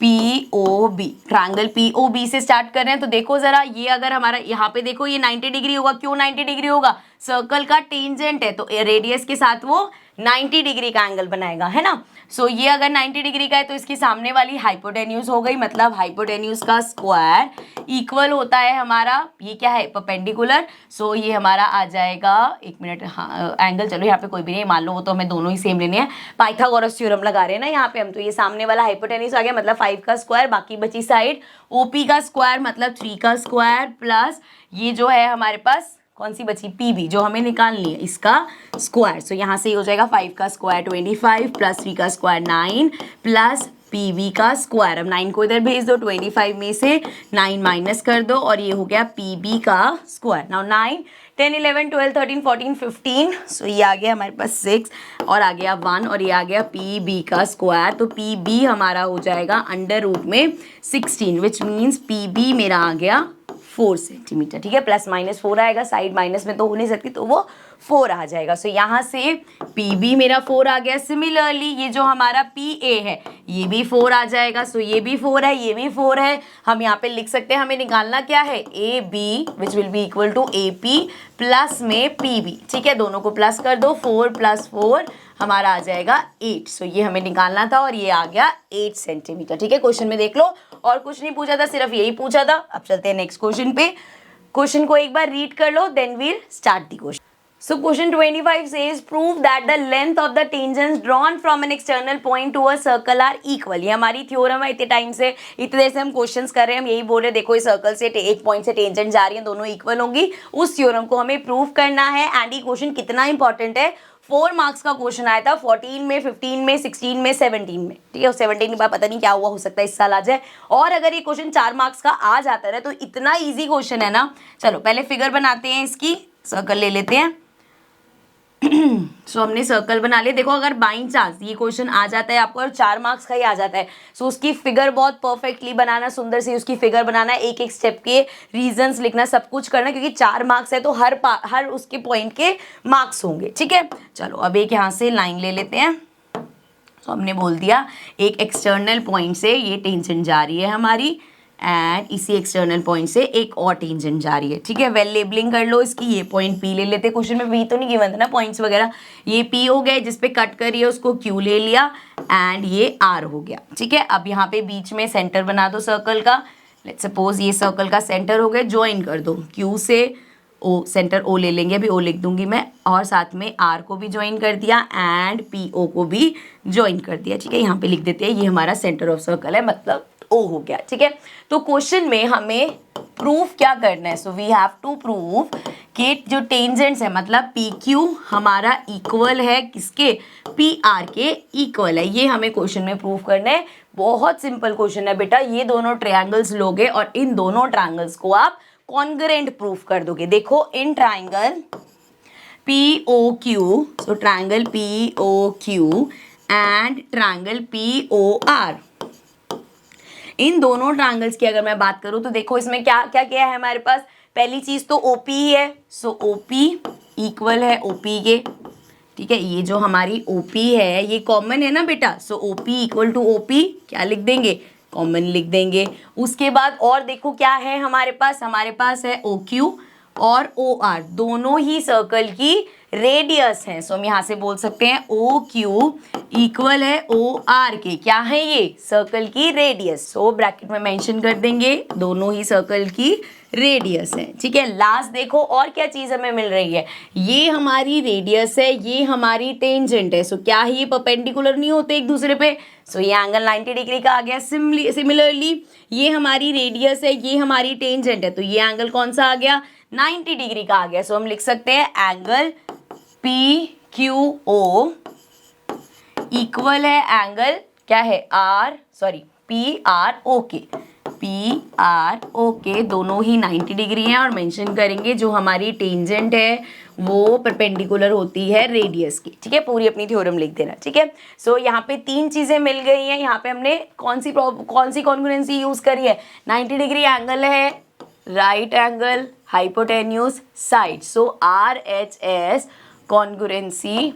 POB, triangle POB से स्टार्ट कर रहे हैं। तो देखो जरा, ये अगर हमारा यहाँ पे देखो ये 90 डिग्री होगा। क्यों 90 डिग्री होगा? सर्कल का टेंजेंट है तो रेडियस के साथ वो 90 डिग्री का एंगल बनाएगा, है ना। सो ये अगर 90 डिग्री का है तो इसकी सामने वाली हाइपोटेन्यूज हो गई, मतलब हाइपोटेन्यूज का स्क्वायर इक्वल होता है हमारा, ये क्या है, परपेंडिकुलर। सो ये हमारा आ जाएगा, एक मिनट, हाँ एंगल चलो यहाँ पे कोई भी नहीं, मान लो वो तो हमें दोनों ही सेम लेने हैं, पाइथागोरस थ्योरम लगा रहे हैं ना यहाँ पे हम। तो ये सामने वाला हाइपोटेन्यूज आ गया, मतलब 5 का स्क्वायर, बाकी बची साइड OP का स्क्वायर मतलब 3 का स्क्वायर, प्लस ये जो है हमारे पास कौन सी बची, PB जो हमें निकालनी है, इसका स्क्वायर। सो यहाँ से हो जाएगा 5 का स्क्वायर 25 प्लस 3 का स्क्वायर 9 प्लस PB का स्क्वायर। अब 9 को इधर भेज दो, 25 में से 9 माइनस कर दो और ये हो गया PB का स्क्वायर। नाउ 9 10 11 12 13 14 15। सो ये आ गया हमारे पास 6 और आ गया 1 और ये आ गया PB का स्क्वायर। तो PB हमारा हो जाएगा अंडर रूट में 16, विच मीन्स PB मेरा आ गया 4 सेंटीमीटर, ठीक है। प्लस माइनस 4 आएगा, साइड माइनस में तो हो नहीं सकती, तो वो 4 आ जाएगा। सो यहाँ से PB मेरा 4 आ गया। सिमिलरली ये जो हमारा PA है ये भी 4 आ जाएगा। सो ये भी 4 है, ये भी 4 है। हम यहाँ पे लिख सकते हैं, हमें निकालना क्या है, AB which will be equal to AP plus में PB, ठीक है। दोनों को प्लस कर दो, 4 + 4 हमारा आ जाएगा 8। सो ये हमें निकालना था और ये आ गया 8 सेंटीमीटर, ठीक है। क्वेश्चन में देख लो, और कुछ नहीं पूछा था, सिर्फ यही पूछा था। अब चलते हैं नेक्स्ट क्वेश्चन पे। क्वेश्चन को एक बार रीड कर लो, then we'll start the question. So question 25 says prove that the length of the tangents drawn from an external point to a circle are equal। ये हमारी थ्योरम है, इतने टाइम से इतने देर से हम क्वेश्चंस कर रहे हैं, हम यही बोल रहे हैं, देखो इस सर्कल से एक पॉइंट से टेंजेंट जा रही है, दोनों इक्वल होंगी, उस थ्योरम को हमें प्रूव करना है। एंड ये क्वेश्चन कितना इंपॉर्टेंट है, 4 मार्क्स का क्वेश्चन आया था 14 में, 15 में, 16 में, 17 में, ठीक है। 17 के बाद पता नहीं क्या हुआ, हो सकता है इस साल आ जाए। और अगर ये क्वेश्चन 4 मार्क्स का आ जाता है तो इतना ईजी क्वेश्चन है ना। चलो पहले फिगर बनाते हैं, इसकी सर्कल ले लेते हैं। सो हमने सर्कल बना लिया। देखो अगर बाई चांस ये क्वेश्चन आ जाता है आपको और 4 मार्क्स का ही आ जाता है, सो उसकी फिगर बहुत परफेक्टली बनाना, सुंदर सी उसकी फिगर बनाना, एक एक स्टेप के रीजंस लिखना, सब कुछ करना, क्योंकि 4 मार्क्स है तो हर उसके पॉइंट के मार्क्स होंगे, ठीक है। चलो अब एक यहाँ से लाइन ले लेते हैं। तो हमने बोल दिया एक एक्सटर्नल पॉइंट से ये टेंजेंट जा रही है हमारी, एंड इसी एक्सटर्नल पॉइंट से एक और टेंजेंट जा रही है, ठीक है। वेल लेबलिंग कर लो इसकी, ये पॉइंट पी ले लेते, क्वेश्चन में वी तो नहीं गिवन था ना पॉइंट्स वगैरह, ये पी हो गया, जिस पे कट करी है उसको क्यू ले लिया एंड ये आर हो गया, ठीक है। अब यहाँ पे बीच में सेंटर बना दो सर्कल का, लेट्स सपोज ये सर्कल का सेंटर हो गया, ज्वाइन कर दो क्यू से ओ, सेंटर ओ ले लेंगे, अभी ओ लिख दूंगी मैं, और साथ में आर को भी ज्वाइन कर दिया एंड पी ओ को भी ज्वाइन कर दिया, ठीक है। यहाँ पे लिख देते हैं ये हमारा सेंटर ऑफ सर्कल है, मतलब ओ हो गया, ठीक है। तो क्वेश्चन में हमें प्रूफ क्या करना है, so we have to prove कि जो टेंजेंट्स है मतलब पी क्यू हमारा इक्वल है किसके, पी आर के इक्वल है, ये हमें क्वेश्चन में प्रूफ करना है। बहुत सिंपल क्वेश्चन है बेटा, ये दोनों ट्रायंगल्स लोगे और इन दोनों ट्रायंगल्स को आप कॉन्ग्रुएंट प्रूफ कर दोगे। देखो in triangle P O Q, so triangle P O Q and triangle P O R, इन दोनों ट्रायंगल्स की अगर मैं बात करूं तो देखो इसमें क्या क्या क्या है हमारे पास, पहली चीज तो ओपी ही है, सो ओपी इक्वल है ओपी के, ठीक है। ये जो हमारी ओपी है ये कॉमन है ना बेटा, सो ओपी इक्वल टू ओपी क्या लिख देंगे, कॉमन लिख देंगे। उसके बाद और देखो क्या है हमारे पास है ओ क्यू और ओ आर, दोनों ही सर्कल की रेडियस है, सो हम यहाँ से बोल सकते हैं ओ क्यू इक्वल है ओ आर के, क्या है ये, सर्कल की रेडियस, सो ब्रैकेट में मेंशन कर देंगे दोनों ही सर्कल की रेडियस है, ठीक है। लास्ट देखो और क्या चीज हमें मिल रही है, ये हमारी रेडियस है, ये हमारी टेंजेंट है, सो क्या है ये परपेंडिकुलर नहीं होते एक दूसरे पे, सो ये एंगल 90 डिग्री का आ गया। सिमिलरली ये हमारी रेडियस है, ये हमारी टेंजेंट है, तो ये एंगल कौन सा आ गया, 90 डिग्री का आ गया, सो हम लिख सकते हैं angle P Q O equal है एंगल क्या है R, sorry P R O के, पी आर ओ के दोनों ही 90 डिग्री हैं, और मेंशन करेंगे जो हमारी टेंजेंट है वो परपेंडिकुलर होती है रेडियस की, ठीक है। पूरी अपनी थ्योरम लिख देना, ठीक है। सो यहाँ पे तीन चीजें मिल गई हैं, यहाँ पे हमने कौन सी कॉन्ग्रुएंसी यूज करी है, 90 डिग्री एंगल है, right angle hypotenuse side, so R H S congruency,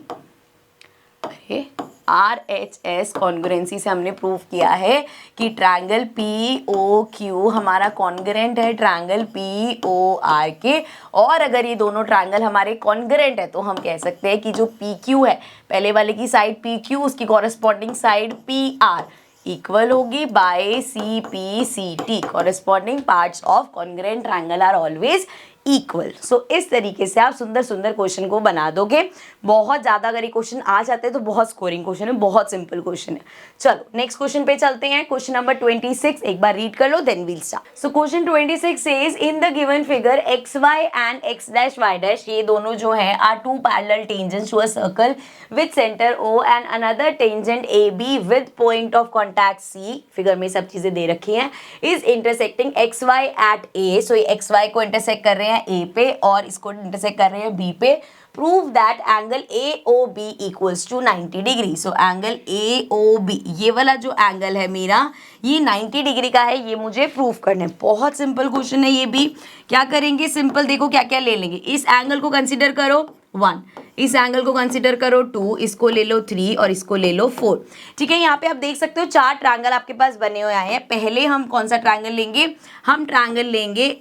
RHS congruency से हमने प्रूव किया है कि ट्रायंगल POQ हमारा कॉन्ग्रुएंट है ट्रायंगल POR के, और अगर ये दोनों ट्रायंगल हमारे कॉन्ग्रुएंट है तो हम कह सकते हैं कि जो PQ है पहले वाले की साइड PQ, उसकी कॉरेस्पॉन्डिंग साइड PR इक्वल होगी by CPCT, corresponding parts of congruent triangle are always equal. So इस तरीके से आप सुंदर सुंदर क्वेश्चन को बना दोगे। बहुत ज़्यादा अगर ये क्वेश्चन आ जाते हैं तो बहुत स्कोरिंग क्वेश्चन है, बहुत सिंपल क्वेश्चन है। चलो नेक्स्ट क्वेश्चन पे चलते हैं। क्वेश्चन नंबर 26 एक बार रीड कर लो then we'll start. So question 26 says in the given figure X Y and X dash Y dash, ये दोनों जो है are two parallel tangents to a circle with centre O and another tangent AB with point of contact C, figure में सब चीजें दे रखी हैं, is intersecting X Y at A, so ये एक्स वाई को इंटरसेक्ट कर रहे हैं A पे और इसको इंटरसेक्ट कर रहे हैं B पे। Prove that angle AOB equals to 90 degree, so angle AOB ये वाला जो एंगल है मेरा ये 90 डिग्री का है, ये मुझे प्रूव करना है। बहुत सिंपल क्वेश्चन है ये भी। क्या करेंगे, सिंपल देखो क्या क्या ले लेंगे। इस एंगल को कंसिडर करो 1, इस एंगल को कंसिडर करो 2, इसको ले लो 3 और इसको ले लो 4, ठीक है। यहाँ पे आप देख सकते हो 4 ट्रायंगल आपके पास बने हुए आए हैं। पहले हम कौन सा ट्रायंगल लेंगे, हम ट्रायंगल लेंगे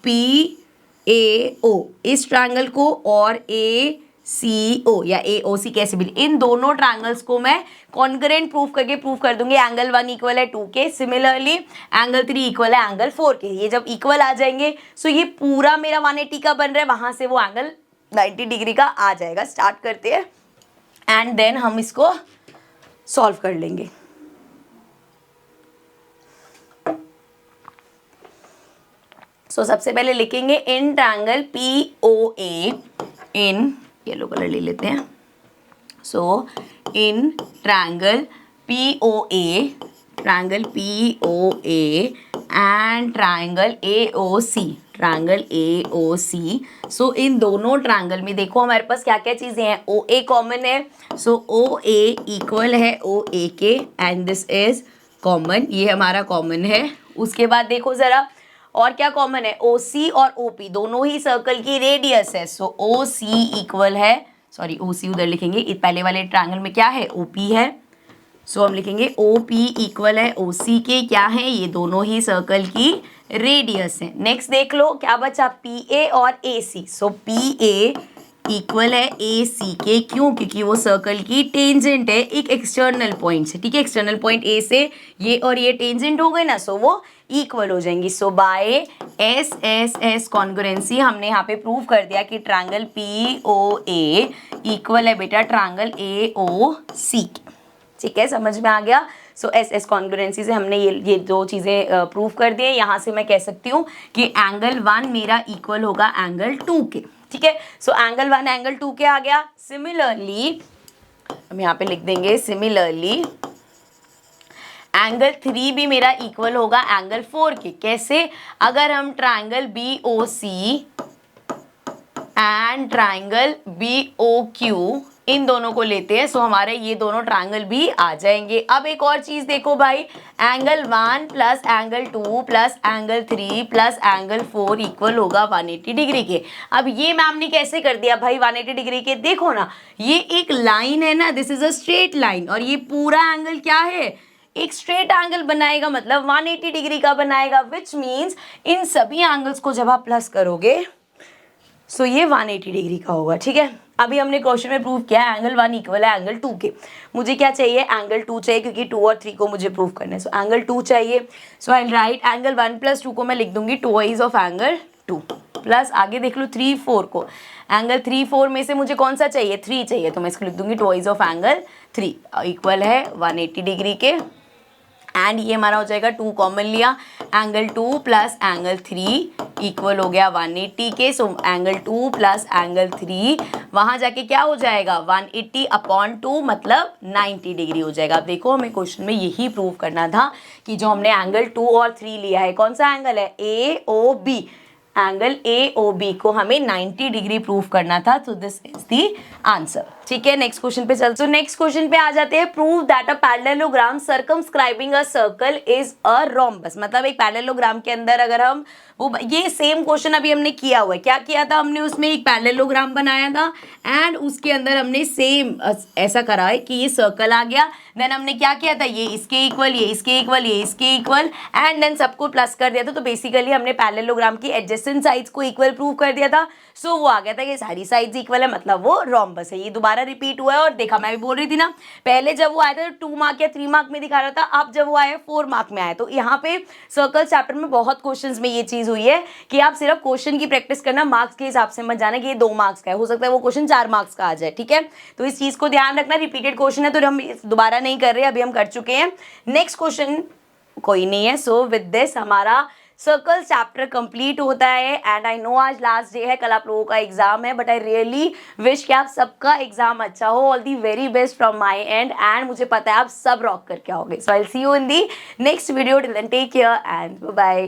PAO, इस ट्रायंगल को, और ACO या AOC कैसे भी, इन दोनों ट्रायंगल्स को मैं कॉन्ग्रुएंट प्रूफ करके प्रूव कर दूंगी। एंगल 1 इक्वल है 2 के, सिमिलरली एंगल 3 इक्वल है एंगल 4 के। ये जब इक्वल आ जाएंगे सो ये पूरा मेरा 180 का बन रहा है, वहां से वो एंगल 90 डिग्री का आ जाएगा। स्टार्ट करते हैं एंड देन हम इसको सॉल्व कर लेंगे। सो सबसे पहले लिखेंगे in triangle POA, in yellow colour ले लेते हैं। So in triangle POA and triangle AOC, triangle AOC, so इन दोनों ट्रायंगल में देखो हमारे पास क्या क्या चीजें हैं। OA कॉमन है, सो OA इक्वल है OA के एंड दिस इज कॉमन, ये हमारा कॉमन है। उसके बाद देखो जरा और क्या कॉमन है, OC और OP दोनों ही सर्कल की रेडियस है, सो OC इक्वल है, सॉरी OC उधर लिखेंगे, पहले वाले ट्रायंगल में क्या है OP है, सो हम लिखेंगे ओ पी इक्वल है ओ सी के, क्या है ये दोनों ही सर्कल की रेडियस है। नेक्स्ट देख लो क्या बचा, पी ए और ए सी। सो पी ए इक्वल है ए सी के, क्यों, क्योंकि वो सर्कल की टेंजेंट है एक एक्सटर्नल पॉइंट से, ठीक है, एक्सटर्नल पॉइंट ए से ये और ये टेंजेंट हो गए ना, सो वो इक्वल हो जाएंगी। So by S S S congruency हमने यहाँ पे प्रूव कर दिया कि triangle P O A equal है बेटा ट्रायंगल ए ओ सी के, ठीक है, समझ में आ गया। सो एस एस कॉन्ग्रुएंसी से हमने ये दो चीज़ें प्रूव कर दी है। यहाँ से मैं कह सकती हूँ कि एंगल 1 मेरा इक्वल होगा एंगल 2 के, ठीक है। सो एंगल 1 एंगल 2 के आ गया। सिमिलरली हम यहाँ पे लिख देंगे सिमिलरली एंगल 3 भी मेरा इक्वल होगा एंगल 4 के। कैसे, अगर हम triangle B O C and triangle B O Q इन दोनों को लेते हैं, सो हमारे ये दोनों ट्राइंगल भी आ जाएंगे। अब एक और चीज देखो भाई, angle 1 plus angle 2 plus angle 3 plus angle 4 equal होगा 180 डिग्री के। अब ये मैम ने कैसे कर दिया भाई 180 डिग्री के, देखो ना ये एक लाइन है ना, this is a straight line, और ये पूरा एंगल क्या है, एक स्ट्रेट एंगल बनाएगा, मतलब 180 डिग्री का बनाएगा, विच मीन्स इन सभी एंगल्स को जब आप प्लस करोगे सो ये 180 डिग्री का होगा, ठीक है। अभी हमने क्वेश्चन में प्रूव किया एंगल 1 इक्वल है एंगल 2 के। मुझे क्या चाहिए, एंगल 2 चाहिए, क्योंकि 2 और 3 को मुझे प्रूव करना है। सो एंगल 2 चाहिए। सो आई राइट एंगल 1 प्लस 2 को मैं लिख दूंगी ट्वाइस ऑफ एंगल 2, प्लस आगे देख लो 3 4 को, एंगल 3 4 में से मुझे कौन सा चाहिए, 3 चाहिए, तो मैं इसको लिख दूंगी ट्वाइस ऑफ एंगल 3 इक्वल है 180 डिग्री के। एंड ये हमारा हो जाएगा 2 कॉमन लिया, एंगल 2 प्लस एंगल 3 इक्वल हो गया 180 के। सो एंगल 2 प्लस एंगल 3 वहाँ जाके क्या हो जाएगा 180 अपॉन 2 मतलब 90 डिग्री हो जाएगा। अब देखो हमें क्वेश्चन में यही प्रूव करना था कि जो हमने एंगल 2 और 3 लिया है, कौन सा एंगल है, A O B, angle A O B को हमें 90 डिग्री प्रूव करना था। तो दिस इज द आंसर, ठीक है। नेक्स्ट क्वेश्चन पे चलते, नेक्स्ट क्वेश्चन पे आ जाते हैं। Prove that a parallelogram circumscribing a circle is a rhombus, मतलब एक पैरेललोग्राम के अंदर अगर हम वो, ये सेम क्वेश्चन अभी हमने किया हुआ है, क्या किया था हमने, उसमें एक पैरेललोग्राम बनाया था एंड उसके अंदर हमने सेम ऐसा करा है कि ये सर्कल आ गया, देन हमने क्या किया था, ये इसके इक्वल, ये इसके इक्वल, ये इसके इक्वल, एंड देन सबको प्लस कर दिया था। तो बेसिकली हमने पैरेललोग्राम की एडजेसेंट साइड्स को इक्वल प्रूव कर दिया था। सो वो आ गया था कि सारी साइड्स इक्वल है, मतलब वो रोम्बस है। ये दोबारा रिपीट हुआ है, और देखा मैं भी बोल रही थी ना, पहले जब वो आया था 2 मार्क या 3 मार्क में दिखा रहा था, अब जब वो आया 4 मार्क में आया। तो यहाँ पे सर्कल चैप्टर में बहुत क्वेश्चंस में ये चीज हुई है कि आप सिर्फ क्वेश्चन की प्रैक्टिस करना, मार्क्स के हिसाब से मत जाना कि ये 2 मार्क्स का है, हो सकता है वो क्वेश्चन 4 मार्क्स का आ जाए, ठीक है। तो इस चीज को ध्यान रखना, रिपीटेड क्वेश्चन है तो हम दोबारा नहीं कर रहे, अभी हम कर चुके हैं। नेक्स्ट क्वेश्चन कोई नहीं है। सो विद दिस हमारा सर्कल चैप्टर कंप्लीट होता है। एंड आई नो आज लास्ट डे है, कल आप लोगों का एग्जाम है, बट आई रियली विश कि आप सबका एग्जाम अच्छा हो। All the very best from my end, and मुझे पता है आप सब रॉक करके आओगे। So I will see you in the next video, till then take care and bye bye.